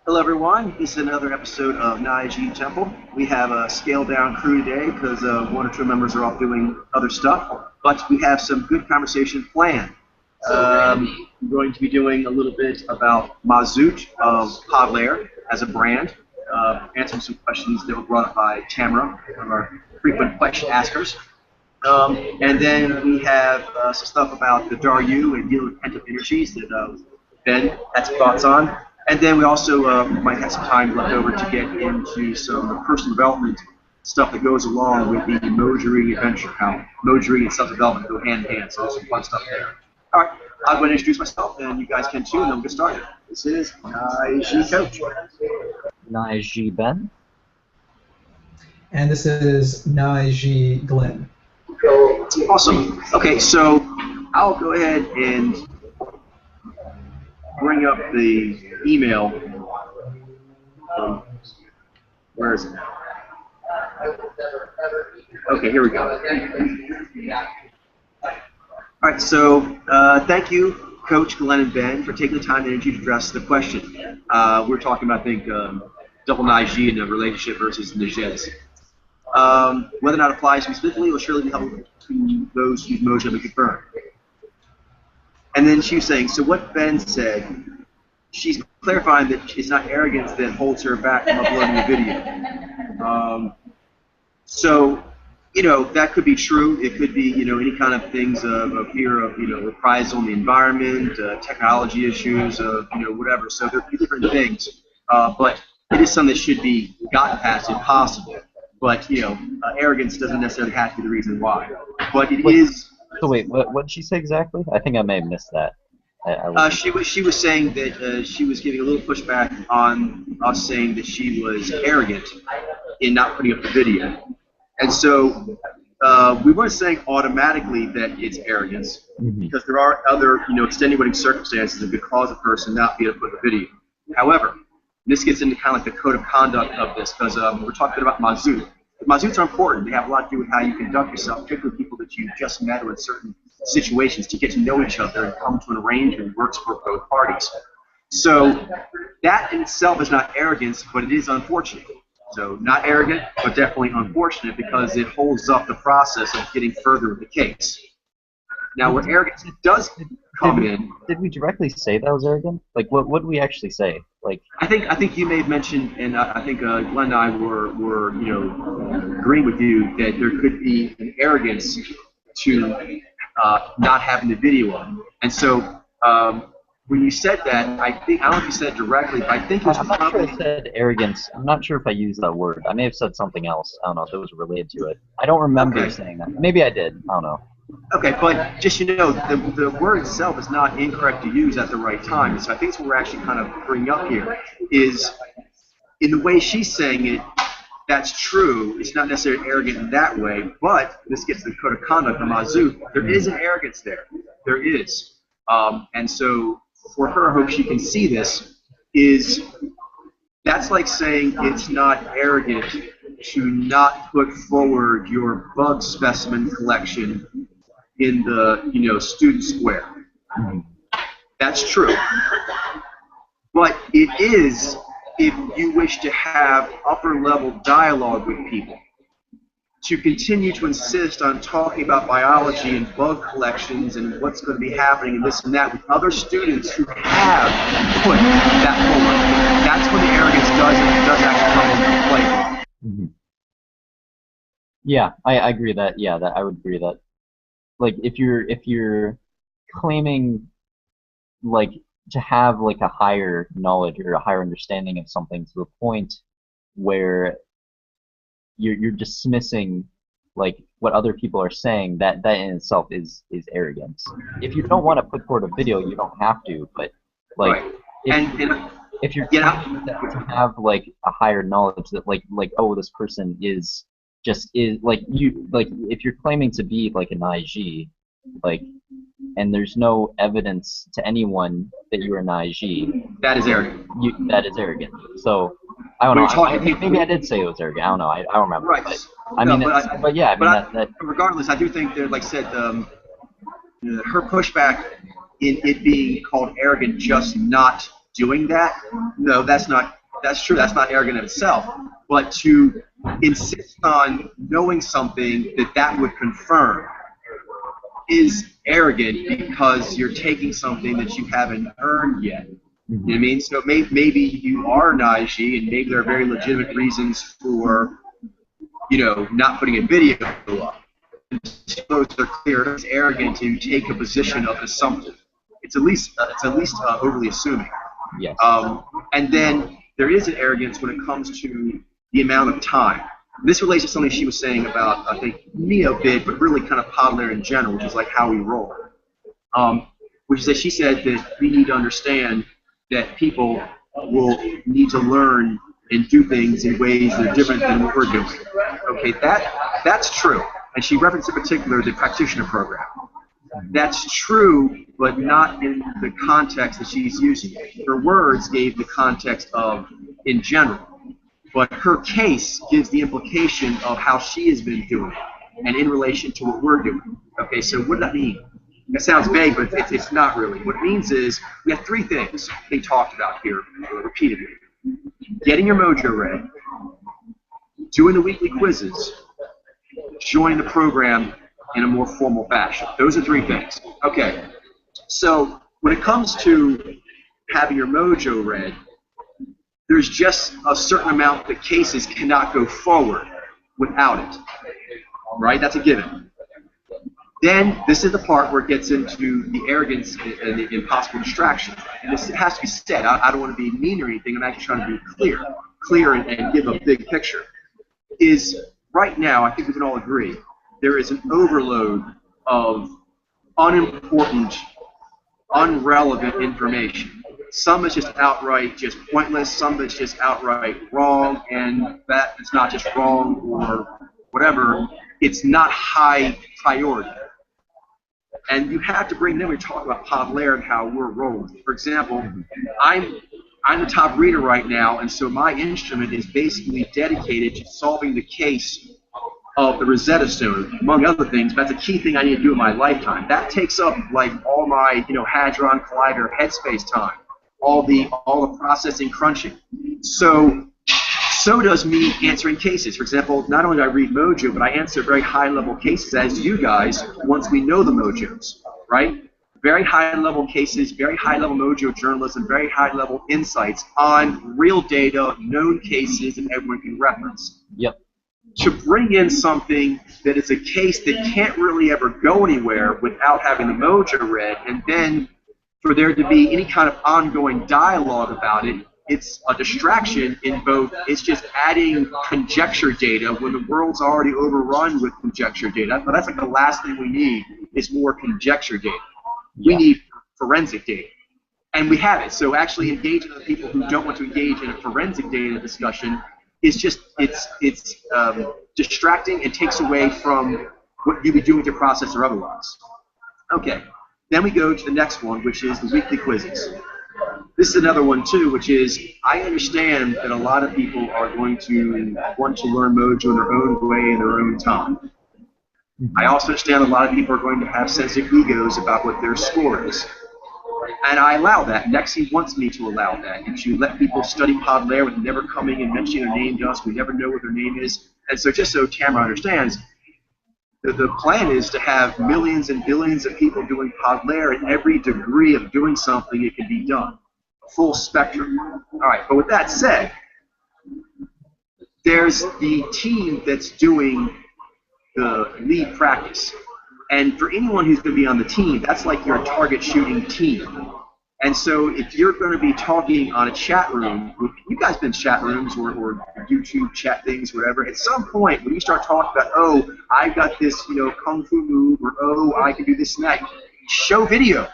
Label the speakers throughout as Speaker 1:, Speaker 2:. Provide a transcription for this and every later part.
Speaker 1: Hello, everyone. This is another episode of Naiji Temple. We have a scaled-down crew today because one or two members are off doing other stuff, but we have some good conversation planned. We're going to be doing a little bit about Mazoot of Podlayer as a brand, answering some questions that were brought up by Tamara, one of our frequent question askers. And then we have some stuff about the Daryu and dealing with pent-up energies that Ben had some thoughts on. And then we also might have some time left over to get into some personal development stuff that goes along with the Mojiri adventure, how Mojiri and self-development go hand in hand. So there's some fun stuff there. All right, I'm going to introduce myself, and you guys can too, and then we'll get started. This is Naiji Coach.
Speaker 2: Naiji Ben.
Speaker 3: And this is Naiji Glenn.
Speaker 1: Awesome. Okay, so I'll go ahead and bring up the email. Where is it? Okay, here we go. All right, so thank you, Coach Glenn and Ben, for taking the time and energy to address the question. We're talking about, I think, double Naiji in a relationship versus Najez. Whether or not it applies specifically will surely be helpful to those whose mojo have been confirmed. And then she was saying, so what Ben said, she's clarifying that it's not arrogance that holds her back from uploading the video. So, you know, that could be true. It could be, you know, any kind of things of fear of, you know, reprisal in the environment, technology issues, you know, whatever. So there are different things. But it is something that should be gotten past if possible. But, you know, arrogance doesn't necessarily have to be the reason why. But it is...
Speaker 2: So wait, what did she say exactly? I think I may have missed that.
Speaker 1: She was saying that she was giving a little pushback on us saying that she was arrogant in not putting up the video. And so we weren't saying automatically that it's arrogance, because there are other, you know, extenuating circumstances that could cause a person not be able to put the video. However, this gets into kind of like the code of conduct of this, because we're talking about Mazoot. Mazoots are important. They have a lot to do with how you conduct yourself, particularly people that you just met or in certain situations, to get to know each other and come to an arrangement that works for both parties. So that in itself is not arrogance, but it is unfortunate. So not arrogant, but definitely unfortunate, because it holds up the process of getting further with the case. Now, where arrogance does come in...
Speaker 2: Did we directly say that was arrogant? Like, what did we actually say? Like,
Speaker 1: I think you may have mentioned, and I think Glenn and I were you know, agreeing with you that there could be an arrogance to not having the video on. And so when you said that, I don't know if you said it directly, but I think it was
Speaker 2: I'm not sure I said arrogance. I'm not sure if I used that word. I may have said something else. I don't know if it was related to it. I don't remember saying that. Maybe I did. I don't know.
Speaker 1: Okay, but just, you know, the word itself is not incorrect to use at the right time. So I think what we're actually kind of bringing up here is, in the way she's saying it, that's true. It's not necessarily arrogant in that way, but this gets to the code of conduct of Mazoot. There is an arrogance there. There is. And so for her, I hope she can see this, is that's like saying it's not arrogant to not put forward your bug specimen collection in the, you know, student square. That's true. But it is if you wish to have upper-level dialogue with people, to continue to insist on talking about biology and bug collections and what's going to be happening and this and that with other students who have put that forward. That's when the arrogance does actually come into play.
Speaker 2: Yeah, I agree that. Yeah, that I would agree that. Like, if you're claiming, like, to have like a higher knowledge or a higher understanding of something to the point where you're dismissing like what other people are saying, that in itself is arrogance. If you don't want to put forward a video, you don't have to. But like, if you're claiming to have like a higher knowledge that like oh, this person is like if you're claiming to be like an IG, like, and there's no evidence to anyone that you're an IG,
Speaker 1: that is arrogant.
Speaker 2: That is arrogant. So I don't know. Maybe I did say it was arrogant. I don't know. I don't remember.
Speaker 1: Right.
Speaker 2: But, I mean, but yeah. I mean,
Speaker 1: regardless, I do think that, like I said, her pushback in it being called arrogant, just not doing that, no, that's true. That's not arrogant in itself. But to insist on knowing something that would confirm is arrogant because you're taking something that you haven't earned yet. You know what I mean? So maybe you are Naiji, and maybe there are very legitimate reasons for, not putting a video up. Those are clear. It's arrogant to take a position of assumption. It's at least overly assuming.
Speaker 2: Yes.
Speaker 1: And then there is an arrogance when it comes to the amount of time. This relates to something she was saying about, I think, NeoBit, but really kind of Podlair in general, which is like how we roll. Which is that she said that we need to understand that people will need to learn and do things in ways that are different than what we're doing. Okay, that's true. And she referenced in particular the practitioner program. That's true, but not in the context that she's using it. Her words gave the context of in general. But her case gives the implication of how she has been doing it and in relation to what we're doing. Okay, so what does that mean? That sounds vague, but it's not really. What it means is we have three things being talked about here repeatedly. Getting your mojo read, doing the weekly quizzes, joining the program in a more formal fashion. Those are three things. Okay, so when it comes to having your mojo read, there's just a certain amount that cases cannot go forward without it, right? That's a given. Then this is the part where it gets into the arrogance and the impossible distraction. And this has to be said. I don't want to be mean or anything. I'm actually trying to be clear and give a big picture. Is right now, I think we can all agree, there is an overload of unimportant, unrelevant information. Some is just outright just pointless, some is just outright wrong, and that is not just wrong or whatever, it's not high priority. And you have to bring them when we talk about Podlair and how we're rolling. For example, I'm the top reader right now, and so my instrument is basically dedicated to solving the case of the Rosetta Stone, among other things. But that's a key thing I need to do in my lifetime. That takes up like all my Hadron Collider headspace time. All the processing, crunching. So does me answering cases. For example, not only do I read Mojo, but I answer very high-level cases, as do you guys, once we know the Mojos, right? Very high-level cases, very high-level Mojo journalism, very high-level insights on real data, known cases that everyone can reference.
Speaker 2: Yep.
Speaker 1: To bring in something that is a case that can't really ever go anywhere without having the Mojo read, and then for there to be any kind of ongoing dialogue about it, it's a distraction in both. It's just adding conjecture data when the world's already overrun with conjecture data. But that's like the last thing we need is more conjecture data. We need forensic data. And we have it. So actually engaging with people who don't want to engage in a forensic data discussion is just, it's distracting and takes away from what you'd be doing with your process or otherwise. Okay. Then we go to the next one, which is the weekly quizzes. This is another one, too, which is I understand that a lot of people are going to want to learn Mojo in their own way, in their own time. I also understand a lot of people are going to have sensitive egos about what their score is. And I allow that. Nexi wants me to allow that, and to let people study Podlair with never coming and mentioning their name to us. We never know what their name is. And so just so Tamara understands, the plan is to have millions and billions of people doing Podlair at every degree of doing something it can be done. Full spectrum. All right, but with that said, there's the team that's doing the lead practice. And for anyone who's going to be on the team, that's like your target shooting team. And so if you're going to be talking on a chat room, you guys been in chat rooms or YouTube chat things, whatever, at some point when you start talking about, oh, I've got this, kung fu move, or oh, I can do this and that, show video.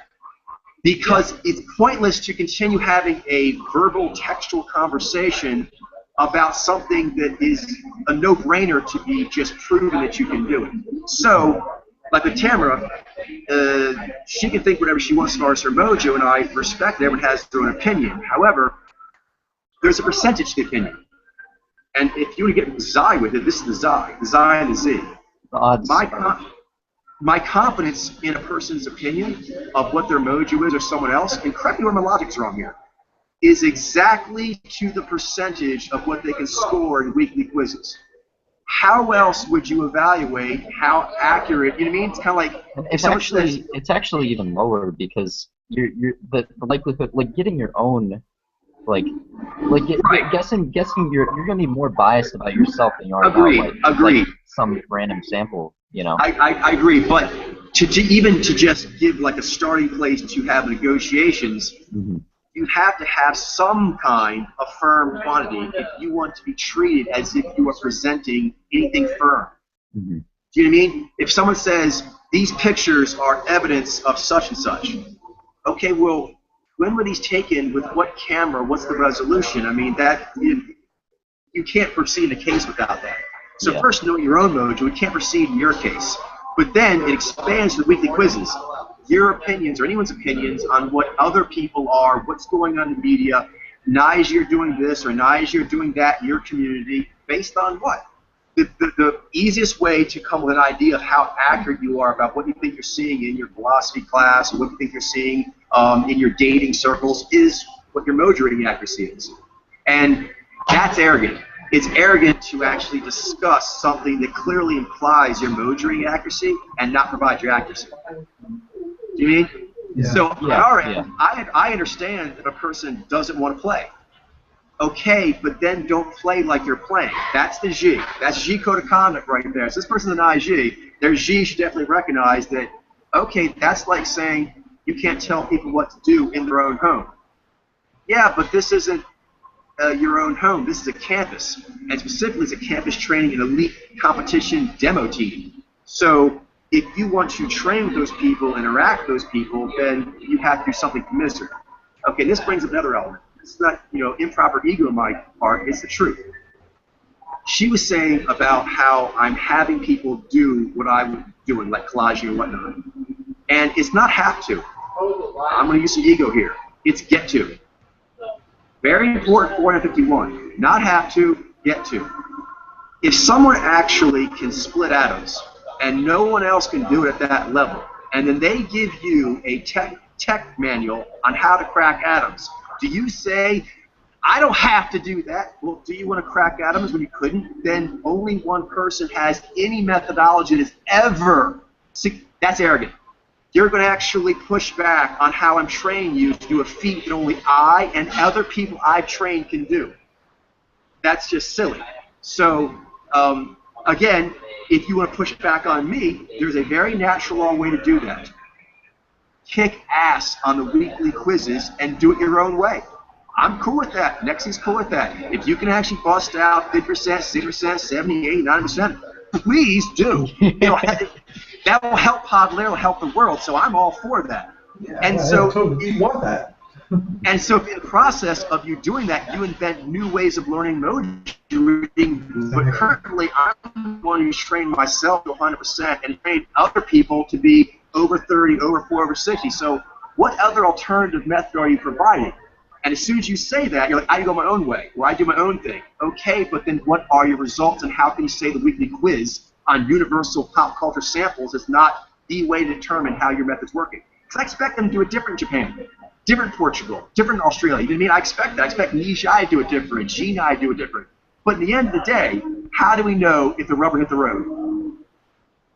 Speaker 1: Because it's pointless to continue having a verbal textual conversation about something that is a no-brainer to be just proven that you can do it. So, like with Tamara, she can think whatever she wants as far as her Mojo, and I respect that everyone has their own opinion. However, there's a percentage to the opinion. And if you want to get Xi with it, this is the Xi and the Z.
Speaker 2: The odds.
Speaker 1: My confidence in a person's opinion of what their Mojo is or someone else, and correct me where my logic's wrong here, is exactly to the percentage of what they can score in weekly quizzes. How else would you evaluate how accurate? You know what I mean? It's kind of like
Speaker 2: And
Speaker 1: if someone says,
Speaker 2: it's actually even lower because the likelihood, like getting your own, like
Speaker 1: right?
Speaker 2: guessing you're gonna be more biased about yourself than you are about
Speaker 1: Agreed. Agreed.
Speaker 2: some random sample, you know.
Speaker 1: I agree, but to even to just give like a starting place to have negotiations,
Speaker 2: Mm-hmm.
Speaker 1: you have to have some kind of firm quantity if you want to be treated as if you are presenting anything firm.
Speaker 2: Mm-hmm.
Speaker 1: Do you know what I mean? If someone says these pictures are evidence of such and such, okay, well, when were these taken? With what camera? What's the resolution? I mean, that you can't proceed in a case without that. So
Speaker 2: Yeah.
Speaker 1: first, know your own mojo. We can't proceed in your case. But then it expands to the weekly quizzes. Your opinions or anyone's opinions on what other people are, what's going on in the media, Nige, you're doing this, or Nige, you're doing that in your community, based on what? The easiest way to come with an idea of how accurate you are about what you think you're seeing in your philosophy class or what you think you're seeing in your dating circles is what your mojo reading accuracy is. And that's arrogant. It's arrogant to actually discuss something that clearly implies your mojo reading accuracy and not provide your accuracy. Do you mean?
Speaker 3: Yeah.
Speaker 1: So on
Speaker 2: Yeah,
Speaker 1: our
Speaker 2: yeah.
Speaker 1: end, I understand if a person doesn't want to play. Okay, but then don't play like you're playing. That's the G. That's G code of conduct right there. So this person's an IG. Their G should definitely recognize that, okay, that's like saying you can't tell people what to do in their own home. Yeah, but this isn't your own home. This is a campus. And specifically, it's a campus training and elite competition demo team. So if you want to train with those people, interact with those people, then you have to do something commensurate. Okay, this brings up another element. It's not, improper ego on my part. It's the truth. She was saying about how I'm having people do what I would do, like collaging and whatnot. And it's not have to. I'm going to use some ego here. It's get to. Very important, 451. Not have to, get to. If someone actually can split atoms, and no one else can do it at that level, and then they give you a tech manual on how to crack atoms, do you say, I don't have to do that? Well, do you want to crack atoms when you couldn't? Then only one person has any methodology that is ever. That's arrogant. You're going to actually push back on how I'm training you to do a feat that only I and other people I've trained can do. That's just silly. So, again, if you want to push back on me, there's a very natural way to do that. Kick ass on the weekly quizzes and do it your own way. I'm cool with that. Nexi's cool with that. If you can actually bust out 50%, 60%, 70, 80, 90%, please do. That will help Podler, it'll help the world, so I'm all for that.
Speaker 3: Yeah,
Speaker 1: and
Speaker 3: I
Speaker 1: so
Speaker 3: totally want that.
Speaker 1: And so in the process of you doing that, you invent new ways of learning mojo reading. But currently, I'm the one who's trained myself to 100% and trained other people to be over 30, over 40, over 60. So what other alternative method are you providing? And as soon as you say that, you're like, I go my own way, or I do my own thing. Okay, but then what are your results, and how can you say the weekly quiz on universal pop culture samples is not the way to determine how your method's working? Because I expect them to do it different in Japan, different in Portugal, different in Australia. You know what I mean? I expect that. I expect Nijai to do it different, Jinai to do it different. But in the end of the day, how do we know if the rubber hit the road?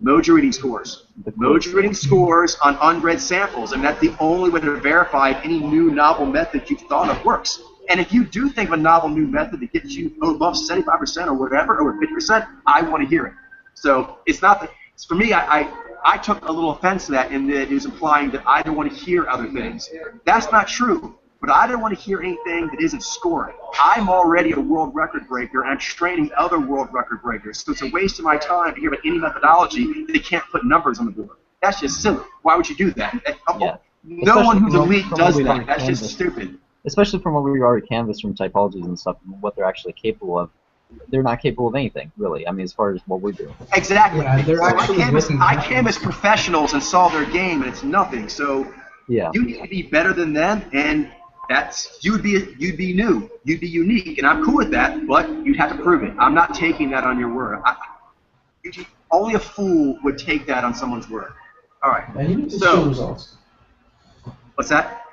Speaker 1: Mojo reading scores. Mojo reading scores on unread samples, and that's the only way to verify if any new novel method you've thought of works. And if you do think of a novel new method that gets you above 75% or whatever, or 50%, I want to hear it. So it's not that, for me, I took a little offense to that in that it was implying that I don't want to hear other things. That's not true. But I don't want to hear anything that isn't scoring. I'm already a world record breaker, and I'm training other world record breakers. So it's a waste of my time to hear about any methodology that can't put numbers on the board. That's just silly. Why would you do that?
Speaker 2: Yeah.
Speaker 1: No one who's elite does
Speaker 2: we
Speaker 1: that.
Speaker 2: already
Speaker 1: That's just
Speaker 2: canvassed.
Speaker 1: stupid.
Speaker 2: Especially from what we already canvassed from typologies and stuff, and what they're actually capable of. They're not capable of anything, really. I mean, as far as what we do.
Speaker 1: Exactly.
Speaker 3: Yeah, they're actually
Speaker 1: I canvass professionals and saw their game, and it's nothing. So
Speaker 2: Yeah.
Speaker 1: you need to be better than them, and you'd be new, you'd be unique, and I'm cool with that. But you'd have to prove it. I'm not taking that on your word. Only a fool would take that on someone's word. All right.
Speaker 3: And you need to
Speaker 1: So-
Speaker 3: show results.
Speaker 1: What's that?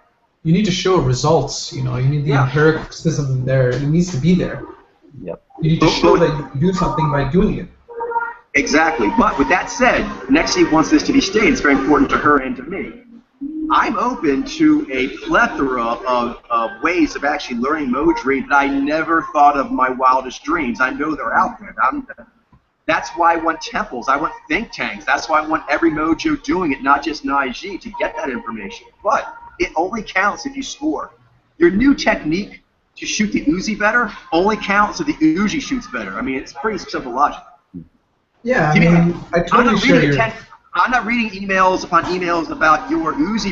Speaker 3: you need to show results. You need the empiricism there. It needs to be there.
Speaker 2: Yep.
Speaker 3: You need to show that you can do something by doing it.
Speaker 1: Exactly. But with that said, Nexi wants this to be stated. It's very important to her and to me. I'm open to a plethora of ways of actually learning Mojri that I never thought of in my wildest dreams. I know they're out there. That's why I want temples. I want think tanks. That's why I want every mojo doing it, not just Naiji, to get that information. But it only counts if you score. Your new technique to shoot the Uzi better only counts if the Uzi shoots better. I mean, it's pretty simple logic.
Speaker 3: Yeah, I mean, I totally share your...
Speaker 1: I'm not reading emails upon emails about your Uzi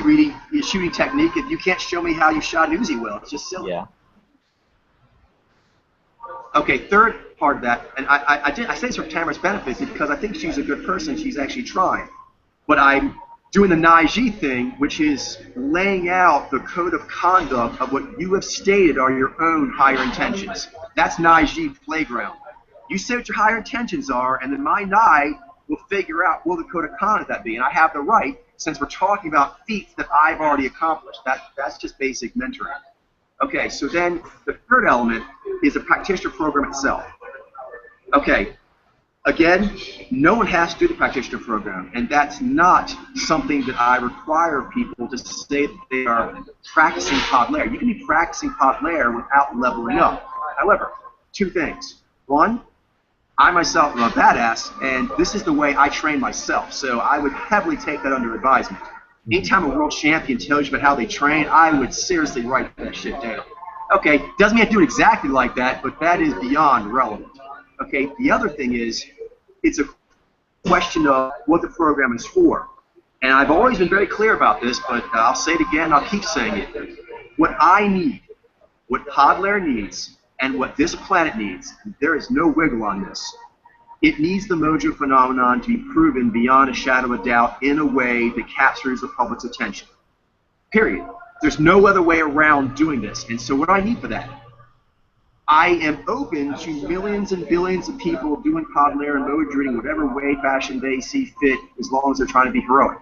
Speaker 1: shooting technique if you can't show me how you shot an Uzi well. It's just silly.
Speaker 2: Yeah.
Speaker 1: Okay, third part of that, and I say this for Tamara's benefit because I think she's a good person. She's actually trying. But I'm doing the Naiji thing, which is laying out the code of conduct of what you have stated are your own higher intentions. That's Naiji playground. You say what your higher intentions are, and then my Nai will figure out what the code of conduct that be. And I have the right, since we're talking about feats that I've already accomplished. That's just basic mentoring. Okay, so then the third element is the practitioner program itself. Okay, again, no one has to do the practitioner program, and that's not something that I require people to say that they are practicing Pod Layer. You can be practicing Pod Layer without leveling up. However, two things. One, I myself am a badass, and this is the way I train myself, so I would heavily take that under advisement. Anytime a world champion tells you about how they train, I would seriously write that shit down. Okay, doesn't mean I have to do it exactly like that, but that is beyond relevant. Okay, the other thing is, it's a question of what the program is for. And I've always been very clear about this, but I'll say it again, I'll keep saying it. What I need, what Pod Layer needs, and what this planet needs, there is no wiggle on this. It needs the Mojo phenomenon to be proven beyond a shadow of doubt in a way that captures the public's attention. Period. There's no other way around doing this. And so what do I need for that? I am open to millions and billions of people doing Pod Layer and Mojo in whatever way, fashion they see fit, as long as they're trying to be heroic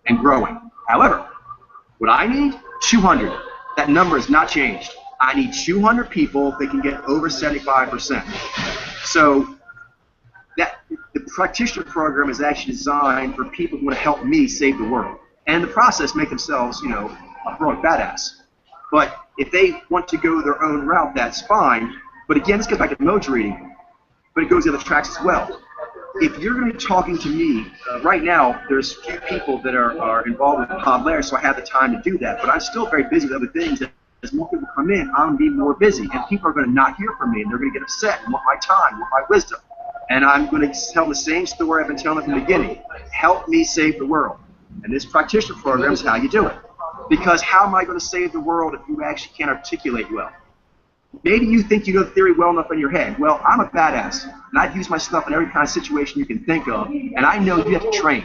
Speaker 1: and growing. However, what I need? 200. That number has not changed. I need 200 people that can get over 75%. So the practitioner program is actually designed for people who want to help me save the world. And in the process, make themselves, a heroic badass. But if they want to go their own route, that's fine. But again, let's get back to Mojo reading. But it goes the other tracks as well. If you're going to be talking to me, right now, there's few people that are involved with Pod Layer, so I have the time to do that. But I'm still very busy with other things. As more people come in, I'm going to be more busy, and people are going to not hear from me, and they're going to get upset and want my time, want my wisdom. And I'm going to tell the same story I've been telling from the beginning. Help me save the world. And this practitioner program is how you do it. Because how am I going to save the world if you actually can't articulate well? Maybe you think you know the theory well enough in your head. Well, I'm a badass, and I've used my stuff in every kind of situation you can think of, and I know you have to train.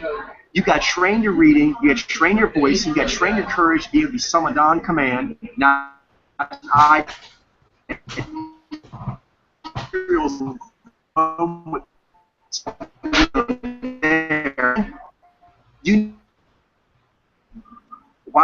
Speaker 1: You got to train your reading, you got to train your voice, you got to train your courage to be able to be summoned on command. Now, why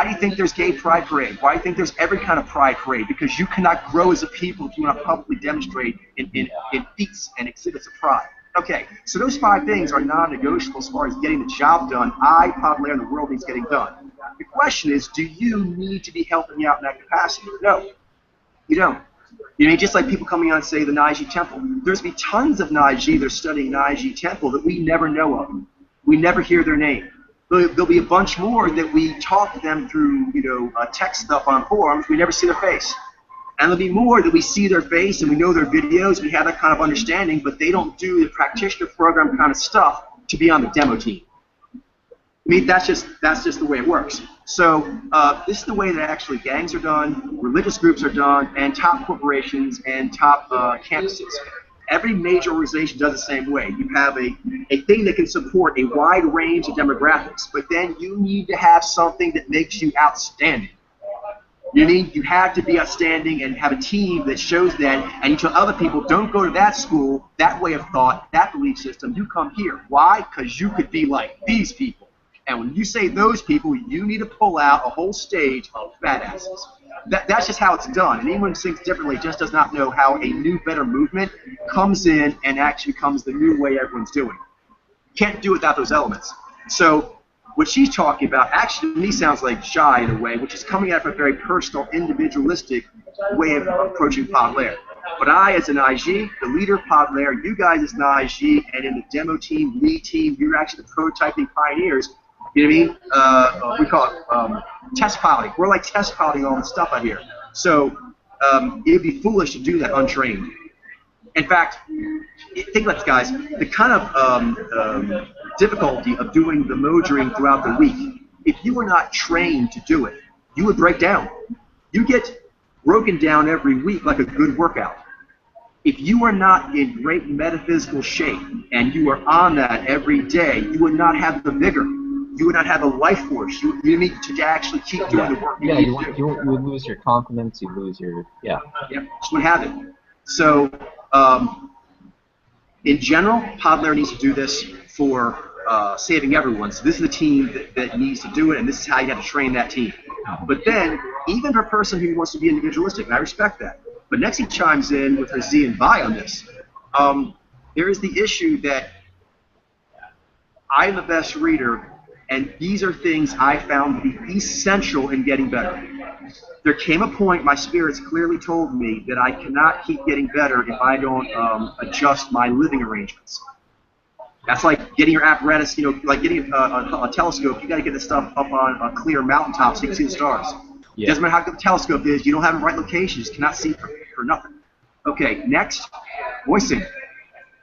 Speaker 1: do you think there's gay pride parade? Why do you think there's every kind of pride parade? Because you cannot grow as a people if you want to publicly demonstrate in feats and exhibits of pride. Okay, so those 5 things are non-negotiable as far as getting the job done. Pod Layer, and the world needs getting done. The question is, do you need to be helping me out in that capacity? No, you don't. Just like people coming on and say the Naiji Temple. There's be tons of Naiji that are studying Naiji Temple that we never know of. We never hear their name. There'll be a bunch more that we talk to them through, text stuff on forums. We never see their face. And there'll be more that we see their face and we know their videos, we have that kind of understanding, but they don't do the practitioner program kind of stuff to be on the demo team. I mean, that's just the way it works. So this is the way that actually gangs are done, religious groups are done, and top corporations and top campuses. Every major organization does the same way. You have a thing that can support a wide range of demographics, but then you need to have something that makes you outstanding. You have to be outstanding and have a team that shows that, and you tell other people, don't go to that school, that way of thought, that belief system, you come here. Why? Because you could be like these people. And when you say those people, you need to pull out a whole stage of fat asses. That's just how it's done. And anyone who thinks differently just does not know how a new, better movement comes in and actually becomes the new way everyone's doing. Can't do it without those elements. So what she's talking about actually to me sounds like shy in a way, which is coming at a very personal, individualistic way of approaching Podlair. But I, as an IG, the leader of Podlair, you guys as an IG, and in the demo team, lead team, you're actually the prototyping pioneers. You know what I mean? We call it test piloting. We're like test piloting all this stuff out here. So it would be foolish to do that untrained. In fact, think about this, guys. The kind of difficulty of doing the Mojering throughout the week, if you were not trained to do it, you would break down. You get broken down every week like a good workout. If you are not in great metaphysical shape and you are on that every day, you would not have the vigor. You would not have a life force. You need to actually keep doing the work
Speaker 2: you would lose your confidence. You lose your
Speaker 1: Yep, just would have it. So, in general, Podlair needs to do this for saving everyone. So this is the team that needs to do it, and this is how you have to train that team. But then, even for a person who wants to be individualistic, and I respect that, but Nexi chimes in with her Z and Vi on this. There is the issue that I'm the best reader, and these are things I found to be essential in getting better. There came a point my spirits clearly told me that I cannot keep getting better if I don't adjust my living arrangements. That's like getting your apparatus, like getting a telescope. You got to get this stuff up on a clear mountaintop so you can see the stars. Yeah. Doesn't matter how good the telescope is, you don't have the right location, you just cannot see for nothing. Okay, next, voicing.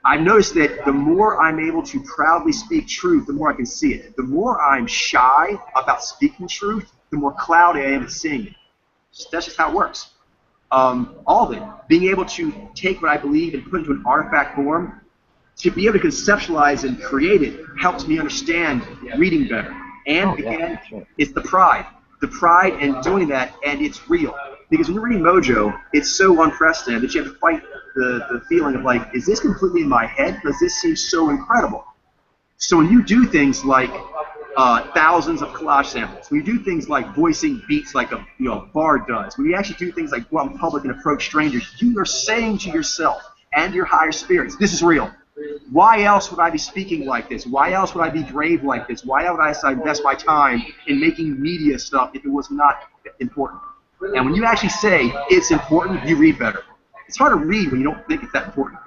Speaker 1: I've noticed that the more I'm able to proudly speak truth, the more I can see it. The more I'm shy about speaking truth, the more cloudy I am at seeing it. That's just how it works. All of it. Being able to take what I believe and put it into an artifact form, to be able to conceptualize and create it, helps me understand reading better. And again, it's the pride. The pride in doing that, and it's real. Because when you're reading Mojo, it's so unprecedented that you have to fight the feeling of like, is this completely in my head? Because this seems so incredible. So when you do things like thousands of collage samples, when you do things like voicing beats like a bard does, when you actually do things like go out in public and approach strangers, you are saying to yourself and your higher spirits, this is real. Why else would I be speaking like this? Why else would I be brave like this? Why would I invest my time in making media stuff if it was not important? And when you actually say it's important, you read better. It's hard to read when you don't think it's that important.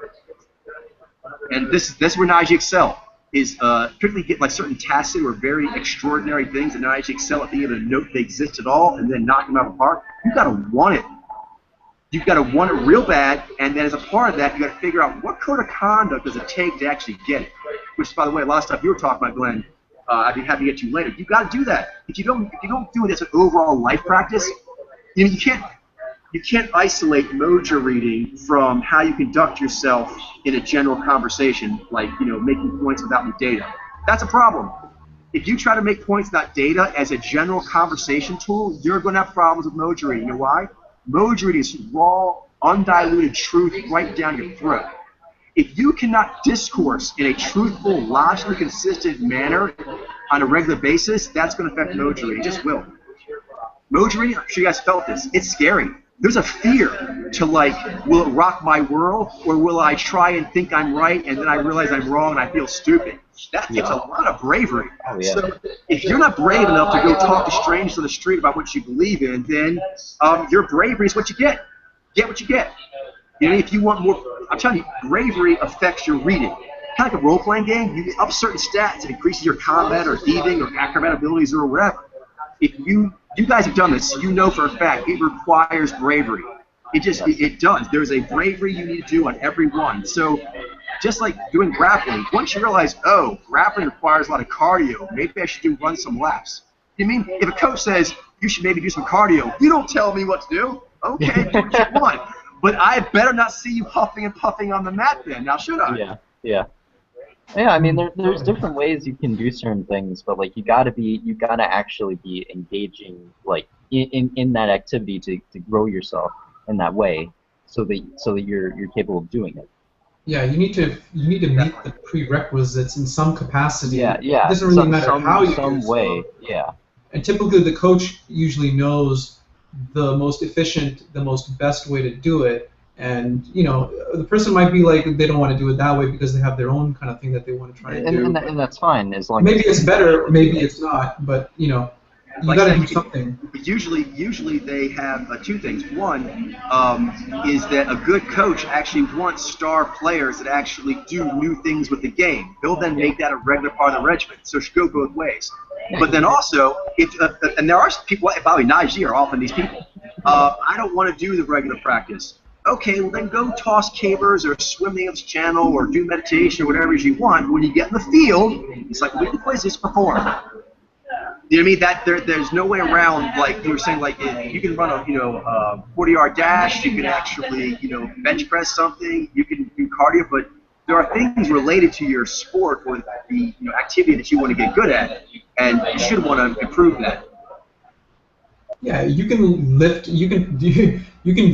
Speaker 1: And this is where Nige excel is particularly get like certain tacit or very extraordinary things that Nige excel at being able to note they exist at all and then knock them out of the park. You've got to want it. You've got to want it real bad, and then as a part of that, you've got to figure out what code of conduct does it take to actually get it. Which, by the way, a lot of stuff you were talking about, Glenn, I'd be happy to get to later. You've got to do that. If you don't do it as an overall life practice, you can't isolate Mojo reading from how you conduct yourself in a general conversation, like making points without any data. That's a problem. If you try to make points without data as a general conversation tool, you're going to have problems with Mojo reading. You know why? Mojo reading is raw, undiluted truth right down your throat. If you cannot discourse in a truthful, logically consistent manner on a regular basis, that's going to affect Mojo reading. It just will. Mojo reading, I'm sure you guys felt this. It's scary. There's a fear to will it rock my world, or will I try and think I'm right and then I realize I'm wrong and I feel stupid? That takes a lot of bravery. Oh, yeah. So if you're not brave enough to go talk to strangers on the street about what you believe in, then your bravery is what you get. Get what you get. If you want more, I'm telling you, bravery affects your reading. Kind of like a role-playing game, you up certain stats, it increases your combat or thieving or acrobat abilities or whatever. If you guys have done this, you know for a fact it requires bravery. It does. There's a bravery you need to do on every one. So just like doing grappling, once you realize, oh, grappling requires a lot of cardio, maybe I should run some laps. You mean if a coach says you should maybe do some cardio, you don't tell me what to do. Okay, do what you want. But I better not see you huffing and puffing on the mat then. Now should I?
Speaker 2: Yeah. Yeah, I mean, there's different ways you can do certain things, but you gotta actually be engaging in that activity to grow yourself in that way, so that you're capable of doing it.
Speaker 3: Yeah, you need to meet the prerequisites in some capacity.
Speaker 2: Yeah,
Speaker 3: It
Speaker 2: yeah.
Speaker 3: doesn't really matter how you do
Speaker 2: Some
Speaker 3: it.
Speaker 2: way. Yeah.
Speaker 3: And typically the coach usually knows the most efficient, the most best way to do it. And the person might be like they don't want to do it that way because they have their own kind of thing that they want to try and do.
Speaker 2: And that's fine as long
Speaker 3: Maybe
Speaker 2: as
Speaker 3: it's better, maybe it's not. But you
Speaker 1: Like
Speaker 3: got
Speaker 1: I
Speaker 3: to
Speaker 1: said,
Speaker 3: do something.
Speaker 1: usually they have two things. One is that a good coach actually wants star players that actually do new things with the game. They'll then make that a regular part of the regimen. So it should go both ways. But then also, if and there are people, by the way, Najee are often these people. I don't want to do the regular practice. Okay, well then go toss cavers or swim the English Channel or do meditation or whatever it is you want. When you get in the field, it's like weekly quizzes, perform. You know what I mean? That there's no way around. Like you were saying, like you can run a 40-yard dash. You can actually bench press something. You can do cardio, but there are things related to your sport or the activity that you want to get good at, and you should want to improve that.
Speaker 3: Yeah, you can lift. You can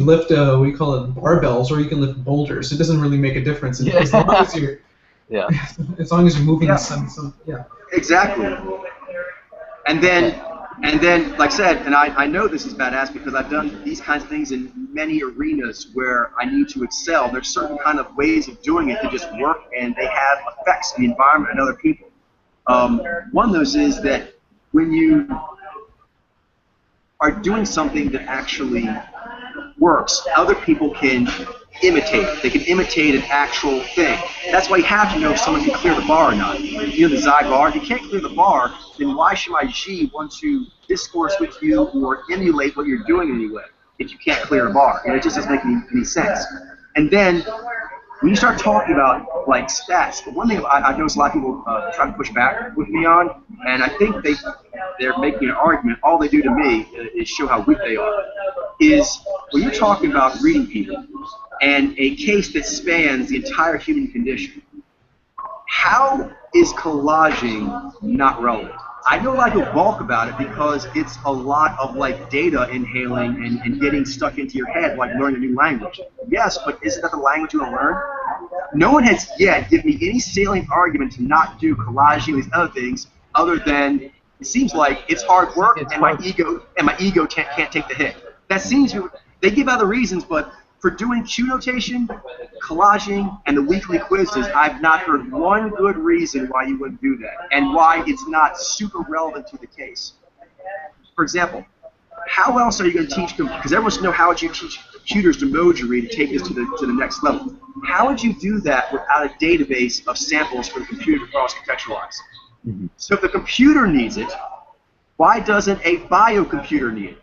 Speaker 3: lift. What do you call it? Barbells, or you can lift boulders. It doesn't really make a difference as long as you're.
Speaker 2: Yeah.
Speaker 3: As long as you're moving
Speaker 1: Yeah.
Speaker 3: some. Yeah.
Speaker 1: Exactly. And then, like I said, and I know this is badass because I've done these kinds of things in many arenas where I need to excel. There's certain kind of ways of doing it that just work, and they have effects on the environment and other people. One of those is that when you are doing something that actually works, other people can imitate it. They can imitate an actual thing. That's why you have to know if someone can clear the bar or not. You know the Xi bar, if you can't clear the bar, then why should my G want to discourse with you or emulate what you're doing anyway if you can't clear a bar? It just doesn't make any sense. And then when you start talking about like stats, one thing I've noticed a lot of people try to push back with me on, and I think they're making an argument, all they do to me is show how weak they are, is when you're talking about reading people and a case that spans the entire human condition, how is collaging not relevant? I know a lot of people balk about it because it's a lot of like data inhaling and getting stuck into your head like learning a new language. Yes, but isn't that the language you want to learn? No one has yet given me any salient argument to not do collaging and these other things other than it seems like it's hard work and my ego can't take the hit. That seems to, they give other reasons, but for doing Q notation, collaging, and the weekly quizzes, I've not heard one good reason why you wouldn't do that, and why it's not super relevant to the case. For example, how else are you going to teach, because everyone wants to know how would you teach computers to emoji read and take this to the next level. How would you do that without a database of samples for the computer to cross-contextualize? Mm-hmm. So if the computer needs it, why doesn't a biocomputer need it?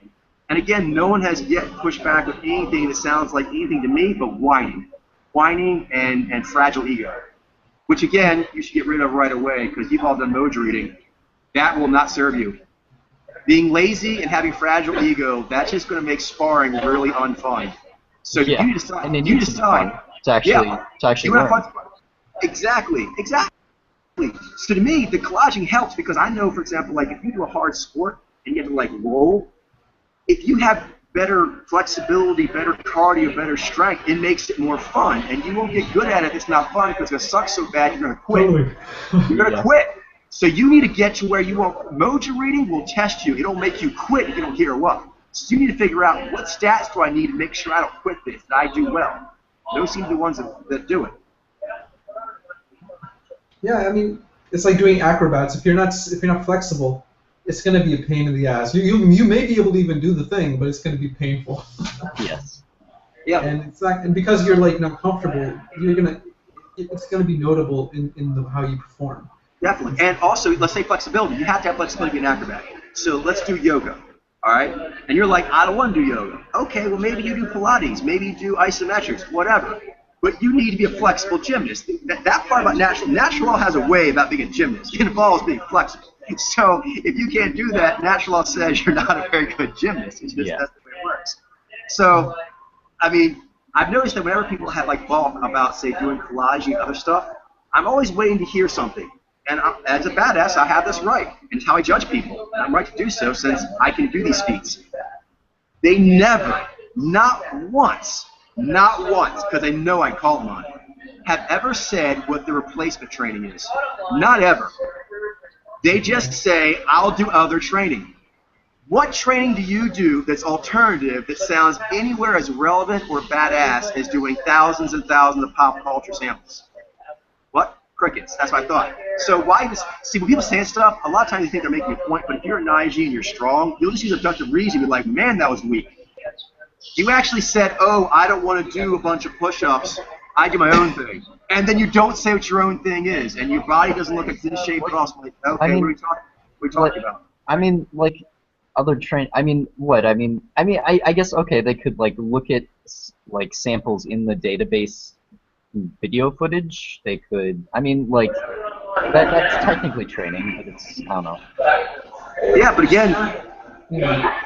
Speaker 1: And again, no one has yet pushed back with anything that sounds like anything to me but whining. Whining and fragile ego. Which again, you should get rid of right away because you've all done emoji reading. That will not serve you. Being lazy and having fragile ego, that's just going to make sparring really unfun. So
Speaker 2: yeah.
Speaker 1: you decide.
Speaker 2: And then
Speaker 1: you decide
Speaker 2: to actually learn.
Speaker 1: Exactly. So to me, the collaging helps because I know, for example, like if you do a hard sport and you have to like roll, if you have better flexibility, better cardio, better strength, it makes it more fun. And you won't get good at it if it's not fun because it's going to suck so bad you're going to quit. Totally. You're going to quit. So you need to get to where you won't. Emoji reading will test you. It'll make you quit if you don't hero up. So you need to figure out what stats do I need to make sure I don't quit this, that I do well. Those seem to be the ones that do it.
Speaker 3: Yeah, I mean, it's like doing acrobats. If you're not flexible, it's going to be a pain in the ass. You may be able to even do the thing, but it's going to be painful.
Speaker 2: Yes.
Speaker 1: Yeah.
Speaker 3: And it's not, and because you're like not comfortable, it's going to be notable in how you perform.
Speaker 1: Definitely. And also, let's say flexibility. You have to have flexibility in acrobat. So let's do yoga. All right? And you're like, I don't want to do yoga. Okay, well maybe you do Pilates, maybe you do isometrics, whatever. But you need to be a flexible gymnast. That part about natural law has a way about being a gymnast. It involves being flexible. So if you can't do that, natural law says you're not a very good gymnast. It's just that's the way it works. So, I mean, I've noticed that whenever people have like balk about, say, doing collaging and other stuff, I'm always waiting to hear something. And as a badass, I have this right. And it's how I judge people. And I'm right to do so since I can do these feats. They never, not once, because they know I call them on it, have ever said what the replacement training is. Not ever. They just say, I'll do other training. What training do you do that's alternative that sounds anywhere as relevant or badass as doing thousands and thousands of pop culture samples? What? Crickets. That's what I thought. So why see, when people say stuff, a lot of times they think they're making a point, but if you're a Naiji and you're strong, you'll just use abductive reason and be like, man, that was weak. You actually said, oh, I don't want to do a bunch of push-ups. I do my own thing. And then you don't say what your own thing is, and your body doesn't look like this shape at all. So like, okay,
Speaker 2: I mean,
Speaker 1: what are we talking about?
Speaker 2: I mean, like, other I mean, what? I guess, okay, they could, like, look at, like, samples in the database video footage. They could, I mean, like, that's technically training, but it's, I don't know.
Speaker 1: Yeah, but again, yeah,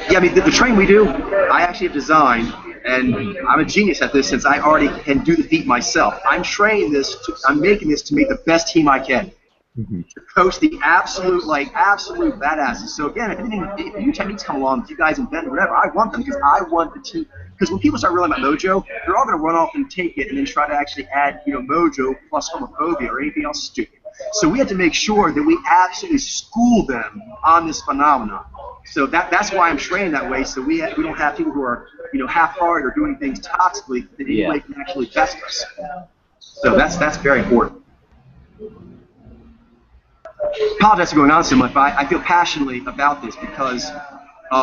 Speaker 1: I mean, the training we do, I actually have designed, and I'm a genius at this since I already can do the feat myself. I'm training this, I'm making this to make the best team I can. To coach the absolute badasses. So again, if new techniques come along, if you guys invent whatever, I want them because I want the team. Because when people start realizing about Mojo, they're all going to run off and take it and then try to actually add, Mojo plus homophobia or anything else stupid. So we have to make sure that we absolutely school them on this phenomenon. So that's why I'm training that way. So we don't have people who are half-hearted or doing things toxically that anyway can actually best us. So that's very important. Apologize for going on so much, but I feel passionately about this because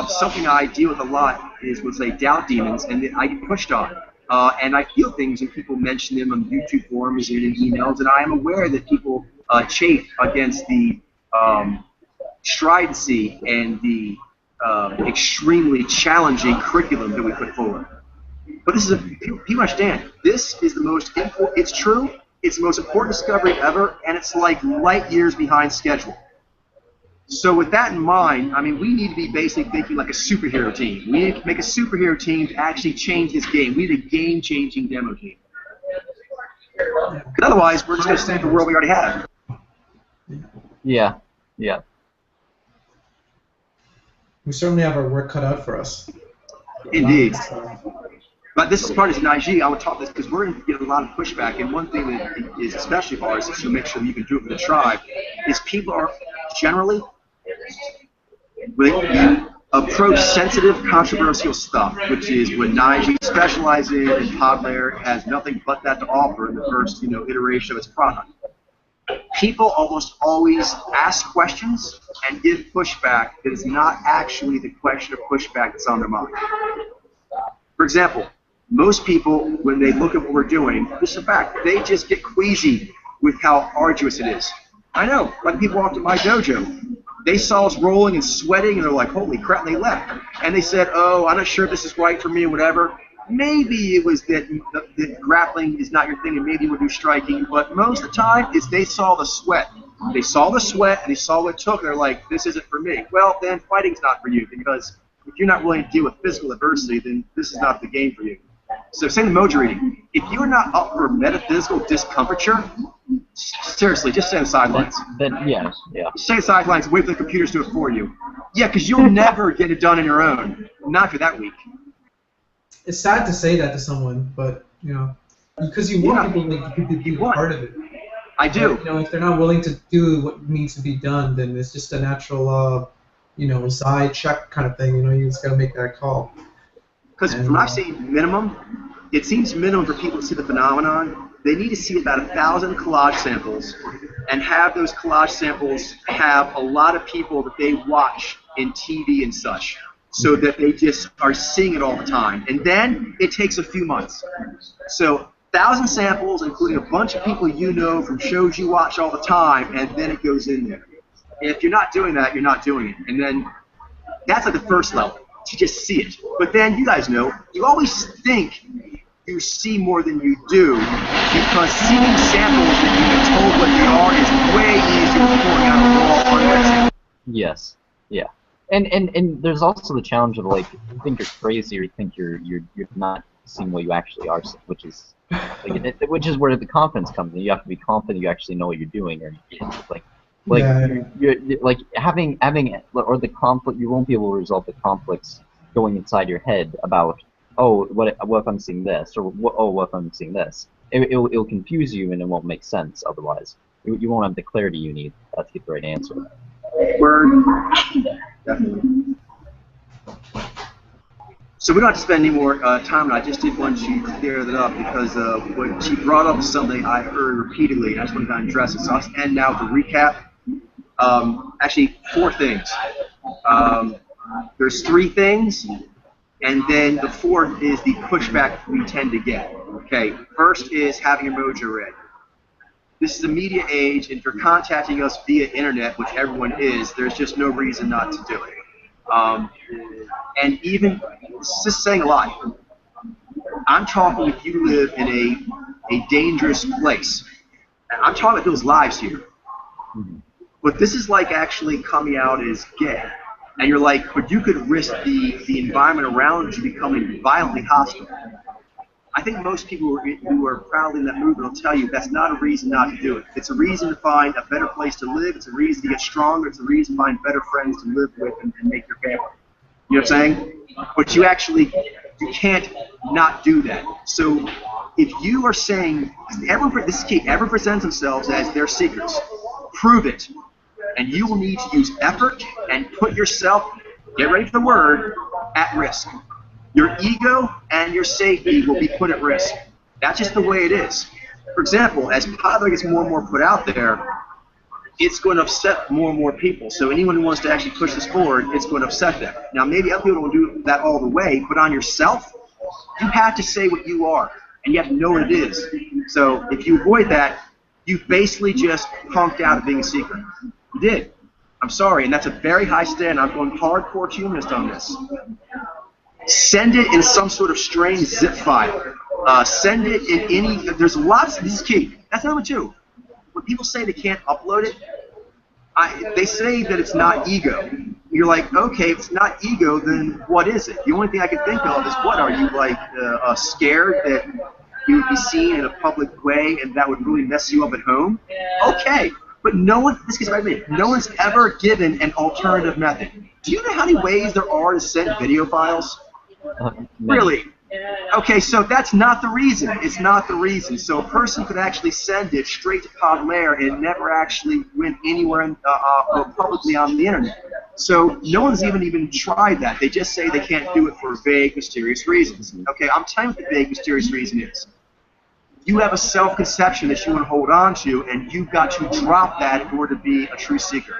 Speaker 1: something I deal with a lot is, let's say, doubt demons, and I get pushed on. And I feel things, and people mention them on YouTube forums and in emails, and I am aware that people chafe against the stridency and the extremely challenging curriculum that we put forward. But this is people understand, this is the most important, it's true, it's the most important discovery ever, and it's like light years behind schedule. So with that in mind, I mean, we need to be basically thinking like a superhero team. We need to make a superhero team to actually change this game. We need a game-changing demo team. Because otherwise, we're just going to stay in the world we already have.
Speaker 2: Yeah.
Speaker 3: We certainly have our work cut out for us.
Speaker 1: Indeed. But this is part of Naiji. I would talk this because we're going to get a lot of pushback. And one thing that is especially hard is to make sure that you can do it for the tribe is people are generally, when you approach sensitive, controversial stuff, which is what Naiji specializes in, and Podlair has nothing but that to offer in the first iteration of its product. People almost always ask questions and give pushback that is not actually the question of pushback that's on their mind. For example, most people, when they look at what we're doing, this is a fact, they just get queasy with how arduous it is. I know, like people walked to my dojo. They saw us rolling and sweating, and they're like, holy crap, and they left. And they said, oh, I'm not sure if this is right for me or whatever. Maybe it was that grappling is not your thing, and maybe we'll do striking, but most of the time, it's they saw the sweat. They saw the sweat, and they saw what it took, and they're like, this isn't for me. Well, then fighting's not for you, because if you're not willing to deal with physical adversity, then this is not the game for you. So same with Mojo reading. If you're not up for metaphysical discomfiture, seriously, just stay on the sidelines.
Speaker 2: Yeah.
Speaker 1: Stay on the sidelines and wait for the computers to do it for you. Yeah, because you'll never get it done on your own. Not for that week.
Speaker 3: It's sad to say that to someone, but, because you want people to be part of it.
Speaker 1: I do.
Speaker 3: But, if they're not willing to do what needs to be done, then it's just a natural, Zai check kind of thing. You just got to make that call.
Speaker 1: Because from what I've seen, minimum, it seems minimum for people to see the phenomenon. They need to see about 1,000 collage samples and have those collage samples have a lot of people that they watch in TV and such, so that they just are seeing it all the time. And then it takes a few months. So 1,000 samples, including a bunch of people from shows you watch all the time, and then it goes in there. If you're not doing that, you're not doing it. And then that's like the first level, to just see it. But then you guys know, you always think you see more than you do, because seeing samples that you've been told what they are is way easier than pouring out a raw hardware sample.
Speaker 2: Yes. Yeah. And there's also the challenge of, like, you think you're crazy or you think you're not seeing what you actually are, which is where the confidence comes in. You have to be confident you actually know what you're doing, or you're like having or the conflict. You won't be able to resolve the conflicts going inside your head about, oh, what if I'm seeing this, or what if I'm seeing this. it'll confuse you and it won't make sense otherwise. You won't have the clarity you need to get the right answer.
Speaker 1: Word. Definitely. So we don't have to spend any more time on it. I just did want to clear that up because what she brought up is something I heard repeatedly, and I just want to address it. So I'll end now with a recap. Actually, 4 things. There's 3 things, and then the 4th is the pushback we tend to get. Okay, first is having your mojo read. This is a media age, and if you're contacting us via internet, which everyone is, there's just no reason not to do it. And even, it's just saying a lot. I'm talking if you live in a dangerous place. And I'm talking about people's lives here. But this is like actually coming out as gay. And you're like, but you could risk the environment around you becoming violently hostile. I think most people who are proudly in that movement will tell you that's not a reason not to do it. It's a reason to find a better place to live. It's a reason to get stronger. It's a reason to find better friends to live with and make your family. You know what I'm saying? But you can't not do that. So if you are saying, this is key, everyone presents themselves as their seekers. Prove it. And you will need to use effort and put yourself, get ready for the word, at risk. Your ego and your safety will be put at risk. That's just the way it is. For example, as Padre gets more and more put out there, it's going to upset more and more people. So anyone who wants to actually push this forward, it's going to upset them. Now, maybe other people don't do that all the way, but on yourself, you have to say what you are, and you have to know what it is. So if you avoid that, you've basically just punked out of being a seeker. You did. I'm sorry, and that's a very high standard. I'm going hardcore humanist on this. Send it in some sort of strange zip file. Send it in any. There's lots. This is key. That's number 2. When people say they can't upload it, they say that it's not ego. You're like, okay, if it's not ego, then what is it? The only thing I can think of is what? Are you like scared that you would be seen in a public way and that would really mess you up at home? Okay, but no one. This gets back to me. No one's ever given an alternative method. Do you know how many ways there are to send video files? Really? Okay, so that's not the reason. It's not the reason. So a person could actually send it straight to Podlair and never actually went anywhere publicly on the internet. So no one's even tried that. They just say they can't do it for vague, mysterious reasons. Okay, I'm telling you what the vague, mysterious reason is. You have a self-conception that you want to hold on to, and you've got to drop that in order to be a true seeker.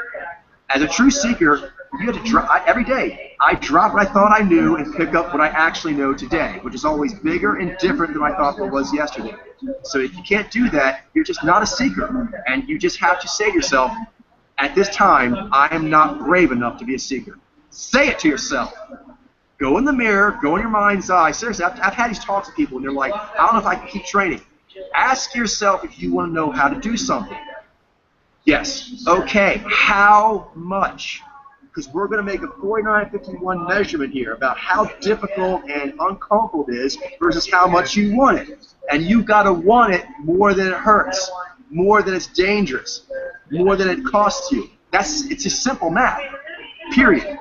Speaker 1: As a true seeker, you have to drop every day. I drop what I thought I knew and pick up what I actually know today, which is always bigger and different than I thought it was yesterday. So if you can't do that, you're just not a seeker. And you just have to say to yourself, at this time, I am not brave enough to be a seeker. Say it to yourself. Go in the mirror, go in your mind's eye. Seriously, I've had these talks with people, and they're like, I don't know if I can keep training. Ask yourself if you want to know how to do something. Yes. Okay. How much? Because we're going to make a 4951 measurement here about how difficult and uncomfortable it is versus how much you want it. And you've got to want it more than it hurts, more than it's dangerous, more than it costs you. It's just simple math, period.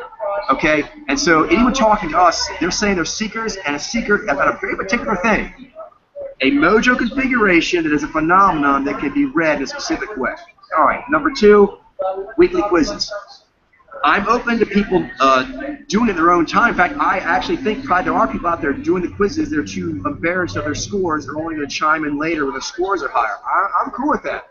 Speaker 1: Okay? And so anyone talking to us, they're saying they're seekers, and a seeker about a very particular thing. A mojo configuration that is a phenomenon that can be read in a specific way. All right, number 2, weekly quizzes. I'm open to people doing it in their own time. In fact, I actually think probably there are people out there doing the quizzes. They're too embarrassed of their scores. They're only going to chime in later when their scores are higher. I'm cool with that.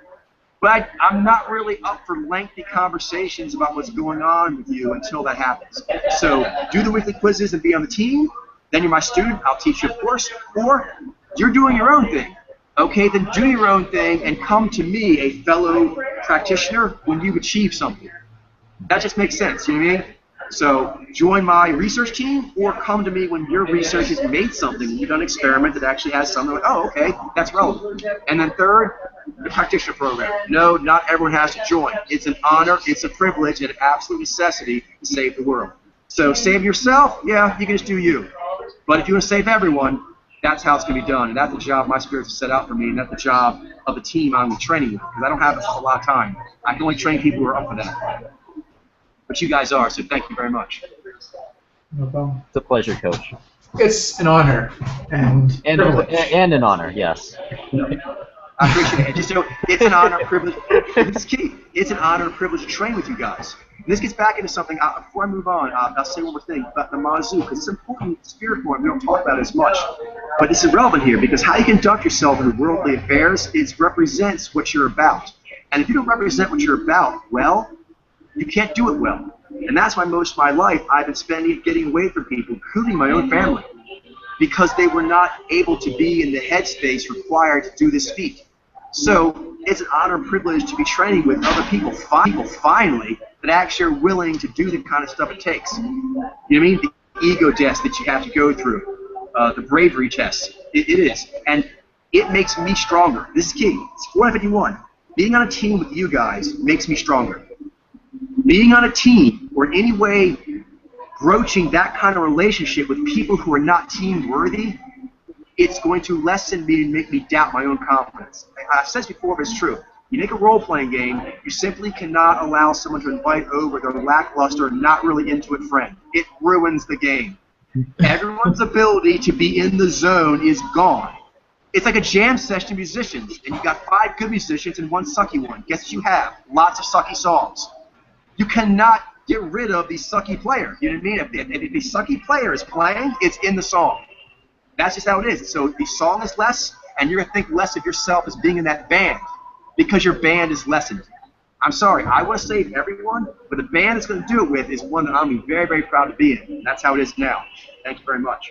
Speaker 1: But I'm not really up for lengthy conversations about what's going on with you until that happens. So do the weekly quizzes and be on the team. Then you're my student. I'll teach you a course. Or you're doing your own thing. Okay, then do your own thing and come to me, a fellow practitioner, when you've achieved something. That just makes sense, you know what I mean? So join my research team or come to me when your research has made something. You've done an experiment that actually has something like, oh, okay, that's relevant. And then 3rd, the practitioner program. No, not everyone has to join. It's an honor, it's a privilege, and an absolute necessity to save the world. So save yourself, yeah, you can just do you. But if you want to save everyone, that's how it's going to be done. And that's the job my spirits have set out for me, and that's the job of the team I'm training with, because I don't have a lot of time. I can only train people who are up for that. But you guys are, so thank you very much.
Speaker 3: No problem.
Speaker 2: It's a pleasure, Coach.
Speaker 3: It's an honor and privilege.
Speaker 2: And an honor, yes.
Speaker 1: I appreciate it. Just so it's an honor and privilege. This is key. It's an honor and privilege to train with you guys. And this gets back into something. Before I move on, I'll say one more thing about the Mazu, because it's important in spirit form. We don't talk about it as much, but it's irrelevant here because how you conduct yourself in worldly affairs represents what you're about. And if you don't represent what you're about well, you can't do it well. And that's why most of my life I've been spending getting away from people, including my own family, because they were not able to be in the headspace required to do this feat. So it's an honor and privilege to be training with other people finally that actually are willing to do the kind of stuff it takes. You know what I mean? The ego test that you have to go through, the bravery test. It is. And it makes me stronger. This is key. It's 451. Being on a team with you guys makes me stronger. Being on a team or in any way broaching that kind of relationship with people who are not team worthy, it's going to lessen me and make me doubt my own confidence. I've said this before, but it's true. You make a role-playing game, you simply cannot allow someone to invite over their lackluster, not really into it friend. It ruins the game. Everyone's ability to be in the zone is gone. It's like a jam session of musicians, and you got 5 good musicians and 1 sucky one. Guess what you have? Lots of sucky songs. You cannot get rid of the sucky player. You know what I mean? If the sucky player is playing, it's in the song. That's just how it is. So the song is less, and you're going to think less of yourself as being in that band because your band is lessened. I'm sorry, I want to save everyone, but the band that's going to do it with is one that I'm very, very proud to be in. And that's how it is now. Thank you very much.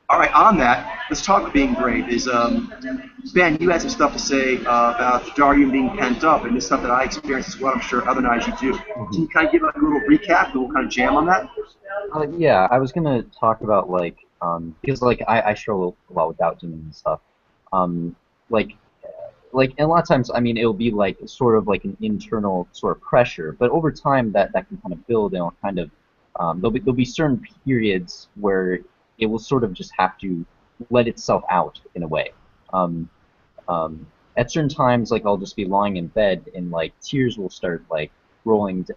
Speaker 1: All right, on that, let's talk about being brave. Ben, you had some stuff to say about Darien being pent up, and this stuff that I experienced as well. I'm sure other nights you do. Can you kind of give a little recap, and we'll kind of jam on that?
Speaker 2: Yeah, I was gonna talk about because I struggle a lot with doubt demons and stuff. And a lot of times, I mean, it'll be like sort of like an internal sort of pressure, but over time that can kind of build and it'll kind of there'll be certain periods where it will sort of just have to let itself out in a way. At certain times, like I'll just be lying in bed and like tears will start like rolling,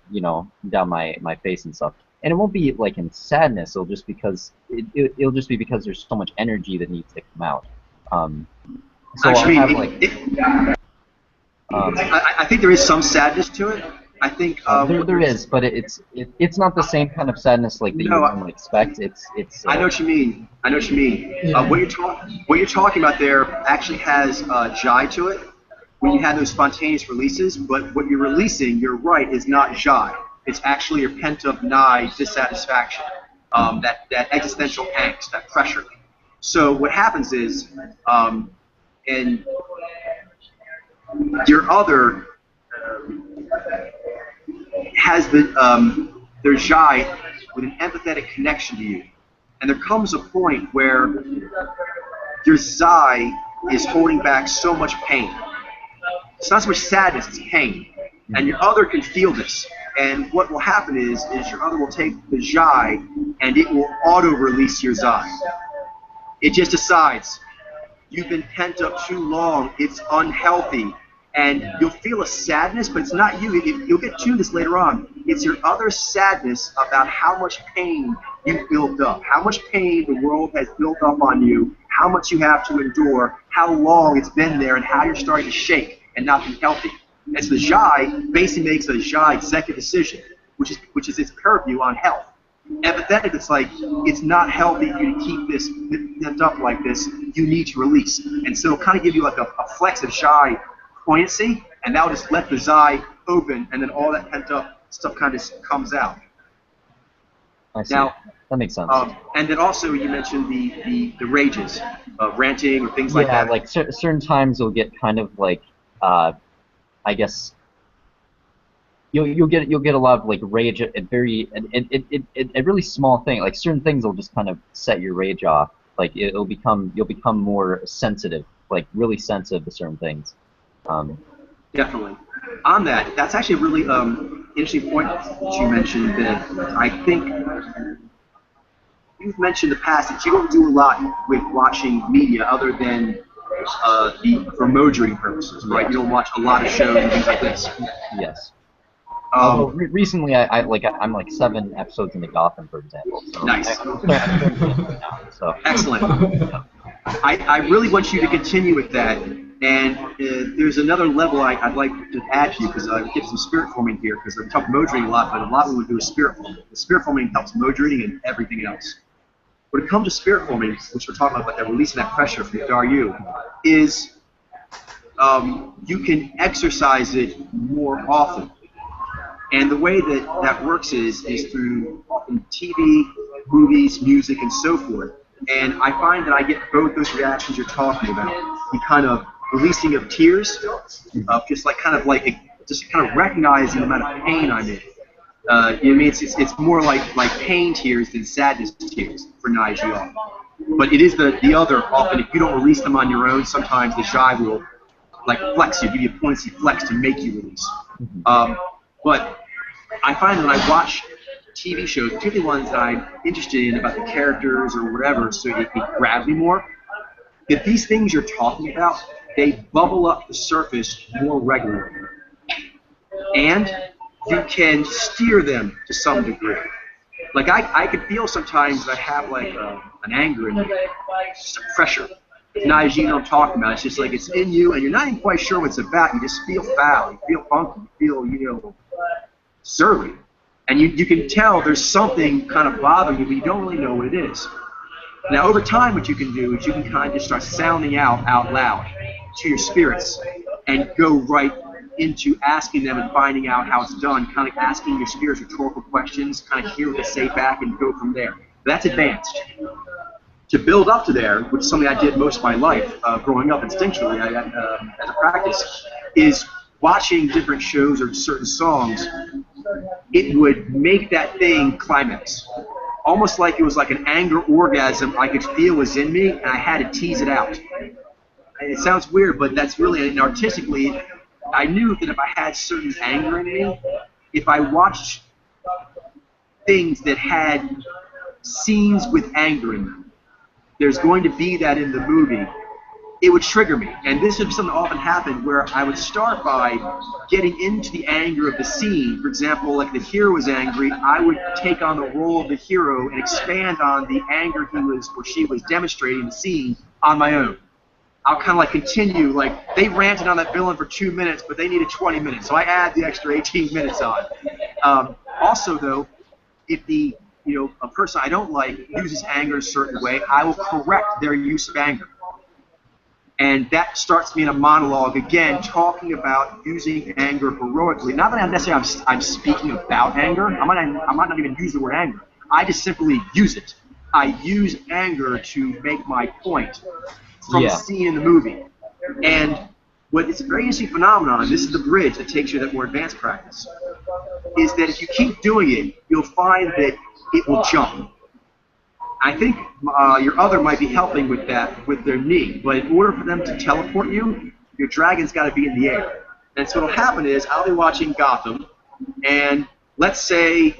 Speaker 2: down my face and stuff. And it won't be like in sadness. It'll just it'll just be because there's so much energy that needs to come out. So
Speaker 1: actually,
Speaker 2: I'll have,
Speaker 1: I think there is some sadness to it. I think
Speaker 2: there is, but it's not the same kind of sadness like that you would expect. It's.
Speaker 1: I know what you mean. I know what you mean.
Speaker 3: Yeah.
Speaker 1: What you're talking about there actually has jai to it when you have those spontaneous releases. But what you're releasing, you're right, is not jai. It's actually your pent-up nigh dissatisfaction, that existential angst, that pressure. So what happens is, and your other has their jai with an empathetic connection to you. And there comes a point where your zai is holding back so much pain. It's not so much sadness, it's pain. And your other can feel this. And what will happen is your other will take the jai and it will auto-release your zai. It just decides, you've been pent up too long, it's unhealthy. And you'll feel a sadness, but it's not you. You'll get to this later on. It's your other sadness about how much pain you've built up, how much pain the world has built up on you, how much you have to endure, how long it's been there, and how you're starting to shake and not be healthy. And so the jai basically makes a jai executive decision, which is its purview on health. Empathetic, it's like, it's not healthy for you to keep this pent up like this. You need to release. And so it'll kind of give you like a flex of jai poignancy, and that'll just let the zai open, and then all that pent up stuff kind of comes out.
Speaker 2: I see.
Speaker 1: Now,
Speaker 2: that makes sense.
Speaker 1: And then also you mentioned the rages, ranting or things like that.
Speaker 2: Yeah, like certain times you'll get kind of like, I guess you'll get a lot of like rage at a really small thing. Like certain things will just kind of set your rage off. Like you'll become more sensitive, like really sensitive to certain things.
Speaker 1: Definitely. On that, that's actually a really interesting point that you mentioned that I think you've mentioned in the past that you don't do a lot with watching media other than for mojoing purposes, right? You don't watch a lot of shows and things like this.
Speaker 2: Yes. Although recently, I'm like 7 episodes into Gotham, for example. So
Speaker 1: Nice.
Speaker 2: I'm starting to get into it now, so.
Speaker 1: Excellent. I really want you to continue with that. And there's another level I'd like to add to you, because I get some spirit forming here, because we talk mode reading a lot, but a lot of what we do is spirit forming. The spirit forming helps mode reading and everything else. When it comes to spirit forming, which we're talking about that releasing that pressure from the Daru, is you can exercise it more often. And the way that that works is through often TV, movies, music, and so forth. And I find that I get both those reactions you're talking about. The kind of releasing of tears, of just kind of recognizing the amount of pain I'm in. I mean, it's more like pain tears than sadness tears for Nigel. But it is the other. Often, if you don't release them on your own, sometimes the Jai will flex you, give you a pointy flex to make you release. But I find that when I watch TV shows, particularly ones that I'm interested in about the characters or whatever, so it grabs me more, if these things you're talking about, they bubble up the surface more regularly. And you can steer them to some degree. Like I could feel sometimes that I have an anger in me, just a pressure. Not you know what I'm talking about. It's just like it's in you, and you're not even quite sure what it's about. You just feel foul. You feel funky. You feel surly. And you can tell there's something kind of bothering you, but you don't really know what it is. Now, over time, what you can do is you can kind of just start sounding out loud to your spirits and go right into asking them and finding out how it's done, kind of asking your spirits rhetorical questions, kind of hear what they say back and go from there. That's advanced. To build up to there, which is something I did most of my life, growing up instinctually as a practice, is watching different shows or certain songs. It would make that thing climax. Almost like it was like an anger orgasm I could feel was in me, and I had to tease it out. And it sounds weird, but that's really, and artistically, I knew that if I had certain anger in me, if I watched things that had scenes with anger in them, there's going to be that in the movie, it would trigger me. And this is something that often happened where I would start by getting into the anger of the scene. For example, like the hero was angry, I would take on the role of the hero and expand on the anger he was or she was demonstrating in the scene on my own. I'll kind of continue, they ranted on that villain for 2 minutes, but they needed 20 minutes, so I add the extra 18 minutes on. Also, though, if a person I don't like uses anger a certain way, I will correct their use of anger. And that starts me in a monologue, again, talking about using anger heroically. Not that I'm speaking about anger. I might not even use the word anger. I just simply use it. I use anger to make my point from the scene in the movie. And it's a very interesting phenomenon, and this is the bridge that takes you to that more advanced practice, is that if you keep doing it, you'll find that it will jump. I think your other might be helping with that with their knee, but in order for them to teleport you, your dragon's got to be in the air. And so what'll happen is I'll be watching Gotham, and let's say,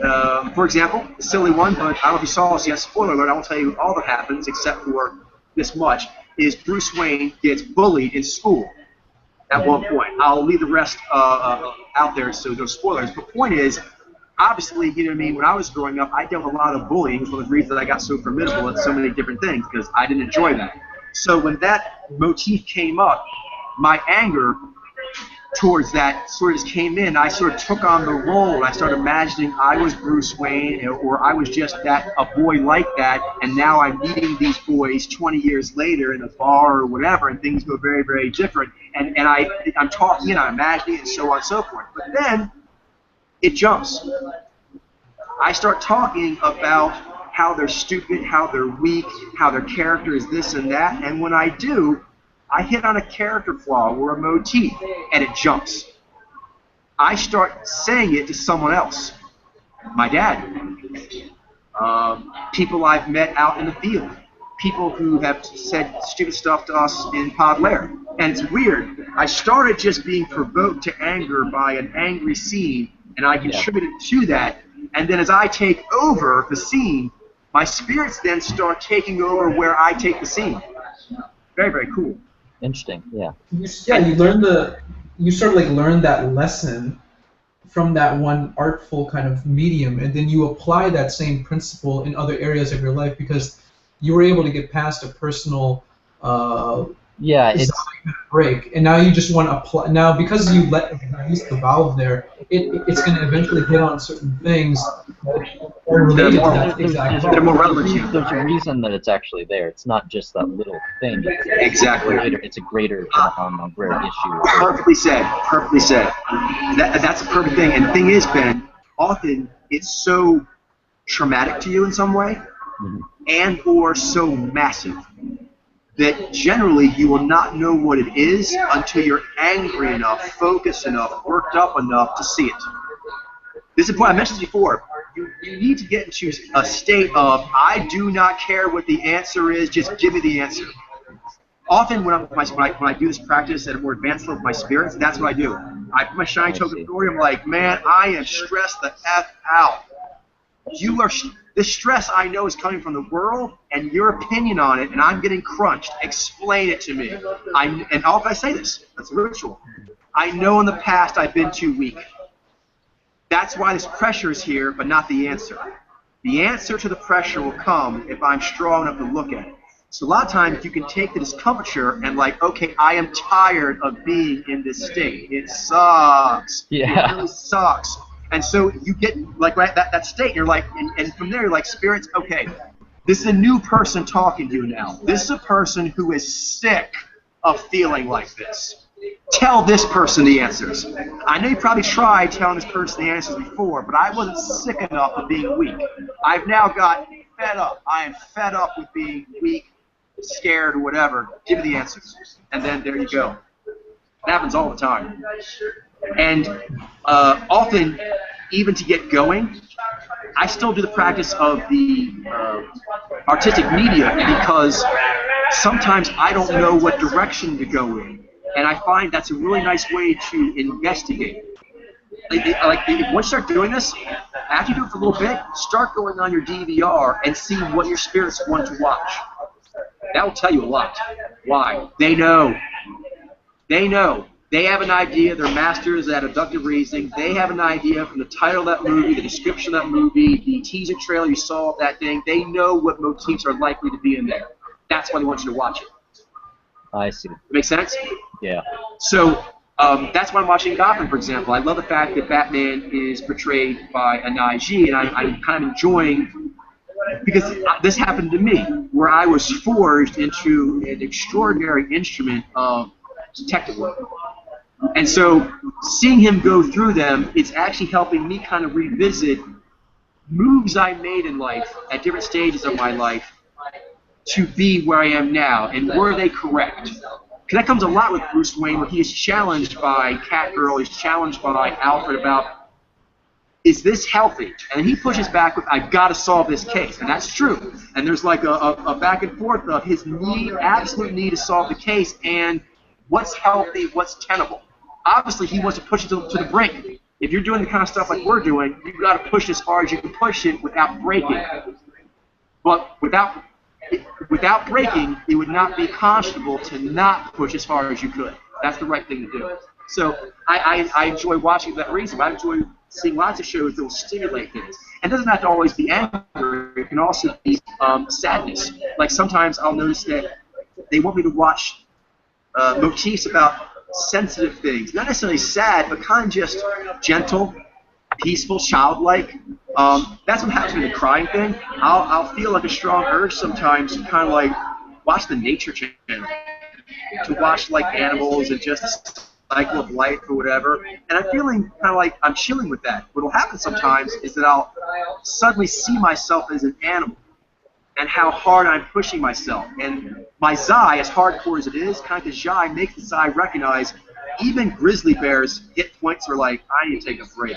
Speaker 1: for example, a silly one, but I don't know if you saw this yet, spoiler alert, I won't tell you all that happens except for this much, is Bruce Wayne gets bullied in school at one point. I'll leave the rest out there so no spoilers, but the point is, obviously, you know what I mean, when I was growing up, I dealt with a lot of bullying. It was one of the reasons that I got so formidable at so many different things, because I didn't enjoy that. So when that motif came up, my anger towards that sort of just came in. I sort of took on the role, and I started imagining I was Bruce Wayne, or I was just a boy like that, and now I'm meeting these boys 20 years later in a bar or whatever, and things go very, very different. And I'm talking and I'm imagining and so on and so forth. But then it jumps. I start talking about how they're stupid, how they're weak, how their character is this and that, and when I do, I hit on a character flaw or a motif, and it jumps. I start saying it to someone else. My dad. People I've met out in the field. People who have said stupid stuff to us in Pod Lair. And it's weird. I started just being provoked to anger by an angry scene, and I contributed to that. And then as I take over the scene, my spirits then start taking over where I take the scene. Very, very cool.
Speaker 2: Interesting, yeah.
Speaker 3: You sort of learn that lesson from that one artful kind of medium, and then you apply that same principle in other areas of your life because you were able to get past a personal
Speaker 2: Yeah, it's
Speaker 3: break, and now you just want to apply. Now, because you use the valve there, it's going to eventually hit on certain things that are related to that exact
Speaker 1: They're more relevant to you.
Speaker 2: there's a reason that it's actually there. It's not just that little thing.
Speaker 1: Exactly.
Speaker 2: It's a greater issue.
Speaker 1: Perfectly said. Perfectly said. That's a perfect thing. And the thing is, Ben, often it's so traumatic to you in some way, and or so massive, that generally you will not know what it is until you're angry enough, focused enough, worked up enough to see it. This is a point I mentioned before. You need to get into a state of, I do not care what the answer is, just give me the answer. Often when I do this practice at a more advanced level of my spirits, that's what I do. I put my shiny token authority, I'm like, man, I am stressed the F out. The stress I know is coming from the world and your opinion on it, and I'm getting crunched. Explain it to me. And often I say this. That's a ritual. I know in the past I've been too weak. That's why this pressure is here, but not the answer. The answer to the pressure will come if I'm strong enough to look at it. So a lot of times you can take the discomfiture and like, okay, I am tired of being in this state. It sucks.
Speaker 2: Yeah.
Speaker 1: It really sucks. And so you get like that state, you're like, and from there you're like, spirits, okay, this is a new person talking to you now. This is a person who is sick of feeling like this. Tell this person the answers. I know you probably tried telling this person the answers before, but I wasn't sick enough of being weak. I've now got fed up. I am fed up with being weak, scared, or whatever. Give me the answers. And then there you go. It happens all the time. And often, even to get going, I still do the practice of the artistic media because sometimes I don't know what direction to go in. And I find that's a really nice way to investigate. Once you start doing this, after you do it for a little bit, start going on your DVR and see what your spirits want to watch. That will tell you a lot. Why? They know. They know. They have an idea. They're masters at abductive reasoning. They have an idea from the title of that movie, the description of that movie, the teaser trailer you saw of that thing. They know what motifs are likely to be in there. That's why they want you to watch it.
Speaker 2: I see.
Speaker 1: Make sense?
Speaker 2: Yeah.
Speaker 1: So that's why I'm watching Gotham, for example. I love the fact that Batman is portrayed by a Naiji, and I'm kind of enjoying, because this happened to me, where I was forged into an extraordinary instrument of detective work. And so seeing him go through them, it's actually helping me kind of revisit moves I made in life at different stages of my life to be where I am now, and were they correct? Because that comes a lot with Bruce Wayne, where he is challenged by Catgirl, he's challenged by Alfred about, is this healthy? And he pushes back with, I've got to solve this case, and that's true. And there's like a back and forth of his absolute need to solve the case, and what's healthy, what's tenable. Obviously, he wants to push it to the brink. If you're doing the kind of stuff like we're doing, you've got to push as far as you can push it without breaking. But without breaking, it would not be conscionable to not push as far as you could. That's the right thing to do. So I enjoy watching for that reason. I enjoy seeing lots of shows that will stimulate things. And it doesn't have to always be anger. It can also be sadness. Like sometimes I'll notice that they want me to watch motifs about sensitive things. Not necessarily sad, but kind of just gentle, peaceful, childlike. That's what happens with the crying thing. I'll feel like a strong urge sometimes to kind of like watch the Nature Channel, to watch like animals and just the cycle of life or whatever. And I'm feeling kind of like I'm chilling with that. What will happen sometimes is that I'll suddenly see myself as an animal and how hard I'm pushing myself. And my Zai, as hardcore as it is, kind of the Zai makes the Zai recognize even grizzly bears hit points where like, I need to take a break.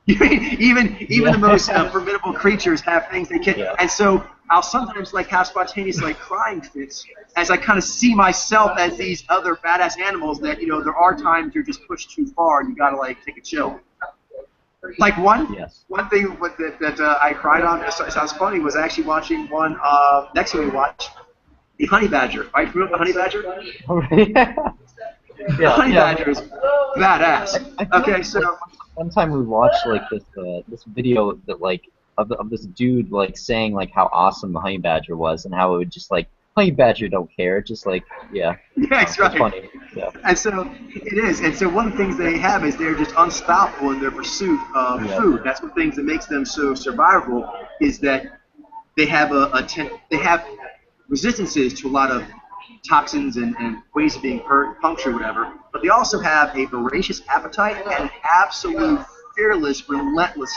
Speaker 1: even the most formidable creatures have things they can. Yeah. And so I'll sometimes like have spontaneous like crying fits as I kind of see myself as these other badass animals that, you know, there are times you're just pushed too far and you gotta like take a chill. Like one thing that I cried on, it sounds funny, was actually watching one next time we watched the honey badger. Are you familiar with the honey badger?
Speaker 2: Oh, yeah.
Speaker 1: The honey badger is badass. Okay, so
Speaker 2: one time we watched like this video that like of this dude like saying like how awesome the honey badger was and how it would just like honey badger don't care, just like yeah,
Speaker 1: Yeah, that's right.
Speaker 2: it's funny. Yeah.
Speaker 1: And so it is. And so one of the things they have is they're just unstoppable in their pursuit of
Speaker 2: Yeah.
Speaker 1: food. That's one of the things that makes them so survivable is that they have they have resistances to a lot of toxins and ways of being hurt, punctured, whatever. But they also have a voracious appetite and an absolute fearless, relentless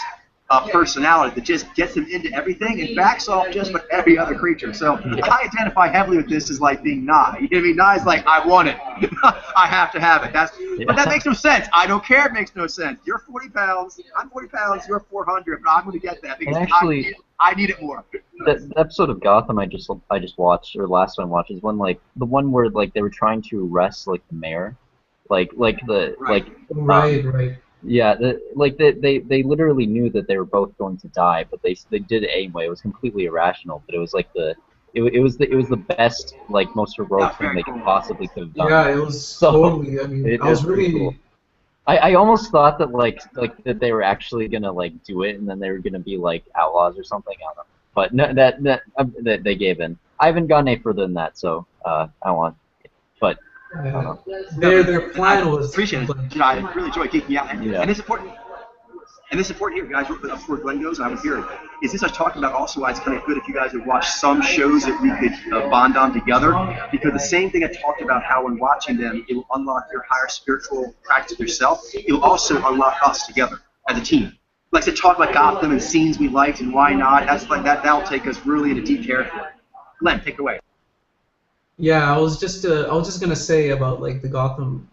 Speaker 1: personality that just gets them into everything and backs off just about every other creature. So I identify heavily with this as like being Nye. You know what I mean? Nye's like, I want it. I have to have it. But that makes no sense. I don't care. It makes no sense. You're 40 pounds. I'm 40 pounds. You're 400. But I'm going to get that because
Speaker 2: actually,
Speaker 1: I need it more.
Speaker 2: The episode of Gotham I just watched, or last one I watched, is one like the one where like they were trying to arrest like the mayor, like the
Speaker 1: Right.
Speaker 3: Right.
Speaker 2: yeah, they literally knew that they were both going to die, but they did it anyway. It was completely irrational, but it was like it was the best like most heroic
Speaker 1: Yeah,
Speaker 2: thing
Speaker 1: very
Speaker 2: they
Speaker 1: cool.
Speaker 2: could possibly have done.
Speaker 3: Yeah, it was
Speaker 2: So,
Speaker 3: totally. I mean,
Speaker 2: it
Speaker 3: I was
Speaker 2: is pretty
Speaker 3: really.
Speaker 2: cool. I almost thought that like that they were actually gonna like do it and then they were gonna be like outlaws or something. I don't know. But no, that they gave in. I haven't gone any further than that, so I want. But I don't know.
Speaker 3: Their plan was.
Speaker 1: Appreciate it. You know, I really enjoy geeking out,
Speaker 2: Yeah.
Speaker 1: and it's important. And this is important here, guys. Before Glenn goes, I was here. Is this I was talking about also why it's kind of good if you guys would watch some shows that we could bond on together? Because the same thing I talked about, how when watching them, it will unlock your higher spiritual practice of yourself. It will also unlock us together as a team. Like to talk about Gotham and scenes we liked and why not. That's like that'll take us really into deep territory. Glenn, take it away.
Speaker 3: Yeah, I was just gonna say about like the Gotham.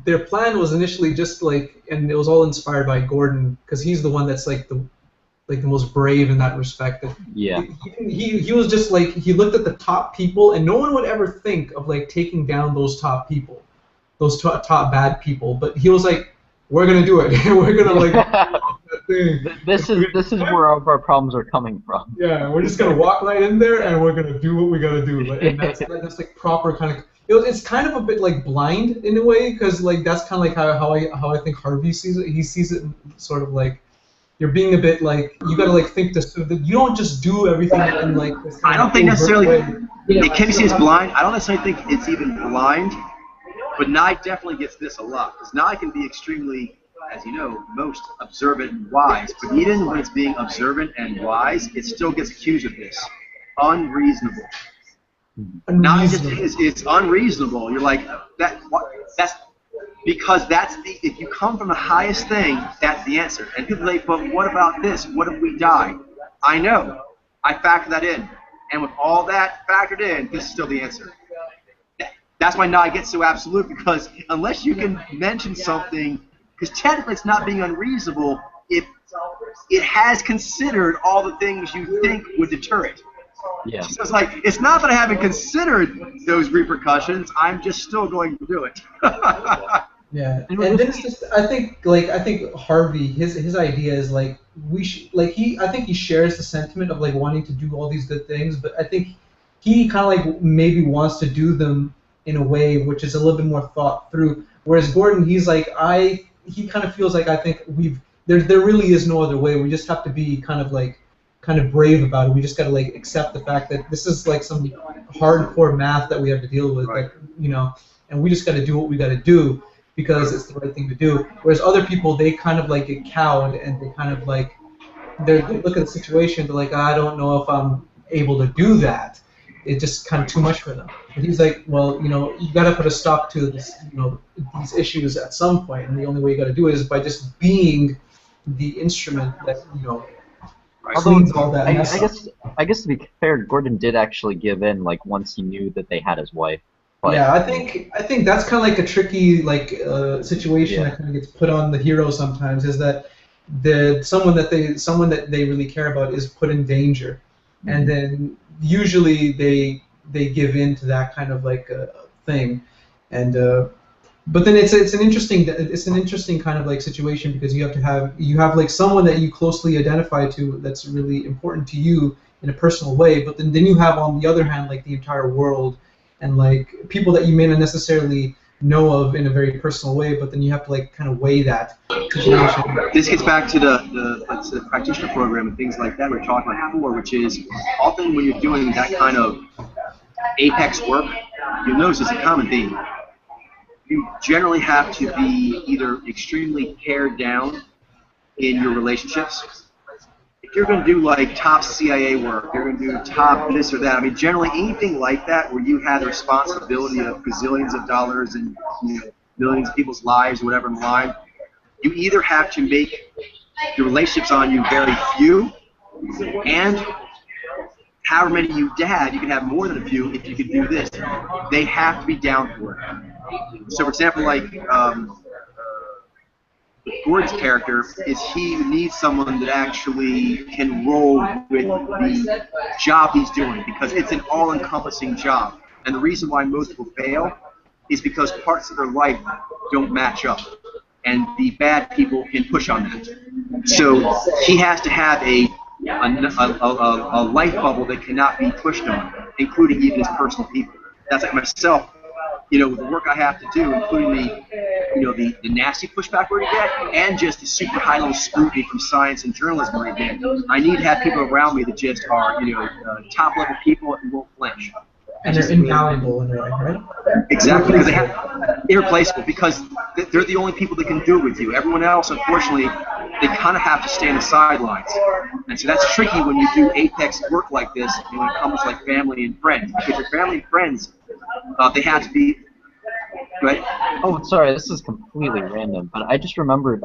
Speaker 3: Their plan was initially just like, and it was all inspired by Gordon because he's the one that's like the most brave in that respect.
Speaker 2: Yeah.
Speaker 3: He was just like he looked at the top people, and no one would ever think of like taking down those top people, those top bad people. But he was like, we're gonna do it. We're gonna like.
Speaker 2: This is where our problems are coming from.
Speaker 3: Yeah, we're just gonna walk right in there and we're gonna do what we gotta do. Like, and that's like proper kind of. It's kind of a bit like Blind in a way, because like that's kind of like how I think Harvey sees it. He sees it sort of like you're being a bit like you gotta like think this. So that you don't just do everything in like this.
Speaker 1: I don't think necessarily.
Speaker 3: Yeah,
Speaker 1: Can you see it's blind? I don't necessarily think it's even blind, but Nye definitely gets this a lot because Nye can be extremely, as you know, most observant and wise. But even when it's being observant and wise, it still gets accused of this unreasonable. Not just it's unreasonable. You're like that. That's because that's the. If you come from the highest thing, that's the answer. And people say, but what about this? What if we die? I know. I factor that in, and with all that factored in, this is still the answer. That's why Nye gets so absolute because unless you can mention something, because technically it's not being unreasonable if it has considered all the things you think would deter it.
Speaker 2: Yeah.
Speaker 1: So it's like, it's not that I haven't considered those repercussions, I'm just still going to do it.
Speaker 3: Yeah, and then it's just I think Harvey his idea is like I think he shares the sentiment of like wanting to do all these good things, but I think he kind of like maybe wants to do them in a way which is a little bit more thought through. Whereas Gordon, he's like he kind of feels like I think there really is no other way. We just have to be kind of brave about it. We just got to like accept the fact that this is like some hardcore math that we have to deal with,
Speaker 1: Right.
Speaker 3: like, you know, and we just got to do what we got to do because it's the right thing to do. Whereas other people, they kind of like get cowed and they kind of like they look at the situation, they're like, I don't know if I'm able to do that. It's just kind of too much for them. And he's like, well, you know, you got to put a stop to this, you know, these issues at some point, and the only way you got to do it is by just being the instrument that, you know, cleans all that mess up.
Speaker 2: I guess to be fair, Gordon did actually give in like once he knew that they had his wife. But,
Speaker 3: Yeah, I think that's kind of like a tricky like situation that kind of gets put on the hero sometimes. Is that someone that they really care about is put in danger, and then usually they give in to that kind of like thing, and but then it's an interesting kind of like situation because you have like someone that you closely identify to that's really important to you in a personal way, but then you have on the other hand like the entire world and like people that you may not necessarily know of in a very personal way, but then you have to like kind of weigh that situation.
Speaker 1: This gets back to the practitioner program and things like that we were talking about before, which is often when you're doing that kind of apex work, you'll notice it's a common theme. You generally have to be either extremely pared down in your relationships. If you're going to do like top CIA work, you're going to do top this or that. I mean, generally anything like that where you have the responsibility of gazillions of dollars and millions of people's lives or whatever in the line, you either have to make the relationships on you very few, and however many you had, you can have more than a few if you can do this. They have to be down for it. So, for example, like Gordon's character is he needs someone that actually can roll with the job he's doing because it's an all-encompassing job. And the reason why most people fail is because parts of their life don't match up. And the bad people can push on that. So he has to have a life bubble that cannot be pushed on, including even his personal people. That's like myself. With the work I have to do, including the nasty pushback we're going to get, and just the super high-level scrutiny from science and journalism we're going to get, I need to have people around me that just are, top-level people who won't flinch.
Speaker 3: And they're invaluable in a way, right?
Speaker 1: Exactly, because they have irreplaceable, because they're the only people that can do it with you. Everyone else, unfortunately, they kind of have to stay on the sidelines. And so that's tricky when you do apex work like this, when it comes like family and friends. Because your family and friends, they have to be. Right?
Speaker 2: Oh, sorry, this is completely random, but I just remembered,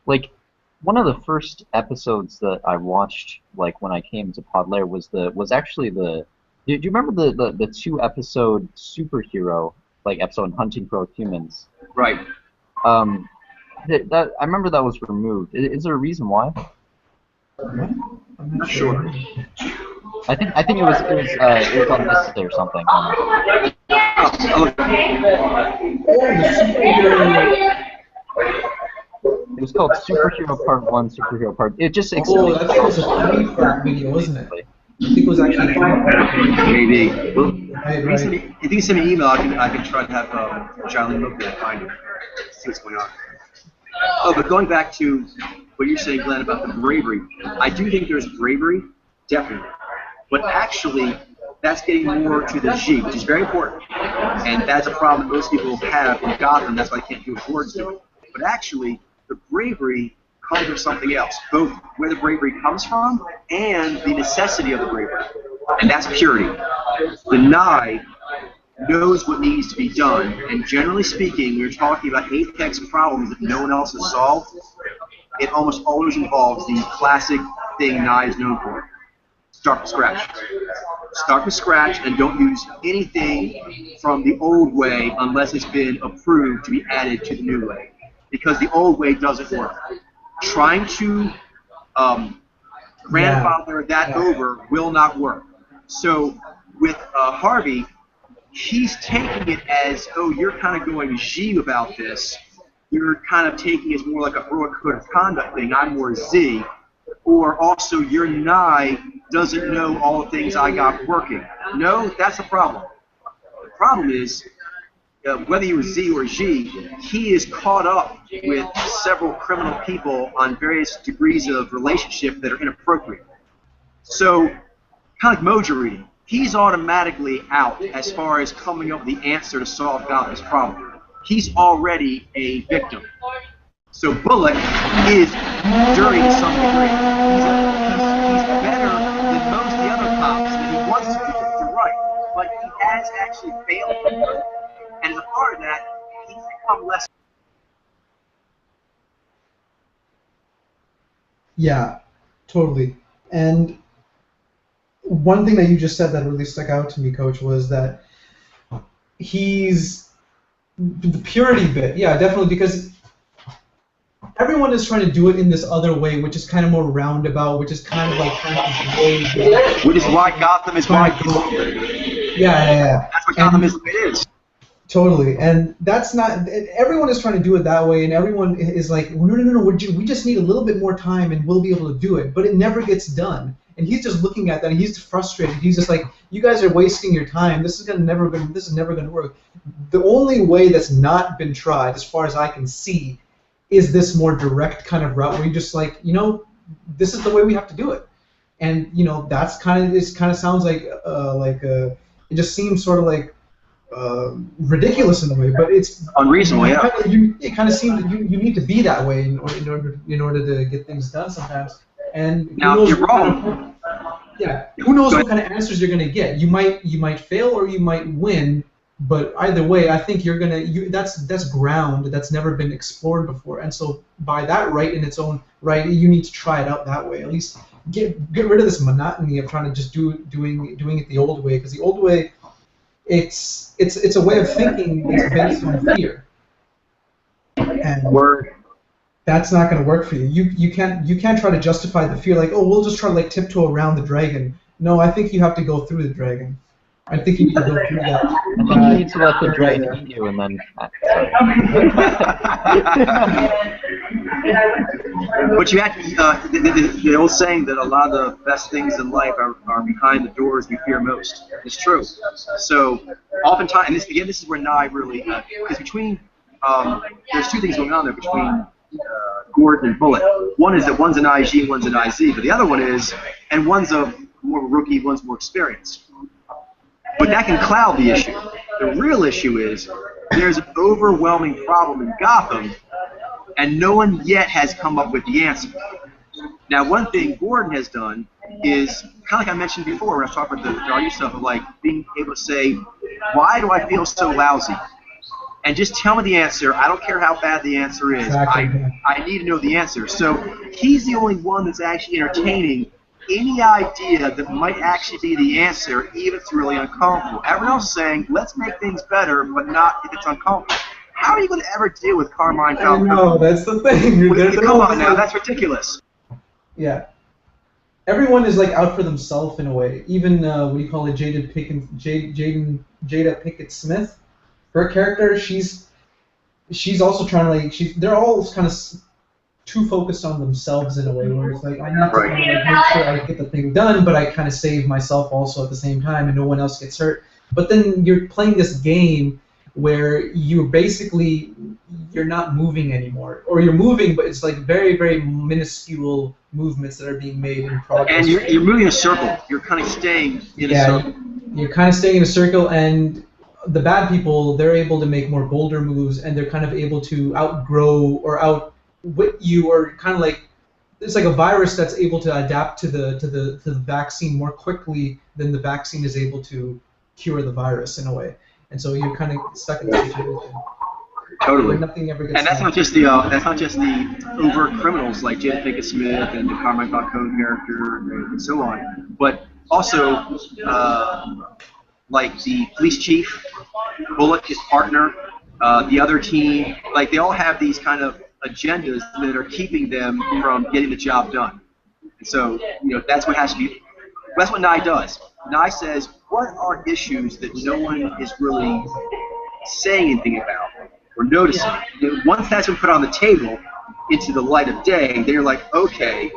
Speaker 2: like, one of the first episodes that I watched, like, when I came to Podlair was actually the. Do you remember the 2-episode superhero episode Hunting for Humans?
Speaker 1: Right.
Speaker 2: I remember that was removed. Is there a reason why?
Speaker 3: I'm
Speaker 1: Not sure.
Speaker 2: I think it was unlisted or something. It was called Superhero Part 1, Superhero Part. It just
Speaker 3: Oh, I think it was a 3-part video, wasn't it? I think it was actually 3-part.
Speaker 1: Maybe. Well,
Speaker 3: Right.
Speaker 1: if you send me an email, I can try to have Charlene look at it, find it, see what's going on. Oh, but going back to what you're saying, Glenn, about the bravery, I do think there's bravery, definitely. But actually, that's getting more to the G, which is very important. And that's a problem that most people have in Gotham. That's why they can't do what Gordon's doing. But actually, the bravery comes from something else, both where the bravery comes from and the necessity of the bravery. And that's purity. The Nye knows what needs to be done, and generally speaking, when you're talking about apex problems that no one else has solved, it almost always involves the classic thing Nye is known for. Start from scratch. Start from scratch and don't use anything from the old way unless it's been approved to be added to the new way. Because the old way doesn't work. Trying to grandfather that over will not work. So with Harvey, he's taking it as, oh, you're kind of going G about this. You're kind of taking it as more like a heroic code of conduct thing. I'm more Z. Or also, your Nye doesn't know all the things I got working. No, that's the problem. The problem is, whether you're Z or G, he is caught up with several criminal people on various degrees of relationship that are inappropriate. So, kind of like Mojo reading, he's automatically out as far as coming up with the answer to solve Gotham's problem. He's already a victim. So Bullock is dirty to some degree. He's better than most of the other cops that he wants to be. You're right. But he has actually failed. And as a part of that, he's become less.
Speaker 3: Yeah, totally. And one thing that you just said that really stuck out to me, Coach, was that he's the purity bit. Yeah, definitely, because everyone is trying to do it in this other way, which is kind of more roundabout, which is kind of like
Speaker 1: which is why Gotham is why.
Speaker 3: Yeah.
Speaker 1: That's what Gotham is. It is.
Speaker 3: Totally, and that's not. Everyone is trying to do it that way, and everyone is like, well, no. We just need a little bit more time, and we'll be able to do it. But it never gets done. and he's just looking at that, and he's frustrated. He's just like, you guys are wasting your time. This is never gonna work. The only way that's not been tried, as far as I can see, is this more direct kind of route where you just like, this is the way we have to do it. And that's kind of sounds like it just seems sort of like ridiculous in a way, but it's
Speaker 1: unreasonable. Yeah.
Speaker 3: It kind of seems that you need to be that way in order to get things done sometimes. And
Speaker 1: now, if you're wrong.
Speaker 3: Who knows what kind of answers you're gonna get? You might fail or you might win, but either way, I think that's ground that's never been explored before, and so by that right in its own right, you need to try it out that way. At least get rid of this monotony of trying to just doing it the old way, because the old way, it's a way of thinking that's based on fear, and that's not going to work for you. You can't try to justify the fear like, oh, we'll just try to like tiptoe around the dragon. No, I think you have to go through the dragon. I think you need to go through that.
Speaker 2: I think you need to let the dragon eat you, and then.
Speaker 1: But you have to, the old saying that a lot of the best things in life are behind the doors we fear most. It's true. So oftentimes, and this is where Nye really, because between, there's two things going on there between Gordon and Bullet. One is that one's an IG, one's an IZ, but the other one is, and one's more of a rookie, one's more experienced. But that can cloud the issue. The real issue is there's an overwhelming problem in Gotham, and no one yet has come up with the answer. Now, one thing Gordon has done is, kind of like I mentioned before when I was talking about the Darby stuff, of like being able to say, why do I feel so lousy? And just tell me the answer. I don't care how bad the answer is.
Speaker 3: Exactly.
Speaker 1: I need to know the answer. So he's the only one that's actually entertaining any idea that might actually be the answer, even if it's really uncomfortable. Everyone else is saying, let's make things better, but not if it's uncomfortable. How are you going to ever deal with Carmine Falcone?
Speaker 3: No, that's the thing.
Speaker 1: Come on now, that's ridiculous.
Speaker 3: Yeah. Everyone is like out for themselves in a way. Even what do you call it, Jada Pinkett Smith. Her character, she's also trying to they're all kind of too focused on themselves in a way, where it's like, I need to kind of make sure I get the thing done, but I kind of save myself also at the same time, and no one else gets hurt. But then you're playing this game where you're not moving anymore, or you're moving, but it's like very, very minuscule movements that are being made in progress.
Speaker 1: And you're moving in a circle. You're kind of staying in a circle.
Speaker 3: You're kind of staying in a circle, and the bad people, they're able to make more bolder moves, and they're kind of able to outgrow or outwit you, or kind of like it's like a virus that's able to adapt to the vaccine more quickly than the vaccine is able to cure the virus in a way, and so you're kind of stuck in that situation.
Speaker 1: Totally.
Speaker 3: Nothing ever gets
Speaker 1: and that's not just the overt criminals like Jada Pinkett Smith and the Carmine Falcone character and so on, but also like the police chief, Bullock, his partner, the other team, like they all have these kind of agendas that are keeping them from getting the job done. And so, that's what has to be. That's what Nye does. Nye says, what are issues that no one is really saying anything about or noticing? Once that's been put on the table into the light of day, then you're like, okay,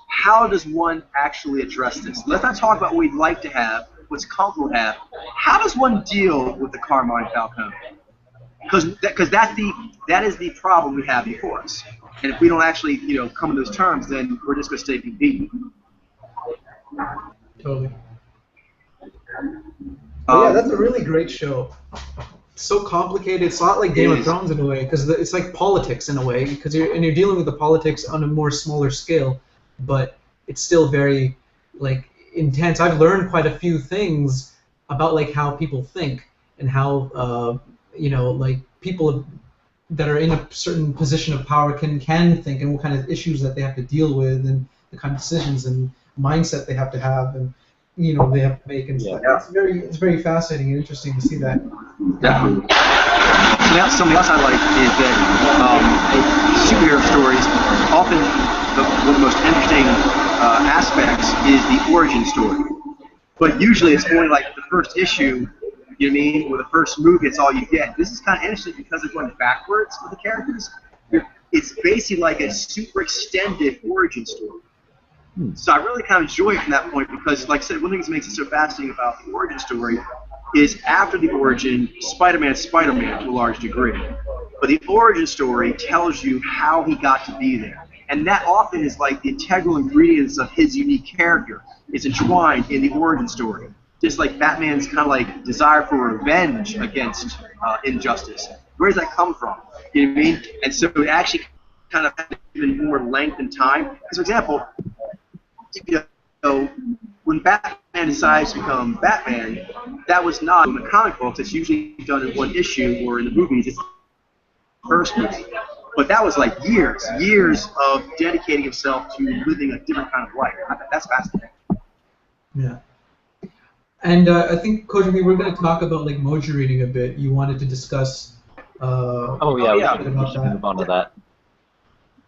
Speaker 1: how does one actually address this? Let's not talk about what we'd like to have, what's comfortable to have. How does one deal with the Carmine Falcone? Because that is the problem we have before us. And if we don't actually come to those terms, then we're just going to stay competing.
Speaker 3: Totally. Yeah, that's a really great show. It's so complicated. It's not like Game of Thrones in a way, because it's like politics in a way, because you're dealing with the politics on a more smaller scale, but it's still very intense. I've learned quite a few things about how people think and how people that are in a certain position of power can think, and what kind of issues that they have to deal with, and the kind of decisions and mindset they have to have, and they have to make, and stuff. It's very fascinating and interesting to see that.
Speaker 1: Definitely. Something else I like is that superhero stories often one of the most interesting aspects is the origin story, but usually it's only like the first issue. You know what I mean? Or the first movie, it's all you get. This is kind of interesting because they're going backwards with the characters. It's basically like a super extended origin story. So I really kind of enjoy it from that point because, like I said, one of the things that makes it so fascinating about the origin story is after the origin, Spider-Man's Spider-Man to a large degree. But the origin story tells you how he got to be there. And that often is like the integral ingredients of his unique character. It's entwined in the origin story. Just like Batman's kind of like desire for revenge against injustice. Where does that come from? You know what I mean? And so it actually kind of had even more length and time. Because, for example, you know, when Batman decides to become Batman, that was not in the comic books. It's usually done in one issue, or in the movies, it's the first movie. But that was like years of dedicating himself to living a different kind of life. That's fascinating.
Speaker 3: Yeah. And I think, Coach, we were going to talk about like Mojo reading a bit. You wanted to discuss.
Speaker 2: We should move on to that.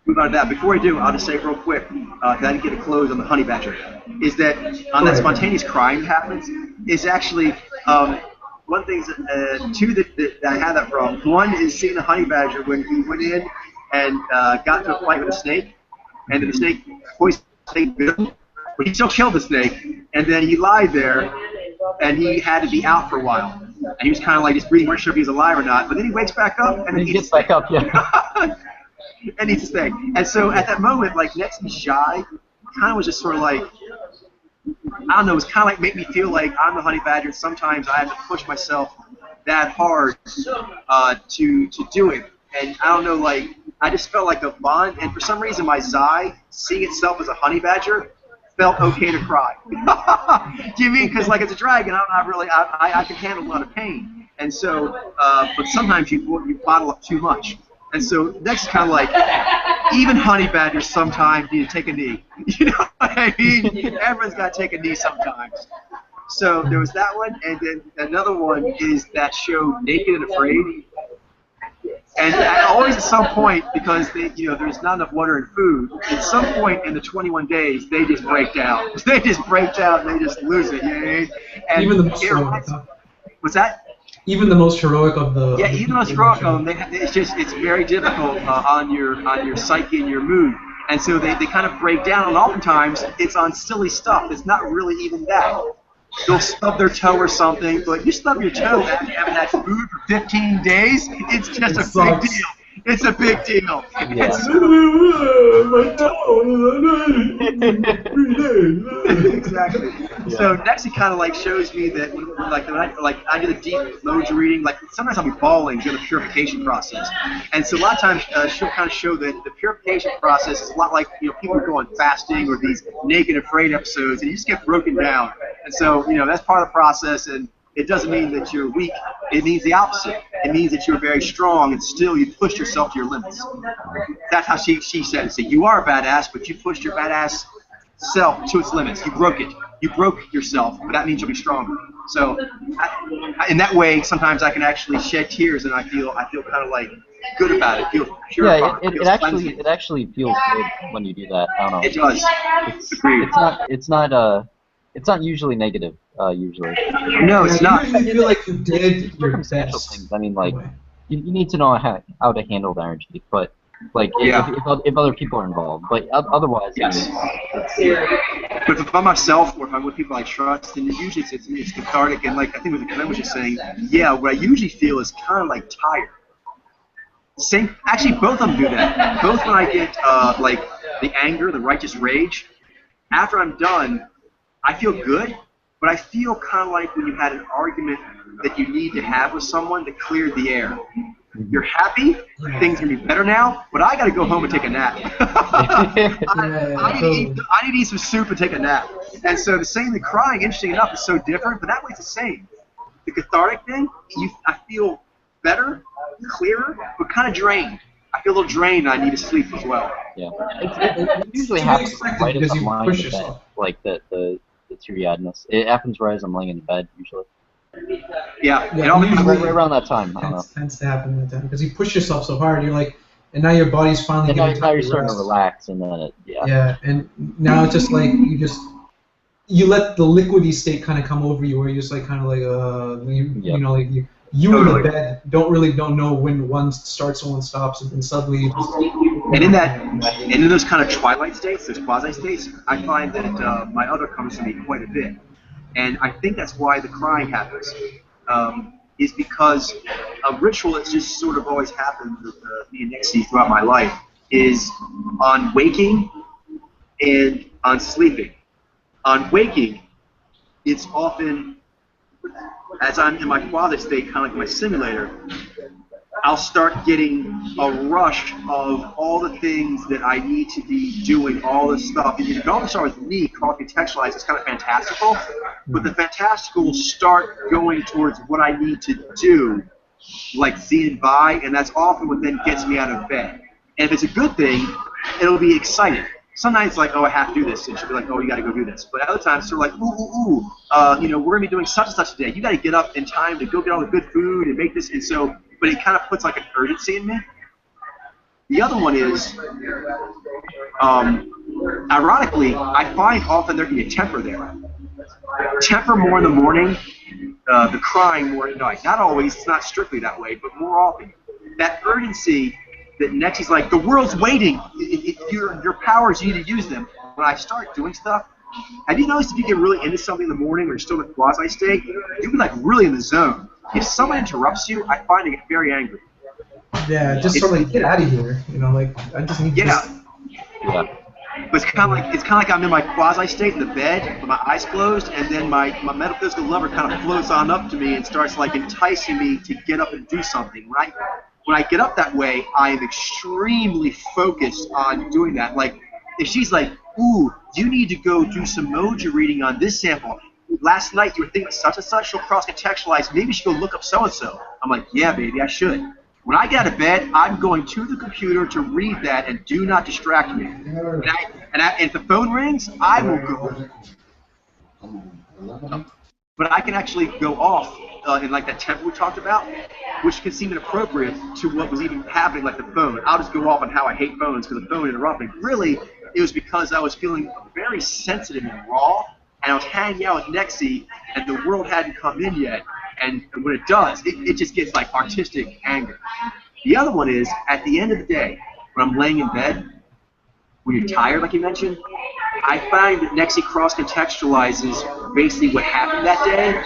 Speaker 1: Move on to that. Before I do, I'll just say real quick, because I didn't get a close on the Honey Badger, is that on that spontaneous crying that happens is actually one thing. Two that I had that from. One is seeing the Honey Badger when he went in and got into a fight with a snake, and then the snake poisoned the snake, but he still killed the snake, and then he lied there, and he had to be out for a while, and he was kind of like just breathing, weren't sure if he was alive or not, but then he wakes back up, and then
Speaker 2: he gets back up, yeah.
Speaker 1: And eats a snake. And so at that moment, like, next to Shy, kind of was just sort of like, I don't know, it was kind of like make me feel like I'm the Honey Badger, and sometimes I have to push myself that hard to do it. And I don't know, like, I just felt like a bond, and for some reason my Zai, seeing itself as a Honey Badger, felt okay to cry. Do you mean? Because, like, as a dragon, I can handle a lot of pain. And so, but sometimes you bottle up too much. And so next is kind of like, even Honey Badgers sometimes need to take a knee. You know what I mean? Everyone's got to take a knee sometimes. So there was that one, and then another one is that show Naked and Afraid. And always at some point, because there's not enough water and food, at some point in the 21 days, they just break down. They just break down, and they just lose it. You know what I mean? And
Speaker 3: even the most heroic.
Speaker 1: What's that?
Speaker 3: Even the most heroic of the.
Speaker 1: Yeah, even the most heroic of them. It's very difficult on your psyche and your mood. And so they kind of break down, and oftentimes it's on silly stuff. It's not really even that. They'll stub their toe or something, but you stub your toe after you haven't had food for 15 days, it's just a big deal. It's a big deal.
Speaker 2: Yeah.
Speaker 3: My toe.
Speaker 1: Exactly. Yeah. So next it kind of like shows me that when I do the deep Mojo reading, like sometimes I'll be bawling during the purification process, and so a lot of times she'll kind of show that the purification process is a lot like people go on fasting or these Naked and Afraid episodes, and you just get broken down, and so that's part of the process, and it doesn't mean that you're weak. It means the opposite. It means that you're very strong, and still you pushed yourself to your limits. That's how she said it. So you are a badass, but you pushed your badass self to its limits. You broke it. You broke yourself, but that means you'll be stronger. So in that way, sometimes I can actually shed tears, and I feel kind of like good about it. Feel purified.
Speaker 2: Yeah, it actually feels good when you do that. I don't know.
Speaker 1: It does.
Speaker 2: It's not usually negative. Usually.
Speaker 1: No, it's not.
Speaker 3: You feel like you did your
Speaker 2: circumstantial
Speaker 3: best.
Speaker 2: things. I mean, like you need to know how to handle the energy, but like if other people are involved, but otherwise,
Speaker 1: yes. But if I'm myself or if I'm with people I trust, then usually it's cathartic, and like I think what Clem was just saying, what I usually feel is kind of like tired. Actually, both of them do that. Both when I get like the anger, the righteous rage. After I'm done, I feel good, but I feel kind of like when you had an argument that you need to have with someone that cleared the air. You're happy, things are going to be better now, but I got to go home and take a nap. I need to eat some soup and take a nap. And so the crying, interesting enough, is so different, but that way it's the same. The cathartic thing, I feel better, clearer, but kind of drained. I feel a little drained, and I need to sleep as well.
Speaker 2: Yeah. It usually happens right as I'm lying in bed, like the teary-eyedness. It happens right as I'm laying in bed, usually.
Speaker 1: Yeah,
Speaker 2: right around that time. I don't know.
Speaker 3: Tends to happen at that time because you push yourself so hard. You're like, and now your body's finally
Speaker 2: getting
Speaker 3: time
Speaker 2: now you're starting to relax, and then
Speaker 3: Yeah, and now it's just like you let the liquidy state kind of come over you, where you're just like kind of like you know, like you in the bed don't know when one starts and one stops, and then suddenly
Speaker 1: And in those kind of twilight states, those quasi states, I find that my other comes to me quite a bit. And I think that's why the crying happens. Is because a ritual that's just sort of always happened with me and Nixie throughout my life is on waking and on sleeping. On waking, it's often, as I'm in my quasi state, kind of like my simulator, I'll start getting a rush of all the things that I need to be doing, all this stuff. And you can always start with me, contextualize, it's kind of fantastical, but the fantastical will start going towards what I need to do, like seeing by, and that's often what then gets me out of bed. And if it's a good thing, it'll be exciting. Sometimes it's like, oh, I have to do this, and she'll be like, oh, you got to go do this. But other times, it's sort of like, you know, we're going to be doing such and such today. You got to get up in time to go get all the good food and make this, and so, but it kind of puts like an urgency in me. The other one is, ironically, I find often there can be a temper there. Temper more in the morning, the crying more at night. Not always, it's not strictly that way, but more often. That urgency that Nexie's like, the world's waiting. Your powers, you need to use them. When I start doing stuff, have you noticed if you get really into something in the morning or you're still in the quasi state, you'll be like really in the zone. If someone interrupts you, I find I get very angry.
Speaker 3: Yeah, just sort of like, get out of here. You know, like, I just need to
Speaker 2: Yeah.
Speaker 1: But it's kind of like I'm in my quasi state in the bed with my eyes closed, and then my metaphysical lover kind of floats on up to me and starts like enticing me to get up and do something. When I get up that way, I am extremely focused on doing that. Like, if she's like, ooh, you need to go do some mojo reading on this sample. Last night you were thinking such and such, she'll cross-contextualize. Maybe you should go look up so-and-so. I'm like, yeah, baby, I should. When I get out of bed, I'm going to the computer to read that, and do not distract me. And if the phone rings, I will go. But I can actually go off in like that tempo we talked about, which can seem inappropriate to what was even happening, like the phone. I'll just go off on how I hate phones because the phone interrupted. Really, it was because I was feeling very sensitive and raw, and I was hanging out with Nexie, and the world hadn't come in yet. And when it does, it just gets like artistic anger. The other one is, at the end of the day, when I'm laying in bed, when you're tired, like you mentioned, I find that Nexie cross-contextualizes basically what happened that day,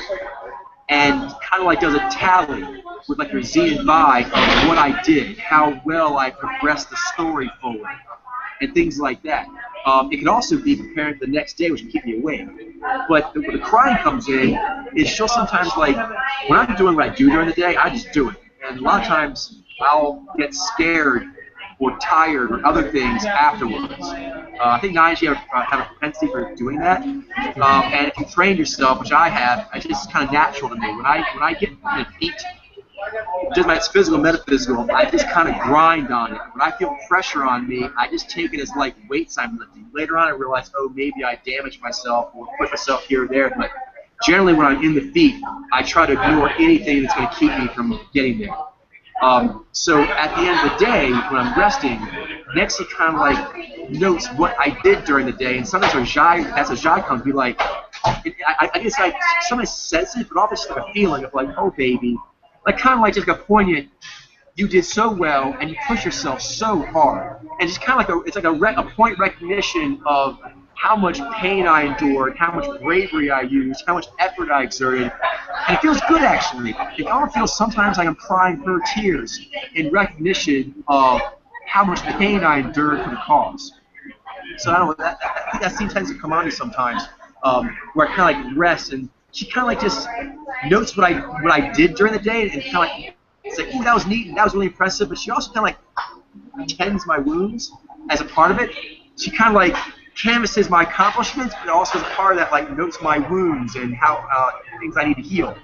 Speaker 1: and kind of like does a tally with like your Z and Vi of what I did, how well I progressed the story forward, and things like that. It can also be preparing for the next day, which can keep me awake. But when the crying comes in, is she'll sometimes like, when I'm doing what I do during the day, I just do it. And a lot of times I'll get scared or tired or other things afterwards. I think I actually have a propensity for doing that. And if you train yourself, which I have, it's just kind of natural to me. When I get in the heat, just my physical, metaphysical, I just kind of grind on it. When I feel pressure on me, I just take it as like weights I'm lifting. Later on, I realize, oh, maybe I damaged myself or put myself here or there. But generally, when I'm in the feet, I try to ignore anything that's going to keep me from getting there. So at the end of the day, when I'm resting, Nexie kind of like notes what I did during the day, and sometimes as a Jai comes, be like, I guess like sometimes says it, but often it's like a feeling of like, oh baby, like kind of like just like a poignant, you did so well and you push yourself so hard, and just kind of like it's like a point recognition of how much pain I endured, how much bravery I used, how much effort I exerted, and it feels good actually. It almost feels sometimes like I'm crying her tears in recognition of how much pain I endured for the cause. So I don't know, I think that scene tends to come on me sometimes, where I kind of like rest, and she kind of like just notes what I did during the day, and kind of like, it's like, ooh, that was neat, and that was really impressive, but she also kind of like tends my wounds as a part of it. She kind of like canvases my accomplishments, but also as a part of that, like, notes my wounds and how things I need to heal.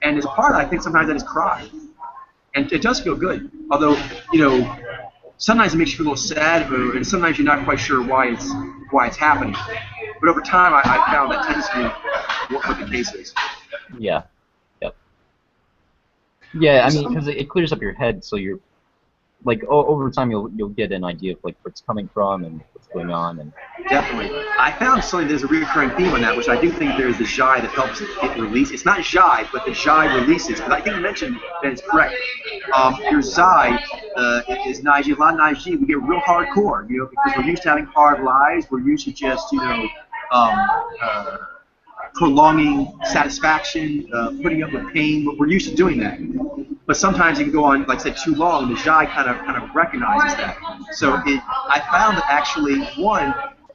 Speaker 1: And as a part of that, I think sometimes I just cry. And it does feel good. Although, you know, sometimes it makes you feel a little sad, and sometimes you're not quite sure why it's happening. But over time, I found that tends to be what the case is.
Speaker 2: Yeah. Yep. Yeah, I mean, because it clears up your head, so you're like over time you'll get an idea of like where it's coming from and what's going on and.
Speaker 1: Definitely. I found something, there's a recurring theme on that, which I do think there's the Jai that helps it release. It's not Jai, but the Jai releases. Because I think you mentioned that it's correct. Your Zai is Naiji. A lot of Naiji, we get real hardcore, you know, because we're used to having hard lives. We're used to just, you know, prolonging satisfaction, putting up with pain. We're used to doing that. But sometimes it can go on, like I said, too long, and the Jai kind of recognizes that. So I found that actually, one,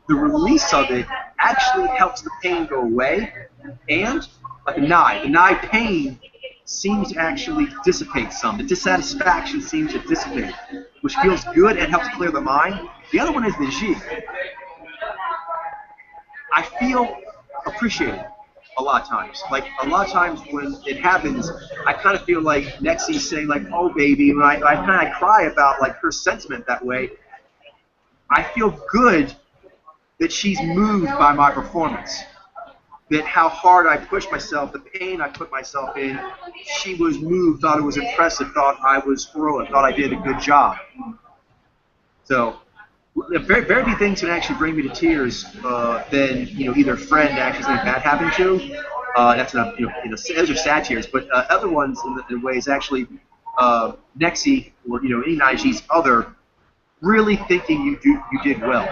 Speaker 1: the release of it actually helps the pain go away, and like the Nai pain seems to actually dissipate some. The dissatisfaction seems to dissipate, which feels good and helps clear the mind. The other one is the Ji. I feel appreciated a lot of times. Like, a lot of times when it happens, I kind of feel like Nexi's saying, like, oh, baby, and I kind of cry about, like, her sentiment that way. I feel good that she's moved by my performance, that how hard I pushed myself, the pain I put myself in, she was moved, thought it was impressive, thought I was heroic, thought I did a good job. So, very, very few things can actually bring me to tears than, you know, either a friend actually something bad happened to. That's enough, you know, those are sad tears. But other ones in ways actually, Nexi or, you know, any Naiji's other really thinking you did well.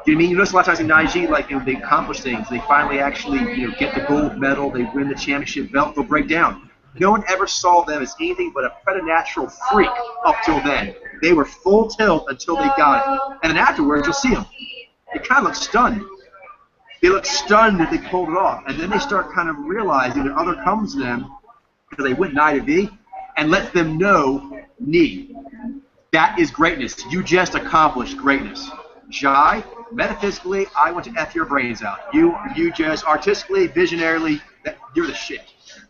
Speaker 1: You know what I mean? You notice a lot of times in Naiji, like, you know, they accomplish things. They finally actually, you know, get the gold medal. They win the championship belt. They'll break down. No one ever saw them as anything but a preternatural freak up till then. They were full tilt until they got it. And then afterwards, you'll see them. They kind of look stunned. They look stunned that they pulled it off. And then they start kind of realizing that other comes to them because they went Nai to V and lets them know, Ni, that is greatness. You just accomplished greatness. Jai, metaphysically, I want to F your brains out. You just artistically, visionarily, you're the shit.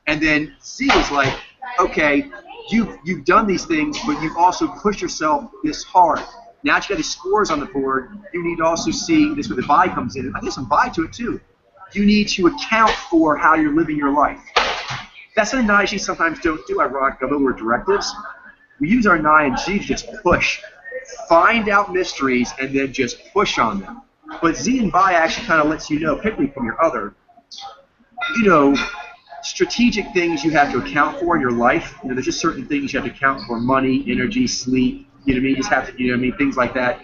Speaker 1: And then C is like, okay, you've done these things, but you've also pushed yourself this hard. Now that you got these scores on the board, you need to also see, this is where the buy comes in. I think some buy to it too. You need to account for how you're living your life. That's something Naiji sometimes don't do, ironically, although we're directives. We use our Nai and G to just push. Find out mysteries and then just push on them. But Z and Bai actually kind of lets you know, particularly from your other, you know, strategic things you have to account for in your life. You know, there's just certain things you have to account for: money, energy, sleep. You know what I mean? You just have to, you know what I mean? Things like that.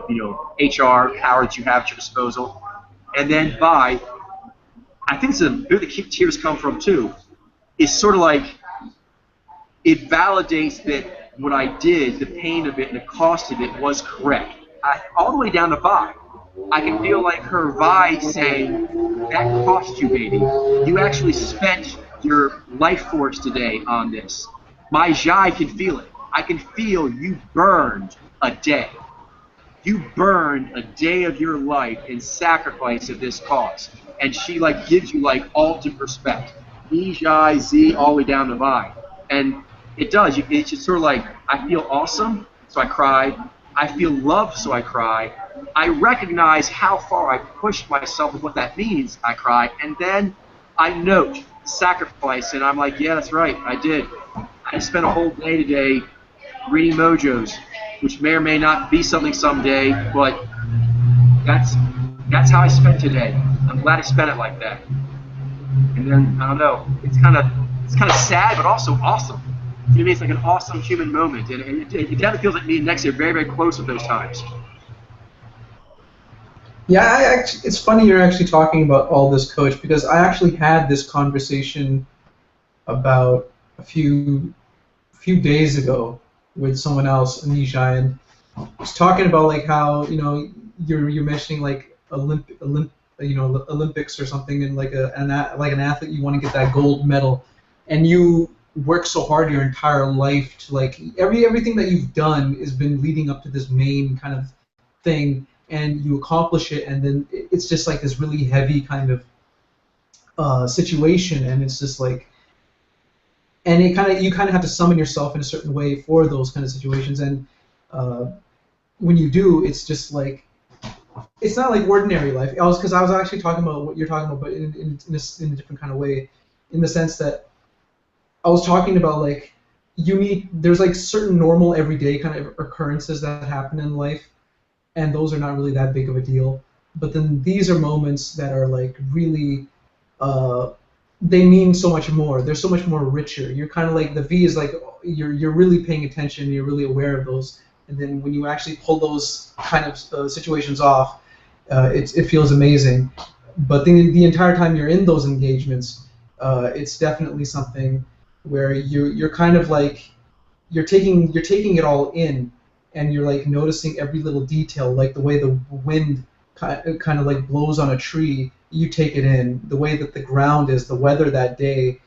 Speaker 1: You know, HR power that you have at your disposal. And then Bai, I think it's where the tears come from too. Is sort of like it validates that what I did, the pain of it and the cost of it was correct. All the way down to Vi. I can feel like her Vi saying, that cost you, baby. You actually spent your life force today on this. My Jai can feel it. I can feel you burned a day. You burned a day of your life in sacrifice of this cause. And she like gives you like ultimate respect. E, Jai, Z, all the way down to Vi. And it does. It's just sort of like, I feel awesome, so I cried. I feel loved, so I cry. I recognize how far I pushed myself and what that means, I cry. And then I note sacrifice, and I'm like, yeah, that's right, I did. I spent a whole day today reading Mojos, which may or may not be something someday, but that's how I spent today. I'm glad I spent it like that. And then, I don't know, it's kind of sad, but also awesome. You know what I mean? It's like an awesome human moment, and it definitely feels like me and Nexi are very, very close at those times.
Speaker 3: Yeah, it's funny you're actually talking about all this, Coach, because I actually had this conversation about a few days ago with someone else, Anisha, and I was talking about like how, you know, you're mentioning like Olympics or something, and like an athlete, you want to get that gold medal, and you work so hard your entire life to like everything that you've done has been leading up to this main kind of thing, and you accomplish it, and then it's just like this really heavy kind of situation, and it's just like, and you kind of have to summon yourself in a certain way for those kind of situations, and when you do, it's just like, it's not like ordinary life. Because I was actually talking about what you're talking about, but in a different kind of way, in the sense that I was talking about like there's like certain normal everyday kind of occurrences that happen in life, and those are not really that big of a deal. But then these are moments that are like really, uh, they mean so much more. They're so much more richer. You're kind of like the V is like you're really paying attention. You're really aware of those, and then when you actually pull those kind of situations off, it feels amazing. But the entire time you're in those engagements, it's definitely something where you're kind of like you're taking it all in, and you're like noticing every little detail, like the way the wind kind of like blows on a tree. You take it in, the way that the ground is, the weather that day.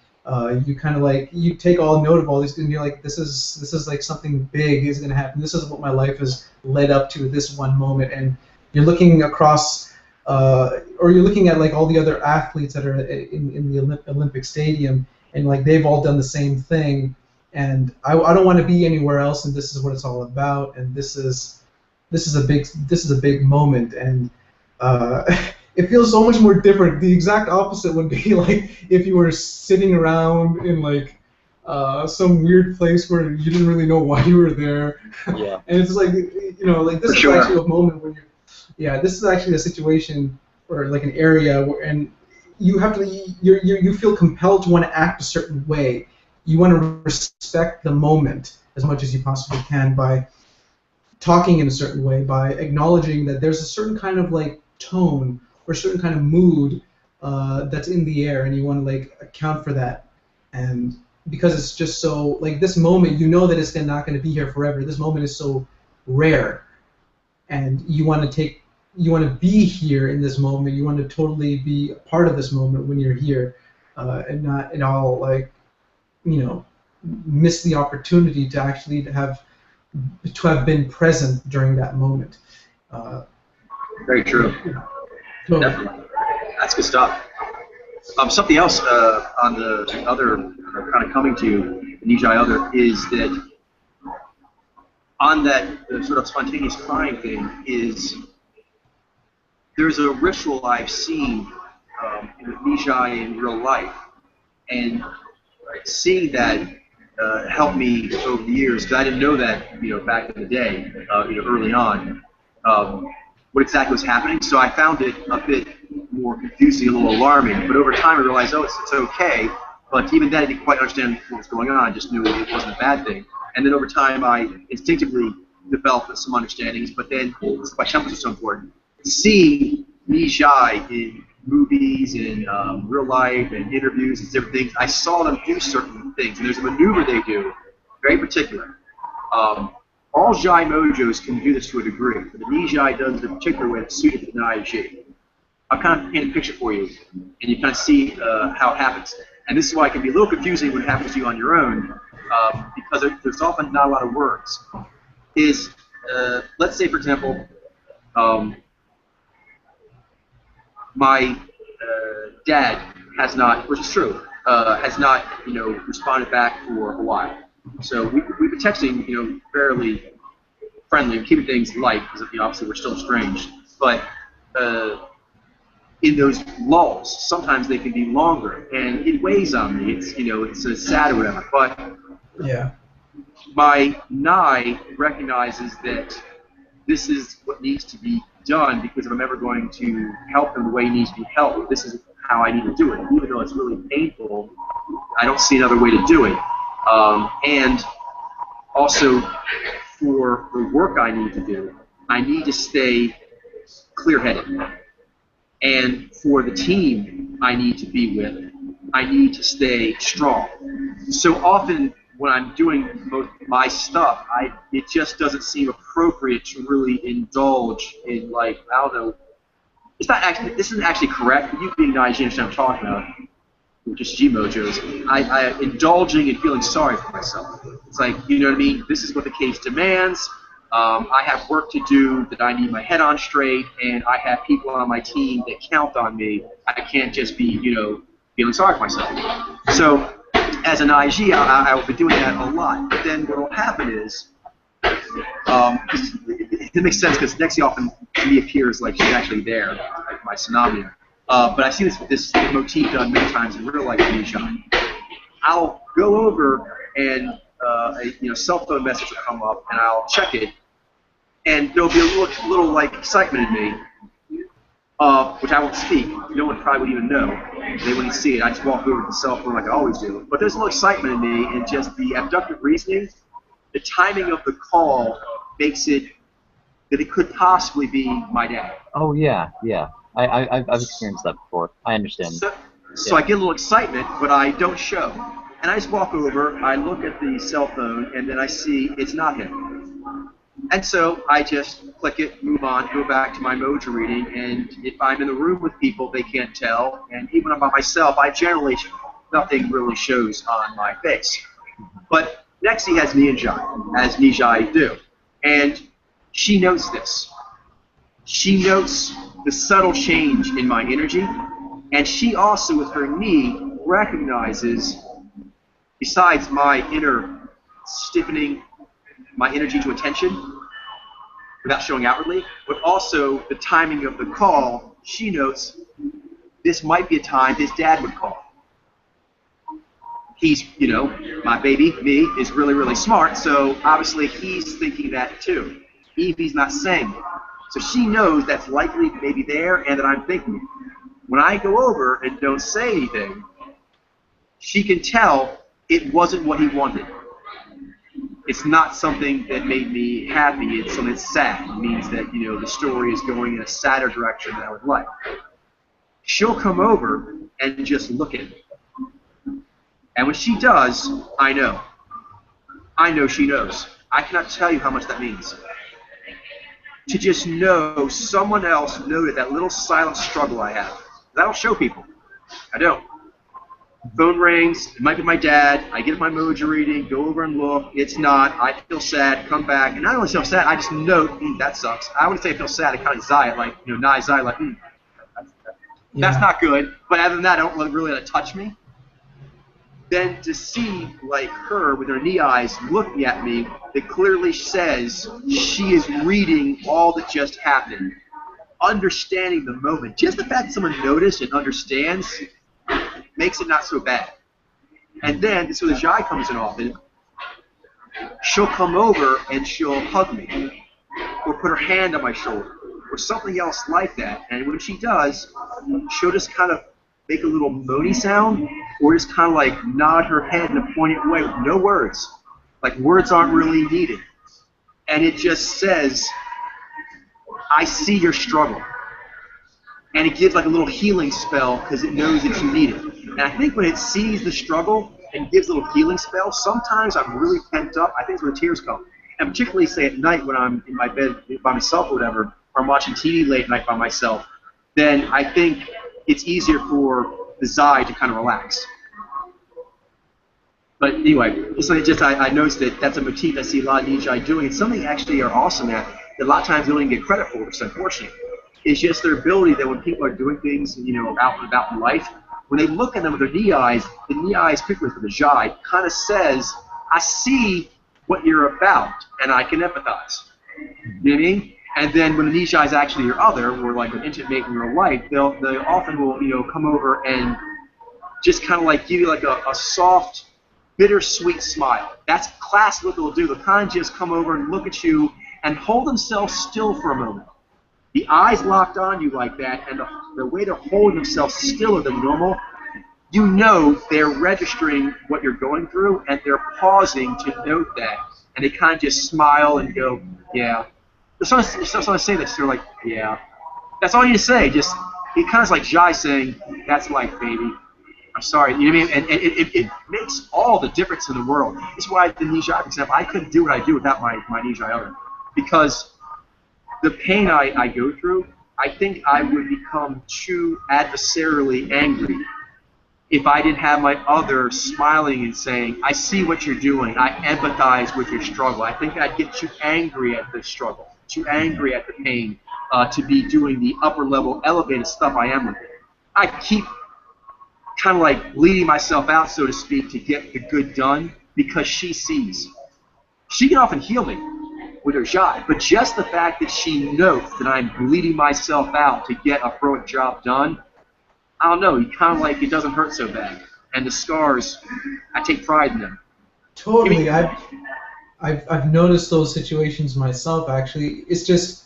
Speaker 3: You kind of like you take all note of all these, and you're like, this is like something big is gonna happen. This is what my life has led up to this one moment, and you're looking across. Or you're looking at like all the other athletes that are in the Olympic Stadium, and like they've all done the same thing, and I don't want to be anywhere else, and this is what it's all about, and this is a big moment, and it feels so much more different. The exact opposite would be like if you were sitting around in like some weird place where you didn't really know why you were there.
Speaker 2: Yeah.
Speaker 3: And it's like like this
Speaker 1: For
Speaker 3: is
Speaker 1: sure.
Speaker 3: actually a moment when this is actually a situation or like an area where, and you have to, you feel compelled to want to act a certain way. You want to respect the moment as much as you possibly can by talking in a certain way, by acknowledging that there's a certain kind of like tone or a certain kind of mood that's in the air, and you want to like account for that. And because it's just so like this moment, you know that it's not going to be here forever. This moment is so rare, and you want to be here in this moment. You want to totally be a part of this moment when you're here, and not at all like miss the opportunity to actually have been present during that moment.
Speaker 1: Very true.
Speaker 3: So,
Speaker 1: Definitely. That's good stuff. Something else on the other kind of coming to the Nijai other is that on that the sort of spontaneous crying thing is there's a ritual I've seen with Nijai in real life, and seeing that helped me over the years, because I didn't know that back in the day, early on, what exactly was happening. So I found it a bit more confusing, a little alarming. But over time, I realized, it's okay. But even then, I didn't quite understand what was going on. I just knew it wasn't a bad thing. And then over time, I instinctively developed some understandings. But then, this is why Shempus is so important. Seeing Nijai in movies, in real life, and interviews and different things, I saw them do certain things. And there's a maneuver they do, very particular. All Jai Mojos can do this to a degree, but the Nijai does it in a particular way that's suited to the Naiji. I'll kind of paint a picture for you, and you kind of see how it happens. And this is why it can be a little confusing when it happens to you on your own, because there's often not a lot of words. Let's say, for example, my dad has not, which is true, has not, responded back for a while. So we've been texting, fairly friendly, and keeping things light because obviously we're still estranged. But in those lulls, sometimes they can be longer, and it weighs on me. It's sad or whatever. But
Speaker 3: yeah,
Speaker 1: my Nai recognizes that this is what needs to be done, because if I'm ever going to help him the way he needs to be helped, this is how I need to do it. Even though it's really painful, I don't see another way to do it. And also, for the work I need to do, I need to stay clear-headed. And for the team I need to be with, I need to stay strong. So often when I'm doing most of my stuff, it just doesn't seem appropriate to really indulge in, like, I don't know, this isn't actually correct, but you being Naiji understand what I'm talking about, just G-Mojos, I indulging and feeling sorry for myself. It's like, you know what I mean? This is what the case demands. I have work to do that I need my head on straight, and I have people on my team that count on me. I can't just be, feeling sorry for myself. So, as an IG, I will be doing that a lot. But then what will happen is, it makes sense because Nexi often to me appears like she's actually there, like my Tsunami. But I see this motif done many times in real life in Nijai. I'll go over and cell phone message will come up, and I'll check it, and there'll be a little like excitement in me, which I won't speak. No one probably would even know. They wouldn't see it. I just walk over to the cell phone like I always do. But there's a little excitement in me, and just the abductive reasoning, the timing of the call makes it that it could possibly be my dad.
Speaker 2: Oh yeah, yeah. I've experienced that before. I understand.
Speaker 1: So I get a little excitement, but I don't show. And I just walk over, I look at the cell phone, and then I see it's not him. And so I just click it, move on, go back to my Mojo reading, and if I'm in the room with people, they can't tell. And even when I'm by myself, nothing really shows on my face. But Nexi has Nijai, as Nijai do. And she notes this. She notes the subtle change in my energy, and she also, with her knee, recognizes, besides my inner stiffening my energy to attention without showing outwardly, but also the timing of the call, she notes this might be a time his dad would call. He's, my baby, me, is really, really smart, so obviously he's thinking that too. Evie's not saying it. So she knows that's likely maybe there and that I'm thinking it. When I go over and don't say anything, she can tell it wasn't what he wanted. It's not something that made me happy. It's something that's sad. It means that, the story is going in a sadder direction than I would like. She'll come over and just look at me. And when she does, I know. I know she knows. I cannot tell you how much that means. To just know someone else noted that little silent struggle I have. I don't show people. I don't. Phone rings. It might be my dad. I get my Mojo reading, go over and look. It's not. I feel sad. Come back. And not only feel sad, I just note, that sucks. I wouldn't say I feel sad. I kind of sigh, like, that's not good. But other than that, I don't really let it touch me. Then to see, like, her with her knee eyes looking at me, that clearly says she is reading all that just happened, understanding the moment. Just the fact that someone noticed and understands makes it not so bad. And then, so the Jai comes in often, she'll come over and she'll hug me, or put her hand on my shoulder, or something else like that. And when she does, she'll just kind of make a little moany sound, or just kind of like nod her head in a pointed way with no words. Like words aren't really needed. And it just says, I see your struggle. And it gives like a little healing spell because it knows that you need it. And I think when it sees the struggle and gives a little healing spell, sometimes I'm really pent up. I think it's where the tears come. And particularly, say, at night when I'm in my bed by myself or whatever, or I'm watching TV late at night by myself, then I think it's easier for the Zai to kind of relax. But anyway, I noticed that that's a motif I see a lot of Nijai doing. It's something they actually are awesome at that a lot of times they don't even get credit for, which is unfortunate. It's just their ability that when people are doing things, out and about in life, when they look at them with their knee eyes, the knee eyes, particularly for the Jai, kind of says, I see what you're about, and I can empathize. You know what I mean? And then when the Nijai is actually your other, or like an intimate mate in real life, they often will, come over and just kind of like give you like a soft, bittersweet smile. That's classic what they'll do. They'll kind of just come over and look at you and hold themselves still for a moment. The eyes locked on you like that, and the way they're holding themselves stiller than normal, you know they're registering what you're going through, and they're pausing to note that. And they kind of just smile and go, yeah. Sometimes I say this, they're like, yeah. That's all you say. It kind of like Jai saying, that's life, baby. I'm sorry. You know what I mean? And it makes all the difference in the world. It's why the Nijai, for example, I couldn't do what I do without my Nijai other. Because the pain I go through, I think I would become too adversarially angry if I didn't have my other smiling and saying, I see what you're doing, I empathize with your struggle. I think I'd get too angry at the struggle, too angry at the pain, to be doing the upper level elevated stuff I am with it. I keep kind of like leading myself out, so to speak, to get the good done because she sees. She can often heal me with her Jai, but just the fact that she notes that I'm bleeding myself out to get a heroic job done, I don't know, you kind of like, it doesn't hurt so bad. And the scars, I take pride in them.
Speaker 3: Totally. I've noticed those situations myself. Actually, it's just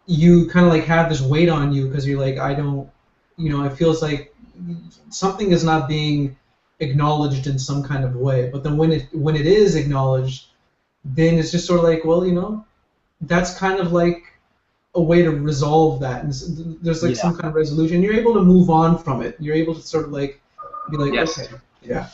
Speaker 3: you kind of like have this weight on you because you're like, I don't, it feels like something is not being acknowledged in some kind of way. But then when it is acknowledged, then it's just sort of like, well, that's kind of like a way to resolve that, and there's like some kind of resolution. You're able to move on from it. You're able to sort of like be like,
Speaker 1: Yes.
Speaker 3: okay, yeah.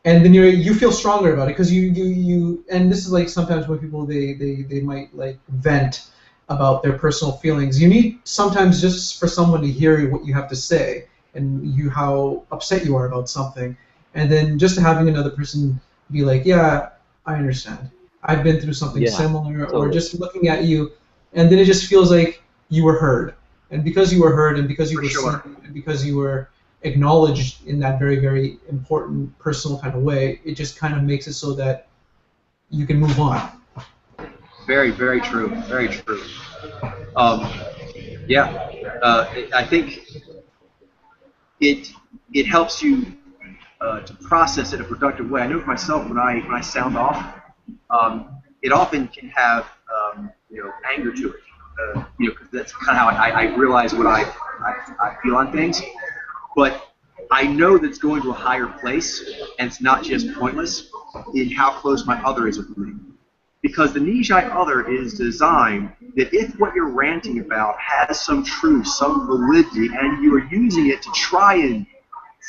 Speaker 3: And then you feel stronger about it because you and this is like sometimes when people they might like vent about their personal feelings. You need sometimes just for someone to hear what you have to say and how upset you are about something, and then just having another person be like, yeah, I understand. I've been through something similar,
Speaker 2: totally.
Speaker 3: or just looking at you, and then it just feels like you were heard, and because you were heard, and because you were seen, and because you were acknowledged in that very, very important personal kind of way, it just kind of makes it so that you can move on.
Speaker 1: Very, very true. Very true. I think it helps you to process it in a productive way. I know for myself when I sound off, it often can have anger to it. Because that's kind of how I realize what I feel on things. But I know that it's going to a higher place, and it's not just pointless in how close my other is with me. Because the Nijai other is designed that if what you're ranting about has some truth, some validity, and you are using it to try and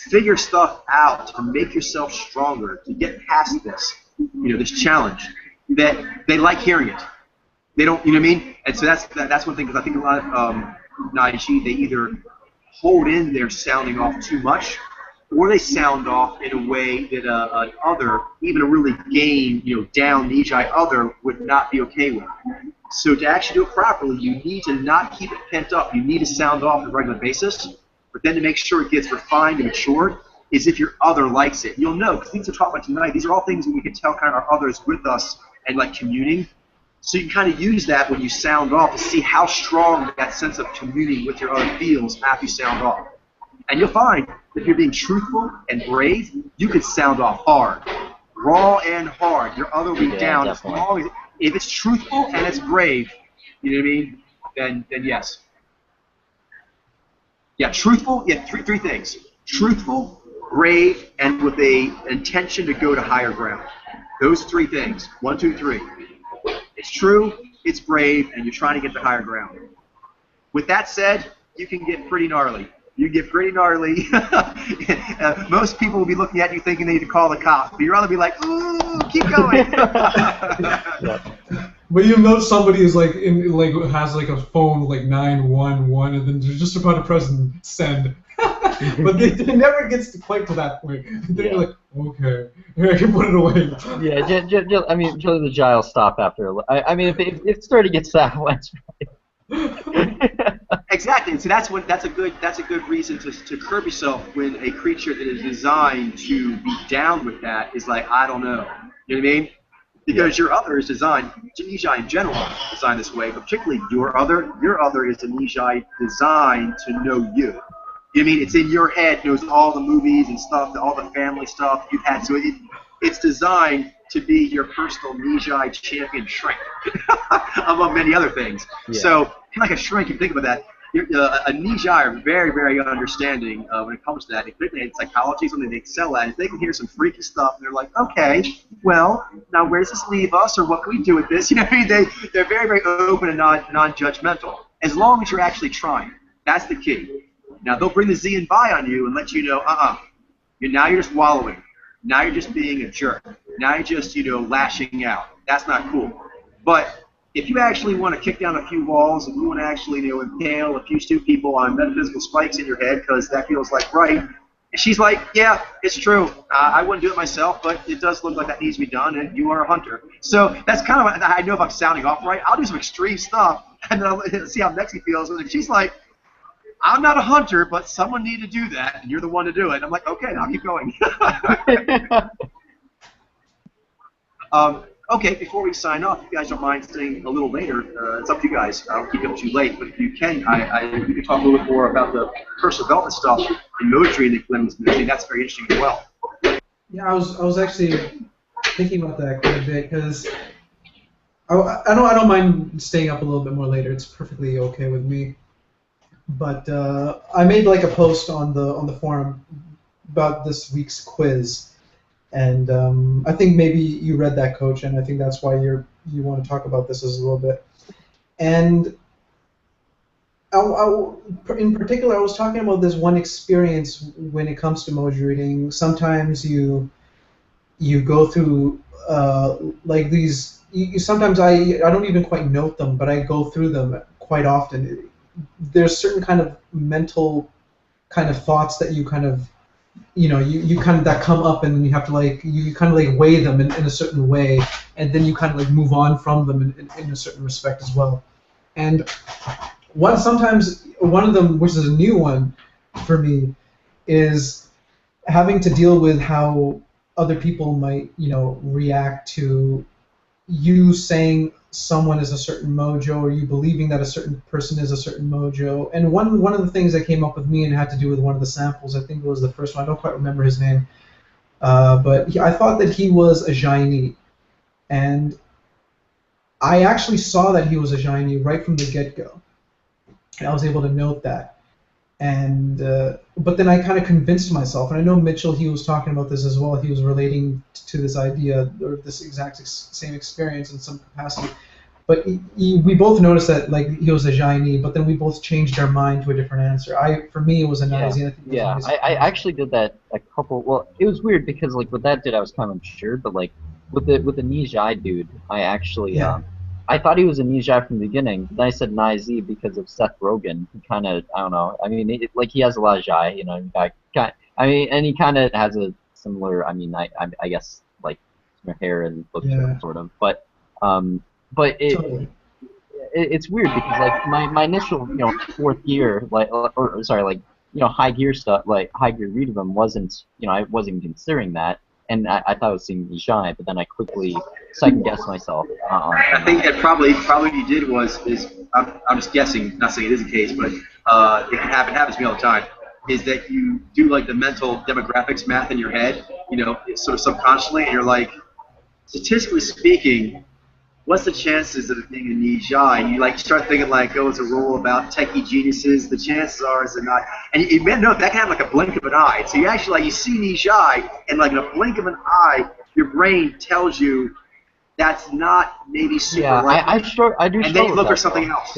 Speaker 1: figure stuff out, to make yourself stronger, to get past this, this challenge, that they like hearing it. They don't, you know what I mean? And so that's one thing, because I think a lot of Naiji, they either hold in their sounding off too much, or they sound off in a way that an other, even a really game, down Nijai other, would not be okay with. So to actually do it properly, you need to not keep it pent up. You need to sound off on a regular basis, but then to make sure it gets refined and matured is if your other likes it. You'll know, because things we're talking about tonight, these are all things that we can tell kind of our others with us and like communing. So you can kind of use that when you sound off to see how strong that sense of communing with your other feels after you sound off. And you'll find that if you're being truthful and brave, you can sound off hard. Raw and hard. Your other will be down. As long as, if it's truthful and it's brave, you know what I mean? Then yes. Yeah, truthful, three things. Truthful, brave, and with a intention to go to higher ground. Those three things. 1, 2, 3. It's true, it's brave, and you're trying to get to higher ground. With that said, you can get pretty gnarly. You get pretty gnarly. Most people will be looking at you thinking they need to call the cops, but you'd rather be like, ooh, keep going.
Speaker 3: But you know somebody is like has like a phone like 911, and then they're just about to press and send. But they never gets quite to that point. They're like, okay, I can put it away.
Speaker 2: Yeah, I mean, generally the Jai will stop after. I mean, if it sort of gets that way.
Speaker 1: Exactly, and so that's a good reason to curb yourself when a creature that is designed to be down with that is like, I don't know. You know what I mean? Because your other is designed, Nijai in general is designed this way, but particularly your other is a Nijai designed to know you. You know what I mean? It's in your head, knows all the movies and stuff, all the family stuff you've had. So it's designed to be your personal Nijai champion shrink, among many other things. Yeah. So, like a shrink, if you think about that, a Nijai are very, very understanding when it comes to that. And particularly in psychology, something they excel at. If they can hear some freaky stuff, and they're like, okay, well, now where does this leave us, or what can we do with this? You know what I mean? They're very, very open and non-judgmental, as long as you're actually trying. That's the key. Now, they'll bring the Z and by on you and let you know, now you're just wallowing. Now you're just being a jerk. Now you're just, lashing out. That's not cool. But if you actually want to kick down a few walls, and you want to actually, impale a few stupid people on metaphysical spikes in your head because that feels like right, and she's like, yeah, it's true. I wouldn't do it myself, but it does look like that needs to be done, and you are a hunter. So that's kind of, I know if I'm sounding off right, I'll do some extreme stuff, and then I'll see how Mexi feels. And if she's like, I'm not a hunter, but someone need to do that, and you're the one to do it. I'm like, okay, I'll keep going. Okay, before we sign off, if you guys don't mind staying a little later, it's up to you guys. I don't keep you up too late, but if you can, we can talk a little bit more about the personal development stuff in Mojo Tree that Glenn was mentioning. That's very interesting as well.
Speaker 3: Yeah, I was actually thinking about that quite a bit because I don't mind staying up a little bit more later. It's perfectly okay with me. But I made like a post on the forum about this week's quiz, and I think maybe you read that, Coach, and I think that's why you want to talk about this as a little bit. And in particular, I was talking about this one experience when it comes to emoji reading. Sometimes you go through like these. Sometimes I don't even quite note them, but I go through them quite often. There's certain kind of mental kind of thoughts that you kind of you kind of that come up, and then you have to like you kind of like weigh them in a certain way, and then you kind of like move on from them in a certain respect as well. And sometimes one of them, which is a new one for me, is having to deal with how other people might react to you saying someone is a certain mojo, or you believing that a certain person is a certain mojo. And one of the things that came up with me and had to do with one of the samples, I think it was the first one, I don't quite remember his name, but I thought that he was a Jaini. And I actually saw that he was a Jaini right from the get-go. And I was able to note that. And but then I kind of convinced myself, and I know Mitchell, he was talking about this as well. He was relating to this idea or this exact same experience in some capacity. But we both noticed that like he was a Jaini, but then we both changed our mind to a different answer. For me, it was a Nazi.
Speaker 2: Yeah, I actually did that a couple. Well, it was weird because like what that did, I was kind of unsure. But like with the Nijai dude, I actually I thought he was a Nijai from the beginning. Then I said Nizi because of Seth Rogen. He kind of, I don't know. I mean, like he has a lot of Jai, I mean, and he kind of has a similar. I mean, I guess like hair and look sort of. But
Speaker 3: Totally.
Speaker 2: it's weird because like my initial fourth year or sorry like high gear stuff like high gear read of him wasn't I wasn't considering that. And I thought I was seeing Nijai, but then I quickly second-guessed myself.
Speaker 1: I think that probably what you did is I'm just guessing, not saying it is the case, but it happens to me all the time, is that you do like the mental demographics math in your head, sort of subconsciously, and you're like, statistically speaking, what's the chances of it being a Nijai? And you like start thinking like, it's a rule about techie geniuses. The chances are is they're not. And you know that can have like a blink of an eye. So you actually like you see Nijai, and like in a blink of an eye, your brain tells you that's not maybe super right.
Speaker 2: I do.
Speaker 1: And then you look for something else.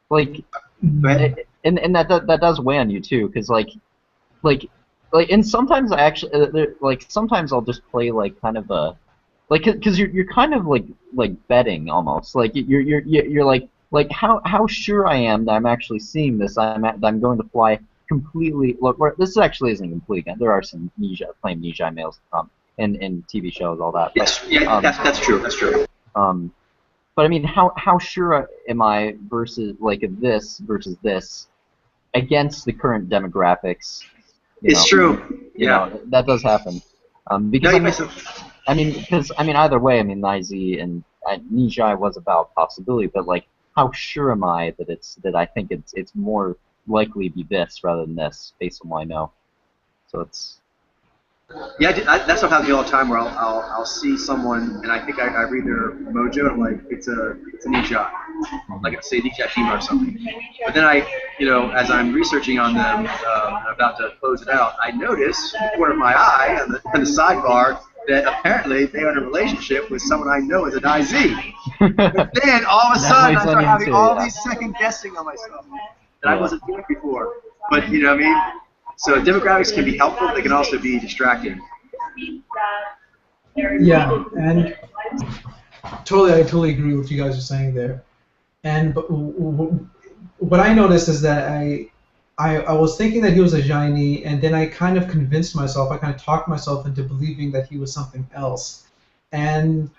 Speaker 2: Like, and that does weigh on you too, because like, and sometimes I actually sometimes I'll just play like kind of a. Like, cause you're kind of like betting almost. Like you're like how sure I am that I'm actually seeing this. That I'm going to fly completely. Look, this actually isn't complete. There are some plain Nijai males in TV shows, all that.
Speaker 1: Yes, that's true. That's true.
Speaker 2: But I mean, how sure am I versus versus this against the current demographics?
Speaker 1: It's true. Yeah,
Speaker 2: that does happen. Because either way, I mean, Nizi and Nijai was about possibility, but like, how sure am I that I think it's more likely to be this rather than this, based on what I know. So it's.
Speaker 1: Yeah, that's what happens to me all the time. Where I'll see someone and I think I read their mojo and I'm like, it's a Nijai, like I say Nijai Shima or something. But then as I'm researching on them, about to close it out, I notice in the corner of my eye on the sidebar that apparently they are in a relationship with someone I know is a Nizi. But then all of a sudden I start having all these second guessing on myself that I wasn't doing before. But you know what I mean? So demographics can be helpful, but they can also be distracting.
Speaker 3: Yeah, and I totally agree with what you guys are saying there. And but what I noticed is that I was thinking that he was a Jaini, and then I kind of convinced myself, I kind of talked myself into believing that he was something else. And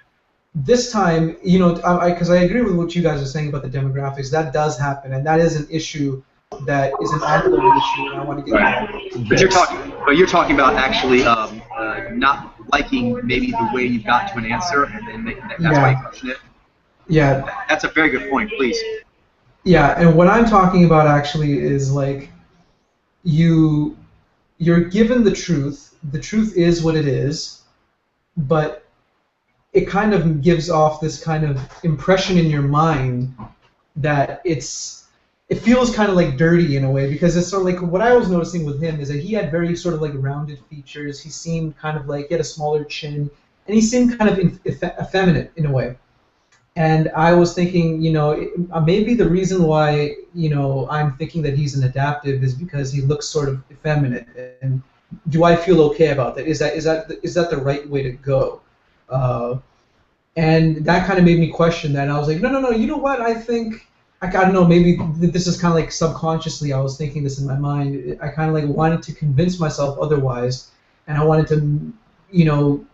Speaker 3: this time, because I agree with what you guys are saying about the demographics, that does happen, and that is an issue that is an ongoing issue, and I want to get
Speaker 1: But you're talking about actually not liking maybe the way you got to an answer, and then that's why you question it.
Speaker 3: Yeah.
Speaker 1: That's a very good point. Please.
Speaker 3: Yeah, and what I'm talking about actually is like you're given the truth. The truth is what it is, but it kind of gives off this kind of impression in your mind that it feels kind of like dirty in a way, because it's sort of like what I was noticing with him is that he had very sort of like rounded features. He seemed kind of like he had a smaller chin, and he seemed kind of effeminate in a way. And I was thinking, maybe the reason why, I'm thinking that he's an adaptive is because he looks sort of effeminate. And do I feel okay about that? Is that the right way to go? And that kind of made me question that. And I was like, no. You know what? I think I don't know. Maybe this is kind of like subconsciously I was thinking this in my mind. I kind of like wanted to convince myself otherwise, and I wanted to,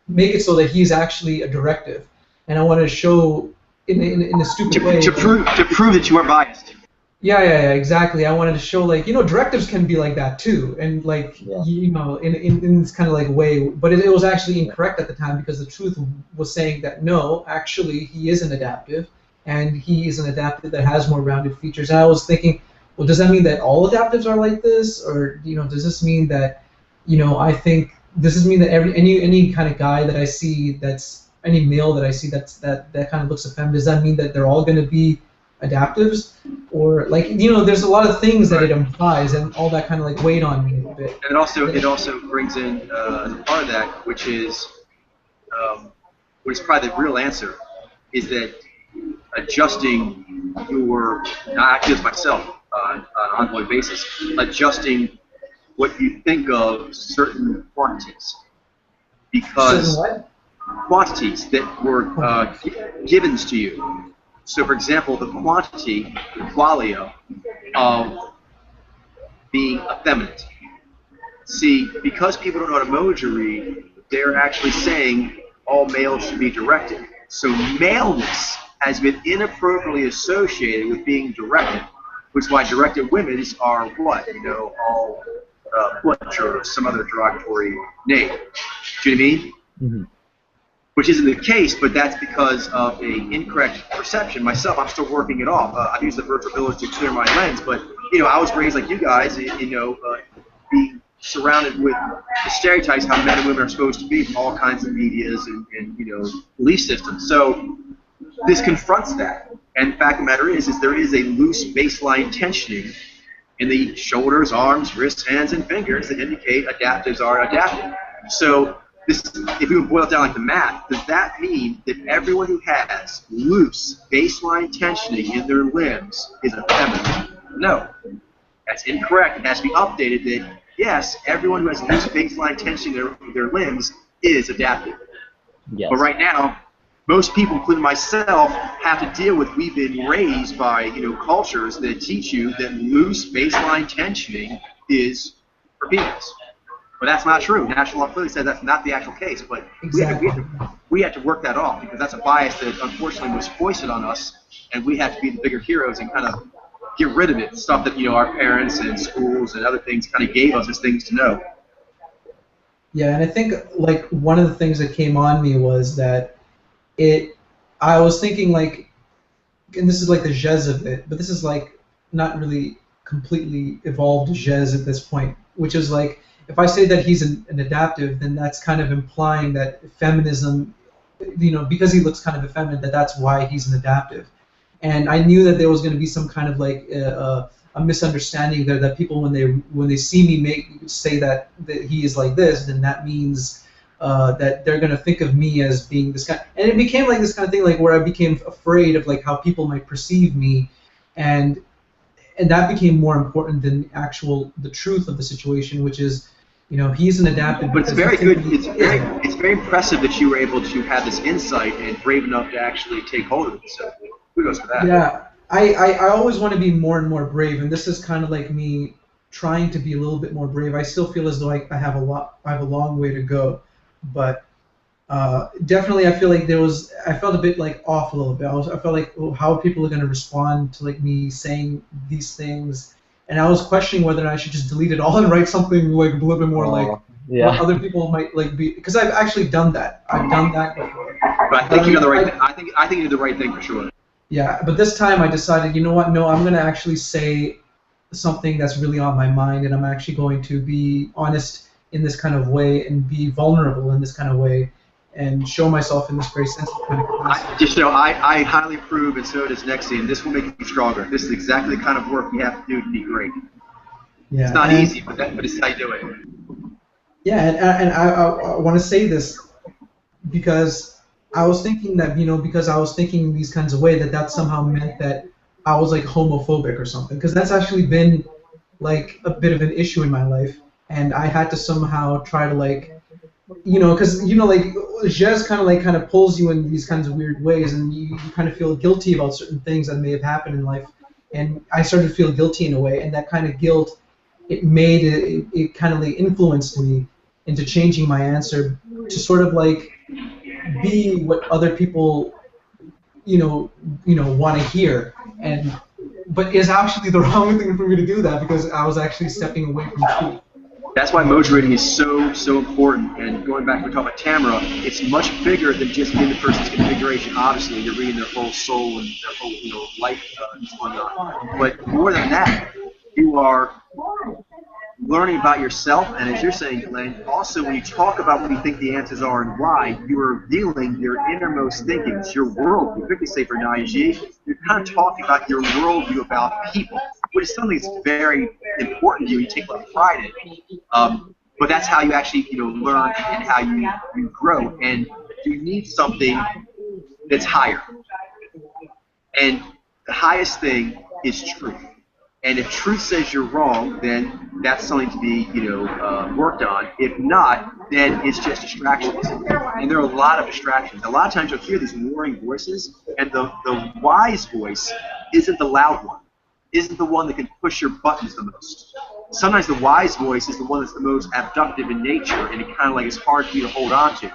Speaker 3: make it so that he's actually a directive. And I wanted to show in a stupid way
Speaker 1: to prove that you are biased.
Speaker 3: Yeah, exactly. I wanted to show like directives can be like that too, and like in this kind of like way. But it was actually incorrect at the time, because the truth was saying that no, actually he is an adaptive, and he is an adaptive that has more rounded features. And I was thinking, well, does that mean that all adaptives are like this, or does this mean that I think does this mean that any kind of guy that I see any male that I see that kind of looks effeminate, does that mean that they're all going to be adaptives? Or like there's a lot of things that it implies, and all that kind of like weighed on me a bit.
Speaker 1: And it also brings in as a part of that, which is what is probably the real answer, is that adjusting I do this myself on an ongoing basis, adjusting what you think of certain quantities, because
Speaker 3: Certain what?
Speaker 1: Quantities that were givens to you. So, for example, the quantity, the qualia of being effeminate. See, because people don't know how to emoji read, they're actually saying all males should be directed. So maleness has been inappropriately associated with being directed, which is why directed women are what? All butch or some other derogatory name. Do you know what I mean?
Speaker 2: Mm-hmm.
Speaker 1: Which isn't the case, but that's because of an incorrect perception. Myself, I'm still working it off. I've used the virtual village to clear my lens, but I was raised like you guys, being surrounded with the stereotypes how men and women are supposed to be from all kinds of medias and belief systems. So this confronts that. And the fact of the matter is there is a loose baseline tensioning in the shoulders, arms, wrists, hands, and fingers that indicate adaptives are adaptive. So if we would boil it down like the math, does that mean that everyone who has loose baseline tensioning in their limbs is effeminate? No. That's incorrect. It has to be updated that, yes, everyone who has loose baseline tensioning in their limbs is adaptive.
Speaker 2: Yes.
Speaker 1: But right now, most people, including myself, have to deal with, we've been raised by cultures that teach you that loose baseline tensioning is for females. But that's not true. National law clearly says that's not the actual case. But
Speaker 3: Exactly.
Speaker 1: we have to work that off, because that's a bias that unfortunately was foisted on us, and we have to be the bigger heroes and kind of get rid of it. Stuff that our parents and schools and other things kind of gave us as things to know.
Speaker 3: Yeah, and I think like one of the things that came on me was that I was thinking like, and this is like the Jez of it, but this is like not really completely evolved Jez at this point, which is like, if I say that he's an adaptive, then that's kind of implying that feminism, because he looks kind of effeminate, that's why he's an adaptive. And I knew that there was going to be some kind of like a misunderstanding there, that people when they see me say that he is like this, then that means that they're going to think of me as being this guy. And it became like this kind of thing, like where I became afraid of like how people might perceive me, and that became more important than the truth of the situation, which is, he's an adaptive.
Speaker 1: But it's very good. It's very impressive that you were able to have this insight and brave enough to actually take hold of it. So kudos for that.
Speaker 3: Yeah, I always want to be more and more brave, and this is kind of like me trying to be a little bit more brave. I still feel as though I have a long way to go, but definitely I feel like I felt a bit like off a little bit. I felt like, how are people going to respond to like me saying these things? And I was questioning whether or not I should just delete it all and write something like a little bit more like what other people might like be, because I've actually done that. I've done that before.
Speaker 1: But I think you did the right thing. I think you did the right thing for sure.
Speaker 3: Yeah, but this time I decided, you know what? No, I'm going to actually say something that's really on my mind, and I'm actually going to be honest in this kind of way and be vulnerable in this kind of way. and show myself in this very sensitive kind of capacity.
Speaker 1: I highly approve, and so does Nexi, and this will make you stronger. This is exactly the kind of work you have to do to be great.
Speaker 3: Yeah,
Speaker 1: it's not easy, but this is how you do it.
Speaker 3: Yeah, and I want to say this because I was thinking that, because I was thinking these kinds of way, that somehow meant that I was like homophobic or something, because that's actually been like a bit of an issue in my life, and I had to somehow try to like, because like jazz kind of pulls you in these kinds of weird ways, and you kind of feel guilty about certain things that may have happened in life, and I started to feel guilty in a way, and that kind of guilt, it kind of like influenced me into changing my answer to sort of like be what other people want to hear, but it's actually the wrong thing for me to do that, because I was actually stepping away from truth.
Speaker 1: That's why mojo reading is so important. And going back to talking about Tamara, it's much bigger than just in the person's configuration. Obviously, you're reading their whole soul and their whole life and whatnot. But more than that, you are learning about yourself, and as you're saying, Glenn, also when you talk about what you think the answers are and why, you are revealing your innermost thinkings, your worldview. Particularly say for Naiji, you're kind of talking about your worldview about people, which is something that's very important to you. You take a lot of pride in it. But that's how you actually learn and how you grow. And you need something that's higher. And the highest thing is truth. And if truth says you're wrong, then that's something to be, worked on. If not, then it's just distractions. And there are a lot of distractions. A lot of times you'll hear these warring voices, and the wise voice isn't the loud one, isn't the one that can push your buttons the most. Sometimes the wise voice is the one that's the most abductive in nature, and it kind of like is hard for you to hold on to.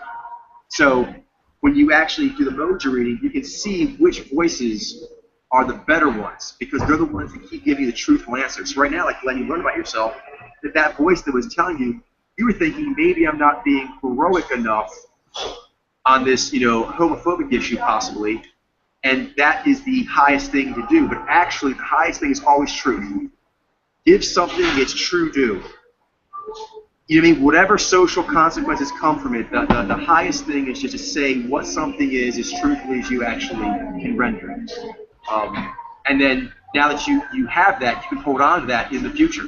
Speaker 1: So when you actually do the mojo reading, you can see which voices are the better ones, because they're the ones that keep giving you the truthful answers. So right now, like Glenn, you learn about yourself, that voice that was telling you, you were thinking maybe I'm not being heroic enough on this, homophobic issue possibly, and that is the highest thing to do. But actually, the highest thing is always truth. Give something its true due. You know what I mean? Whatever social consequences come from it, the highest thing is just to say what something is as truthfully as you actually can render it. And then now that you have that, you can hold on to that in the future.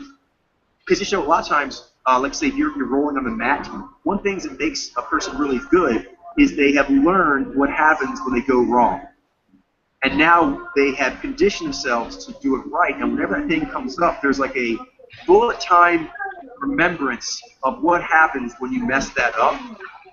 Speaker 1: Because a lot of times, let's say if you're rolling on the mat, one thing that makes a person really good is they have learned what happens when they go wrong. And now they have conditioned themselves to do it right. And whenever that thing comes up, there's like a bullet time remembrance of what happens when you mess that up,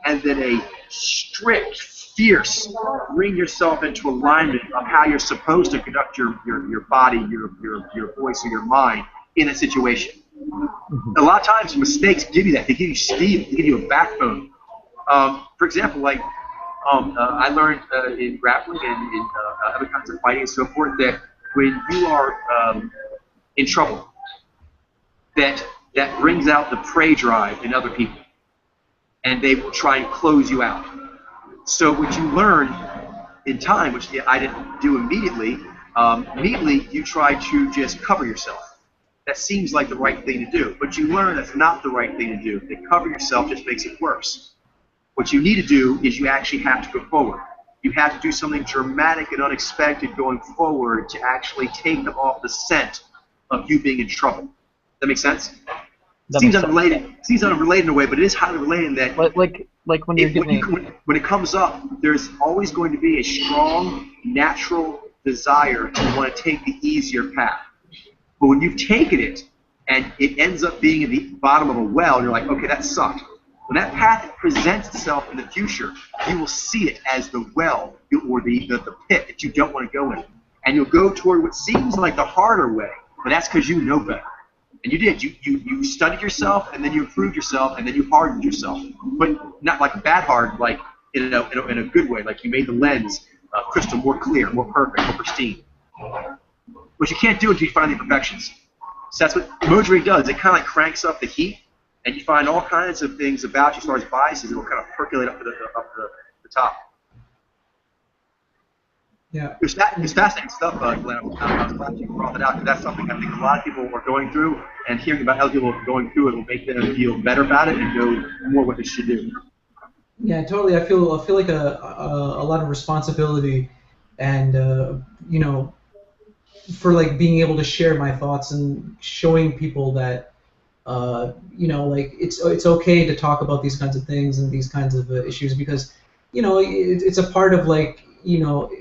Speaker 1: and then a strict, fierce, bring yourself into alignment of how you're supposed to conduct your body, your voice, or your mind in a situation. Mm-hmm. A lot of times mistakes give you that. They give you steel. They give you a backbone. For example, like I learned in grappling and in other kinds of fighting and so forth that when you are in trouble, that brings out the prey drive in other people, and they will try and close you out. So what you learn in time, which I didn't do immediately, you try to just cover yourself. That seems like the right thing to do, but you learn that's not the right thing to do. That cover yourself just makes it worse. What you need to do is you actually have to go forward. You have to do something dramatic and unexpected going forward to actually take them off the scent of you being in trouble. That makes sense? Seems unrelated. Seems unrelated in a way, but it is highly related in that.
Speaker 2: Like when you're giving.
Speaker 1: When it comes up, there's always going to be a strong, natural desire to want to take the easier path. But when you've taken it and it ends up being in the bottom of a well, you're like, okay, that sucked. When that path presents itself in the future, you will see it as the well or the pit that you don't want to go in, and you'll go toward what seems like the harder way, but that's because you know better. And you did. You studied yourself, and then you improved yourself, and then you hardened yourself. But not like bad hard, like in a good way. Like you made the lens crystal more clear, more perfect, more pristine. But you can't do it until you find the imperfections. So that's what mojo does. It kind of like cranks up the heat, and you find all kinds of things about you as far as biases. It will kind of percolate up to the top.
Speaker 3: Yeah.
Speaker 1: It's fascinating stuff, Glenn. I was glad you brought that out, because that's something I think a lot of people are going through, and hearing about other people going through it will make them feel better about it and know more what they should do.
Speaker 3: Yeah, totally. I feel like a lot of responsibility, and you know, for like being able to share my thoughts and showing people that you know, like it's okay to talk about these kinds of things and these kinds of issues because you know it's a part of like you know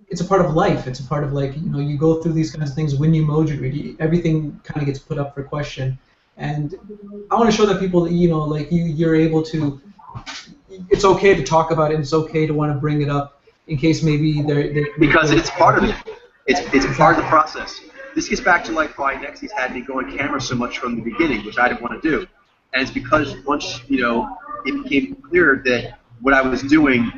Speaker 3: it's a part of life. It's a part of like you know you go through these kinds of things when you Mojang, everything kind of gets put up for question, and I want to show that people that you know like you're able to. It's okay to talk about it. And it's okay to want to bring it up in case maybe they
Speaker 1: Because it's part of it. It's part of the
Speaker 3: exactly.
Speaker 1: process. This gets back to like why Nexi's had me go on camera so much from the beginning, which I didn't want to do. And it's because once, it became clear that what I was doing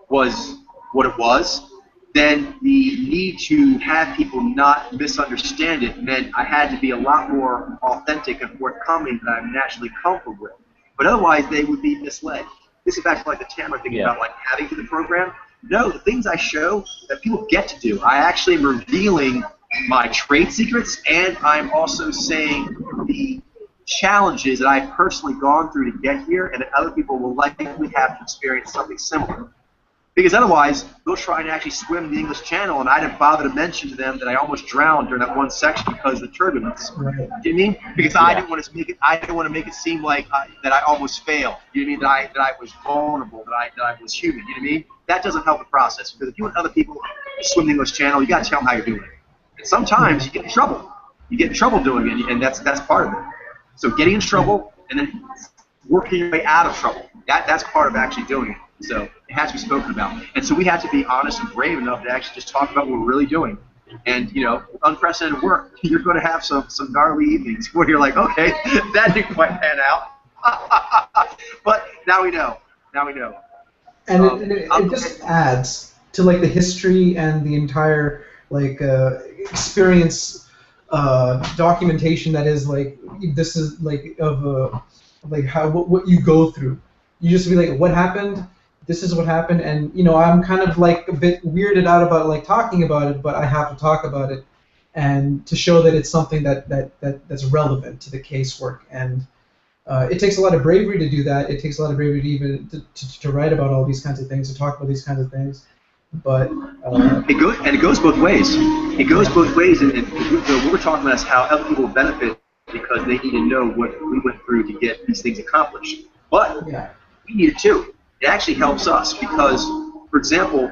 Speaker 1: was what it was, then the need to have people not misunderstand it meant I had to be a lot more authentic and forthcoming than I'm naturally comfortable with. But otherwise, they would be misled. This is back to like the Tamara thing
Speaker 2: Yeah.
Speaker 1: about like having to the program. No, the things I show that people get to do, I actually am revealing my trade secrets, and I'm also saying the challenges that I've personally gone through to get here, and that other people will likely have to experience something similar. Because otherwise, they'll try and actually swim the English Channel, and I didn't bother to mention to them that I almost drowned during that one section because of the turbulence.
Speaker 3: Right.
Speaker 1: Do you know what I mean? Because I
Speaker 2: Yeah.
Speaker 1: didn't want to make it. I didn't want to make it seem like that I almost failed. You know what I mean? That I was vulnerable. That I was human. You know what I mean? That doesn't help the process. Because if you want other people to swim the English Channel, you got to tell them how you're doing it. And sometimes you get in trouble. You get in trouble doing it, and that's part of it. So getting in trouble and then working your way out of trouble. That's part of actually doing it. So it has to be spoken about. And so we have to be honest and brave enough to actually just talk about what we're really doing. And, with unprecedented work, you're going to have some gnarly evenings where you're like, okay, that didn't quite pan out. But now we know. Now we know.
Speaker 3: And
Speaker 1: I'm-
Speaker 3: it just adds to like the history and the entire like experience documentation that is like this is like of like how what you go through. You just be like, what happened? This is what happened, and you know I'm kind of like a bit weirded out about like talking about it, but I have to talk about it, and to show that it's something that's relevant to the casework and. It takes a lot of bravery to do that. It takes a lot of bravery to even to write about all these kinds of things, to talk about these kinds of things. But
Speaker 1: it goes both ways. It goes both ways, and what we're talking about is how other people benefit because they need to know what we went through to get these things accomplished. But
Speaker 3: yeah,
Speaker 1: we need it too. It actually helps us because, for example,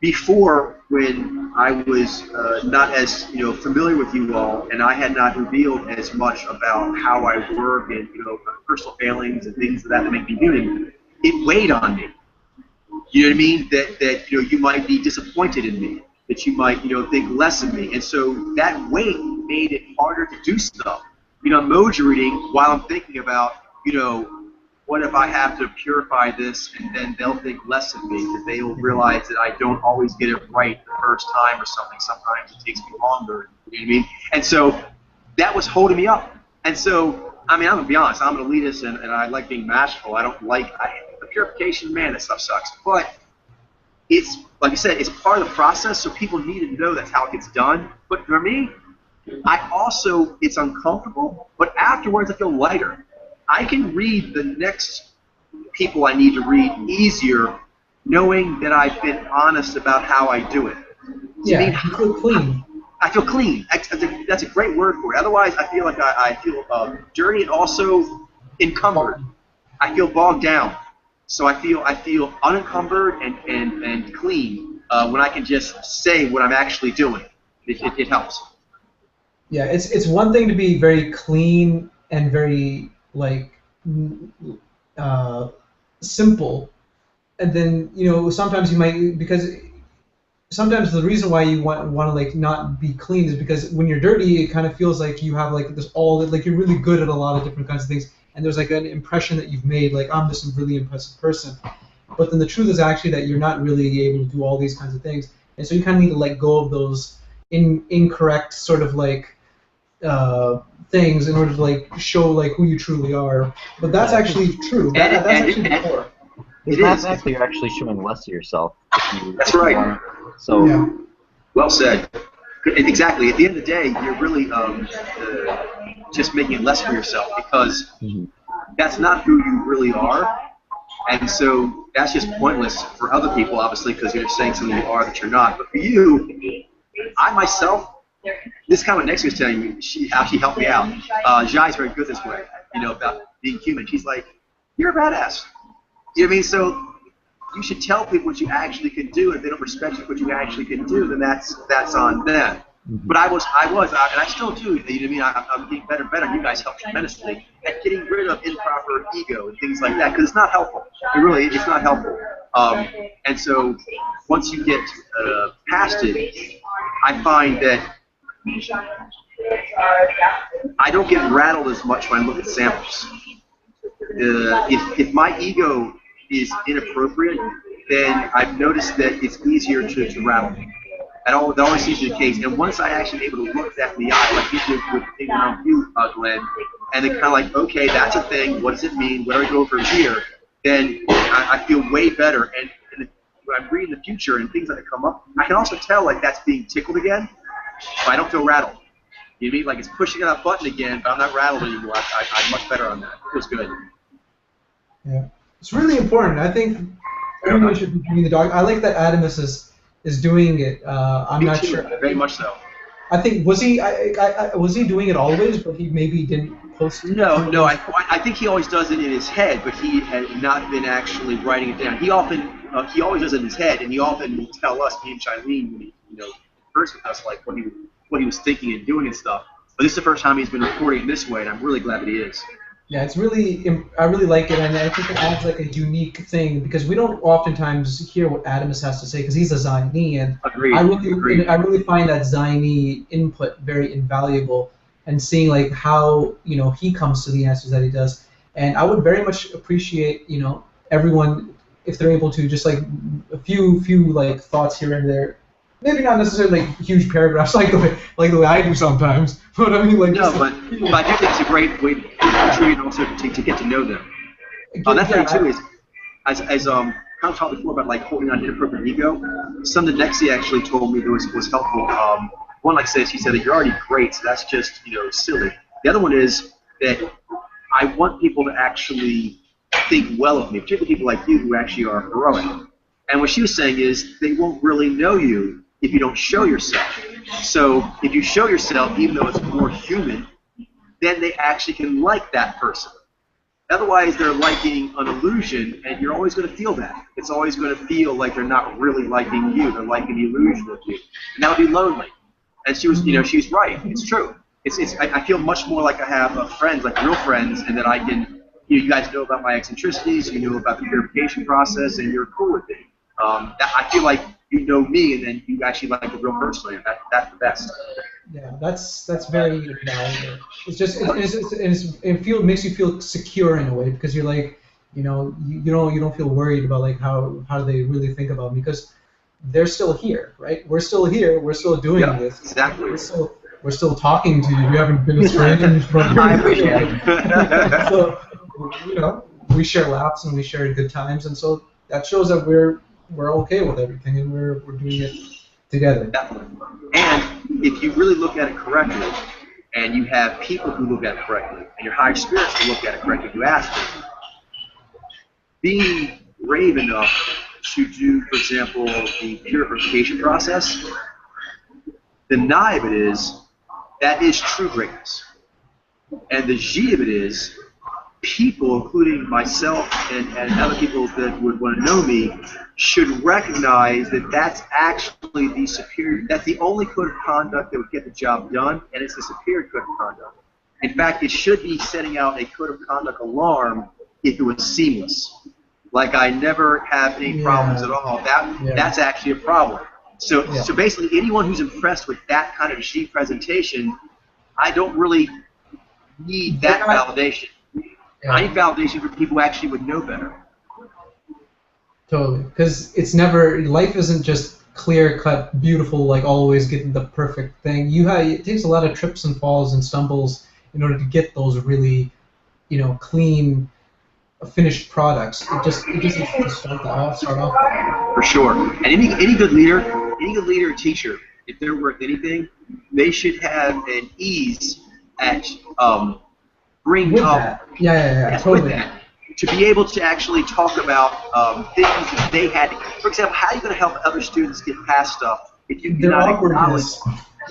Speaker 1: before when I was not as familiar with you all, and I had not revealed as much about how I work and personal failings and things that make me human, it weighed on me. You know what I mean? That you might be disappointed in me, that you might think less of me, and so that weight made it harder to do stuff. I'm Moja reading while I'm thinking about what if I have to purify this, and then they'll think less of me, that they'll realize that I don't always get it right the first time or something. Sometimes it takes me longer. You know what I mean? And so that was holding me up. And so, I'm going to be honest, I'm an elitist, and I like being masterful. I don't like the purification, man, that stuff sucks. But it's, like I said, it's part of the process, so people need to know that's how it gets done. But for me, it's uncomfortable, but afterwards I feel lighter. I can read the next people I need to read easier, knowing that I've been honest about how I do it.
Speaker 3: yeah, you feel clean.
Speaker 1: I feel clean. That's a great word for it. Otherwise, I feel like I feel dirty and also encumbered. I feel bogged down. So I feel unencumbered and clean when I can just say what I'm actually doing. It helps.
Speaker 3: Yeah, it's one thing to be very clean and very like simple, and then sometimes you might because sometimes the reason why you want to like not be clean is because when you're dirty, it kind of feels like you have like this all like you're really good at a lot of different kinds of things, and there's like an impression that you've made like I'm this really impressive person, but then the truth is actually that you're not really able to do all these kinds of things, and so you kind of need to let go of those incorrect sort of like things in order to like show like who you truly are. But that's actually true. That's actually the core.
Speaker 2: That's actually you're actually showing less of yourself.
Speaker 1: That's right.
Speaker 2: So.
Speaker 3: Yeah.
Speaker 1: Well said. Exactly. At the end of the day, you're really just making it less for yourself because that's not who you really are. And so that's just pointless for other people, obviously, because you're saying something you are that you're not. But for you, I myself, this is kind of what Nexia was telling me, how she helped me out. Jai's very good this way, about being human. She's like, you're a badass. You know what I mean? So you should tell people what you actually can do. If they don't respect you for what you actually can do, then that's on them. But I was, and I still do. You know what I mean? I'm getting better and better. You guys help tremendously at getting rid of improper ego and things like that, because it's not helpful. It's not helpful. And so once you get past it, I find that I don't get rattled as much when I look at samples. If my ego is inappropriate, then I've noticed that it's easier to rattle me. That always seems to be the case. And once I actually able to look that in the eye, like you did with the thing around you, Glenn, and then kind of like, okay, that's a thing. What does it mean? Where do I go from here? Then I feel way better. And when I'm reading the future and things that come up, I can also tell like that's being tickled again, but I don't feel rattled. You know what I mean? Like it's pushing that button again, but I'm not rattled anymore. I'm much better on that. It feels good.
Speaker 3: Yeah, it's really important. I think everyone should be doing the dog. I like that Adamus is doing it. I'm not sure.
Speaker 1: Very much so.
Speaker 3: I think was he doing it always, but he maybe didn't post it?
Speaker 1: No. I think he always does it in his head, but he had not been actually writing it down. He always does it in his head, and he often will tell us, me and Shailene, when he converse with us, like what he was thinking and doing and stuff. But this is the first time he's been recording this way, and I'm really glad that he is.
Speaker 3: Yeah, it's really, I really like it, and I think it adds like a unique thing, because we don't oftentimes hear what Adamus has to say, because he's a Zionee, and
Speaker 1: Agreed.
Speaker 3: I really find that Zionee input very invaluable, and seeing like how he comes to the answers that he does, and I would very much appreciate everyone if they're able to just like a few like thoughts here and there. Maybe not necessarily like huge paragraphs like the way I do sometimes, but I mean like.
Speaker 1: No, but I do think it's a great way to treat and also to get to know them. That thing too is, as kind of talked before about like holding on to inappropriate ego. Something Nexia actually told me that was helpful. One, like I said, she said that you're already great, so that's just silly. The other one is that I want people to actually think well of me, particularly people like you who actually are heroic. And what she was saying is they won't really know you if you don't show yourself. So if you show yourself, even though it's more human, then they actually can like that person. Otherwise, they're liking an illusion, and you're always going to feel that. It's always going to feel like they're not really liking you. They're liking the illusion of you. And that would be lonely. And she was, she's right. It's true. I feel much more like I have friends, like real friends, and that I can, you guys know about my eccentricities, you know about the purification process, and you're cool with it. I feel like you know me, and then you actually like the real person. That's the best.
Speaker 3: Yeah, that's very valuable. It's just it makes you feel secure in a way, because you're like, you don't feel worried about like how they really think about me, because they're still here, right? We're still here. We're still doing this.
Speaker 1: Exactly.
Speaker 3: We're still talking to you. We haven't been estranged from you.
Speaker 2: I appreciate it.
Speaker 3: So we share laughs and we share good times, and so that shows that we're okay with everything, and we're doing it together.
Speaker 1: Definitely. And if you really look at it correctly, and you have people who look at it correctly, and your higher spirits who look at it correctly, you ask them, be brave enough to do, for example, the purification process. The Na of it is, that is true greatness. And the Ji of it is, people, including myself and other people that would want to know me, should recognize that that's actually the superior, that's the only code of conduct that would get the job done, and it's the superior code of conduct. In fact, it should be setting out a code of conduct alarm if it was seamless. Like I never have any problems at all. That's actually a problem. So basically, anyone who's impressed with that kind of Ji presentation, I don't really need that validation. I need validation from people who actually would know better.
Speaker 3: Totally, because life isn't just clear-cut, beautiful, like always getting the perfect thing. It takes a lot of trips and falls and stumbles in order to get those really, clean, finished products. It just needs to start off.
Speaker 1: For sure. And any good leader or teacher, if they're worth anything, they should have an ease at bring
Speaker 3: With
Speaker 1: up
Speaker 3: that. Yeah,
Speaker 1: yes,
Speaker 3: totally.
Speaker 1: with that, to be able to actually talk about things that they had. For example, how are you going to help other students get past stuff if you
Speaker 3: Their
Speaker 1: cannot acknowledge?
Speaker 3: awkwardness.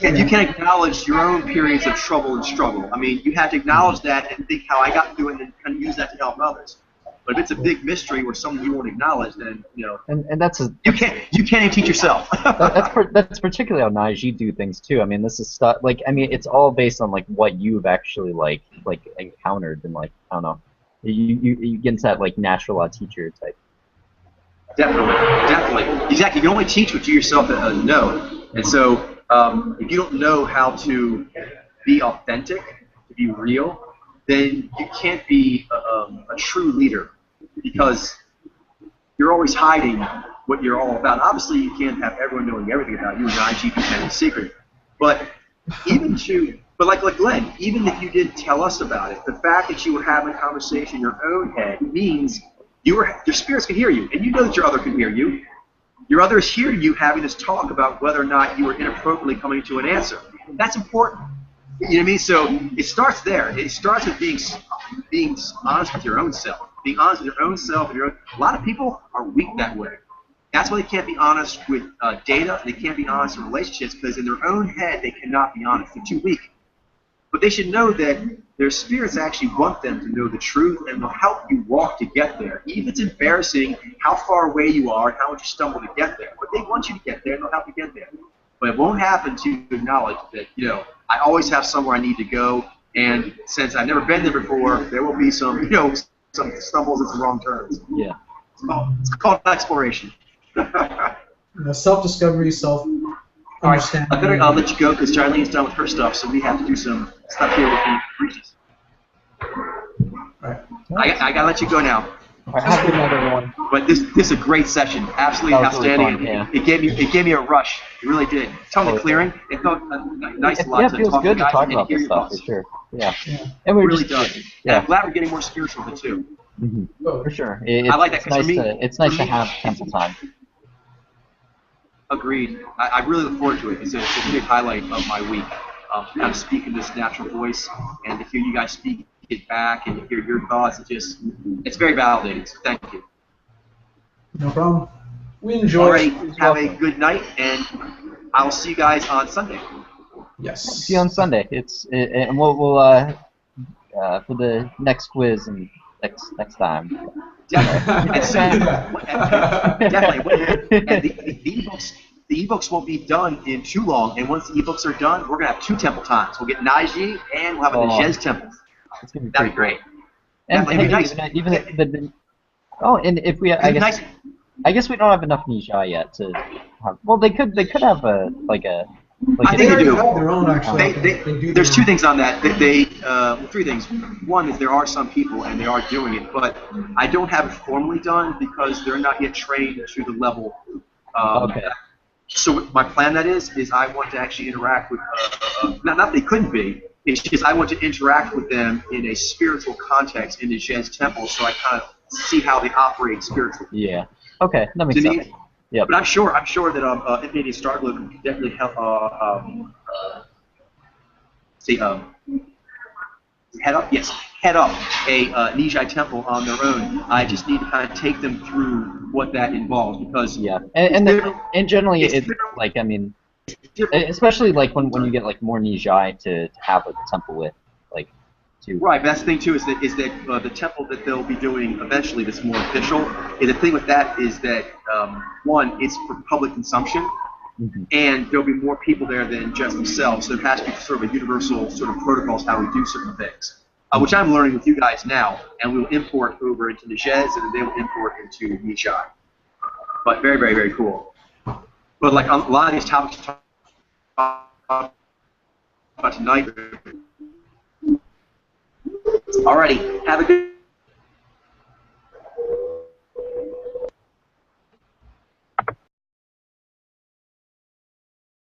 Speaker 1: If you can acknowledge your own periods of trouble and struggle. I mean, you have to acknowledge that and think how I got through it and kind of use that to help others. But if it's a big mystery or something you won't acknowledge, then
Speaker 2: And that's
Speaker 1: you can't even teach yourself.
Speaker 2: that's particularly how Najee do things too. I mean, this is stuff like it's all based on like what you've actually like encountered and like I don't know. You get into that like natural law teacher type.
Speaker 1: Definitely. Exactly. You can only teach what you yourself know. And so if you don't know how to be authentic, to be real, then you can't be a true leader because you're always hiding what you're all about. Obviously, you can't have everyone knowing everything about you and IG being a secret. But but like Glenn, even if you didn't tell us about it, the fact that you were having a conversation in your own head means your spirits can hear you, and you know that your other can hear you. Your other is hearing you having this talk about whether or not you were inappropriately coming to an answer. That's important. You know what I mean? So it starts there. It starts with being honest with your own self. Being honest with your own self. A lot of people are weak that way. That's why they can't be honest with data. They can't be honest in relationships because in their own head they cannot be honest. They're too weak. But they should know that their spirits actually want them to know the truth and will help you walk to get there. Even if it's embarrassing how far away you are and how much you stumble to get there. But they want you to get there and they'll help you get there. But it won't happen until you acknowledge that, I always have somewhere I need to go, and since I've never been there before, there will be some, some stumbles and some wrong turns.
Speaker 2: Yeah.
Speaker 1: It's called exploration.
Speaker 3: Self-discovery, self-understanding.
Speaker 1: I'll let you go because Charlene's done with her stuff, so we have to do some stuff here with the breaches.
Speaker 3: Right.
Speaker 1: I gotta let you go now.
Speaker 2: All right, have a good night, everyone.
Speaker 1: But this is a great session, absolutely outstanding.
Speaker 2: Really fun,
Speaker 1: It gave me a rush. It really did. Totally clearing. It felt nice.
Speaker 2: Yeah, it feels good to talk about this stuff for sure. Yeah. And we
Speaker 1: really does. Yeah. I'm glad we're getting more spiritual with it too.
Speaker 2: Mm-hmm. For sure.
Speaker 1: I like that because
Speaker 2: it's nice to have temple time.
Speaker 1: Agreed. I really look forward to it. It's a big highlight of my week. Kind of speak in this natural voice and to hear you guys speak it back and to hear your thoughts. It's very validating. So thank you.
Speaker 3: No problem. We enjoy.
Speaker 1: All right. Have a good night, and I'll see you guys on Sunday.
Speaker 3: Yes.
Speaker 2: See you on Sunday. And we'll for the next quiz and next time.
Speaker 1: Definitely. And the ebooks won't be done in too long. And once the ebooks are done, we're gonna have 2 temple times. We'll get Najee and we'll have a Nijez temple.
Speaker 2: It's gonna be
Speaker 1: That'd be great.
Speaker 2: And
Speaker 1: that'd be nice.
Speaker 2: And if we, I guess we don't have enough Nijai yet to have. Well, they could have a.
Speaker 1: I think they do.
Speaker 3: Have their own, actually.
Speaker 1: They
Speaker 3: do
Speaker 1: there's
Speaker 3: their
Speaker 1: 2 things on that. 3 things. One is there are some people and they are doing it, but I don't have it formally done because they're not yet trained to the level.
Speaker 2: Okay.
Speaker 1: So my plan is I want to actually interact with. Not that they couldn't be. It's just I want to interact with them in a spiritual context in the Nijez temple, so I kind of see how they operate spiritually.
Speaker 2: Yeah. Okay, that makes sense. Yeah.
Speaker 1: But I'm sure that Infinity Starglow can definitely help. Head up a Nijai temple on their own. I just need to kind of take them through what that involves because
Speaker 2: and generally it's like especially like when you get like more Nijai to have a temple with too.
Speaker 1: Right, but that's the thing too is that the temple that they'll be doing eventually that's more official. The thing with that is that one, it's for public consumption, and there'll be more people there than just themselves. So there has to be sort of a universal sort of protocols how we do certain things, which I'm learning with you guys now, and we will import over into Nijez, and then they will import into Nijai. But very, very, very cool. But like a lot of these topics talk about tonight. Alrighty, have a good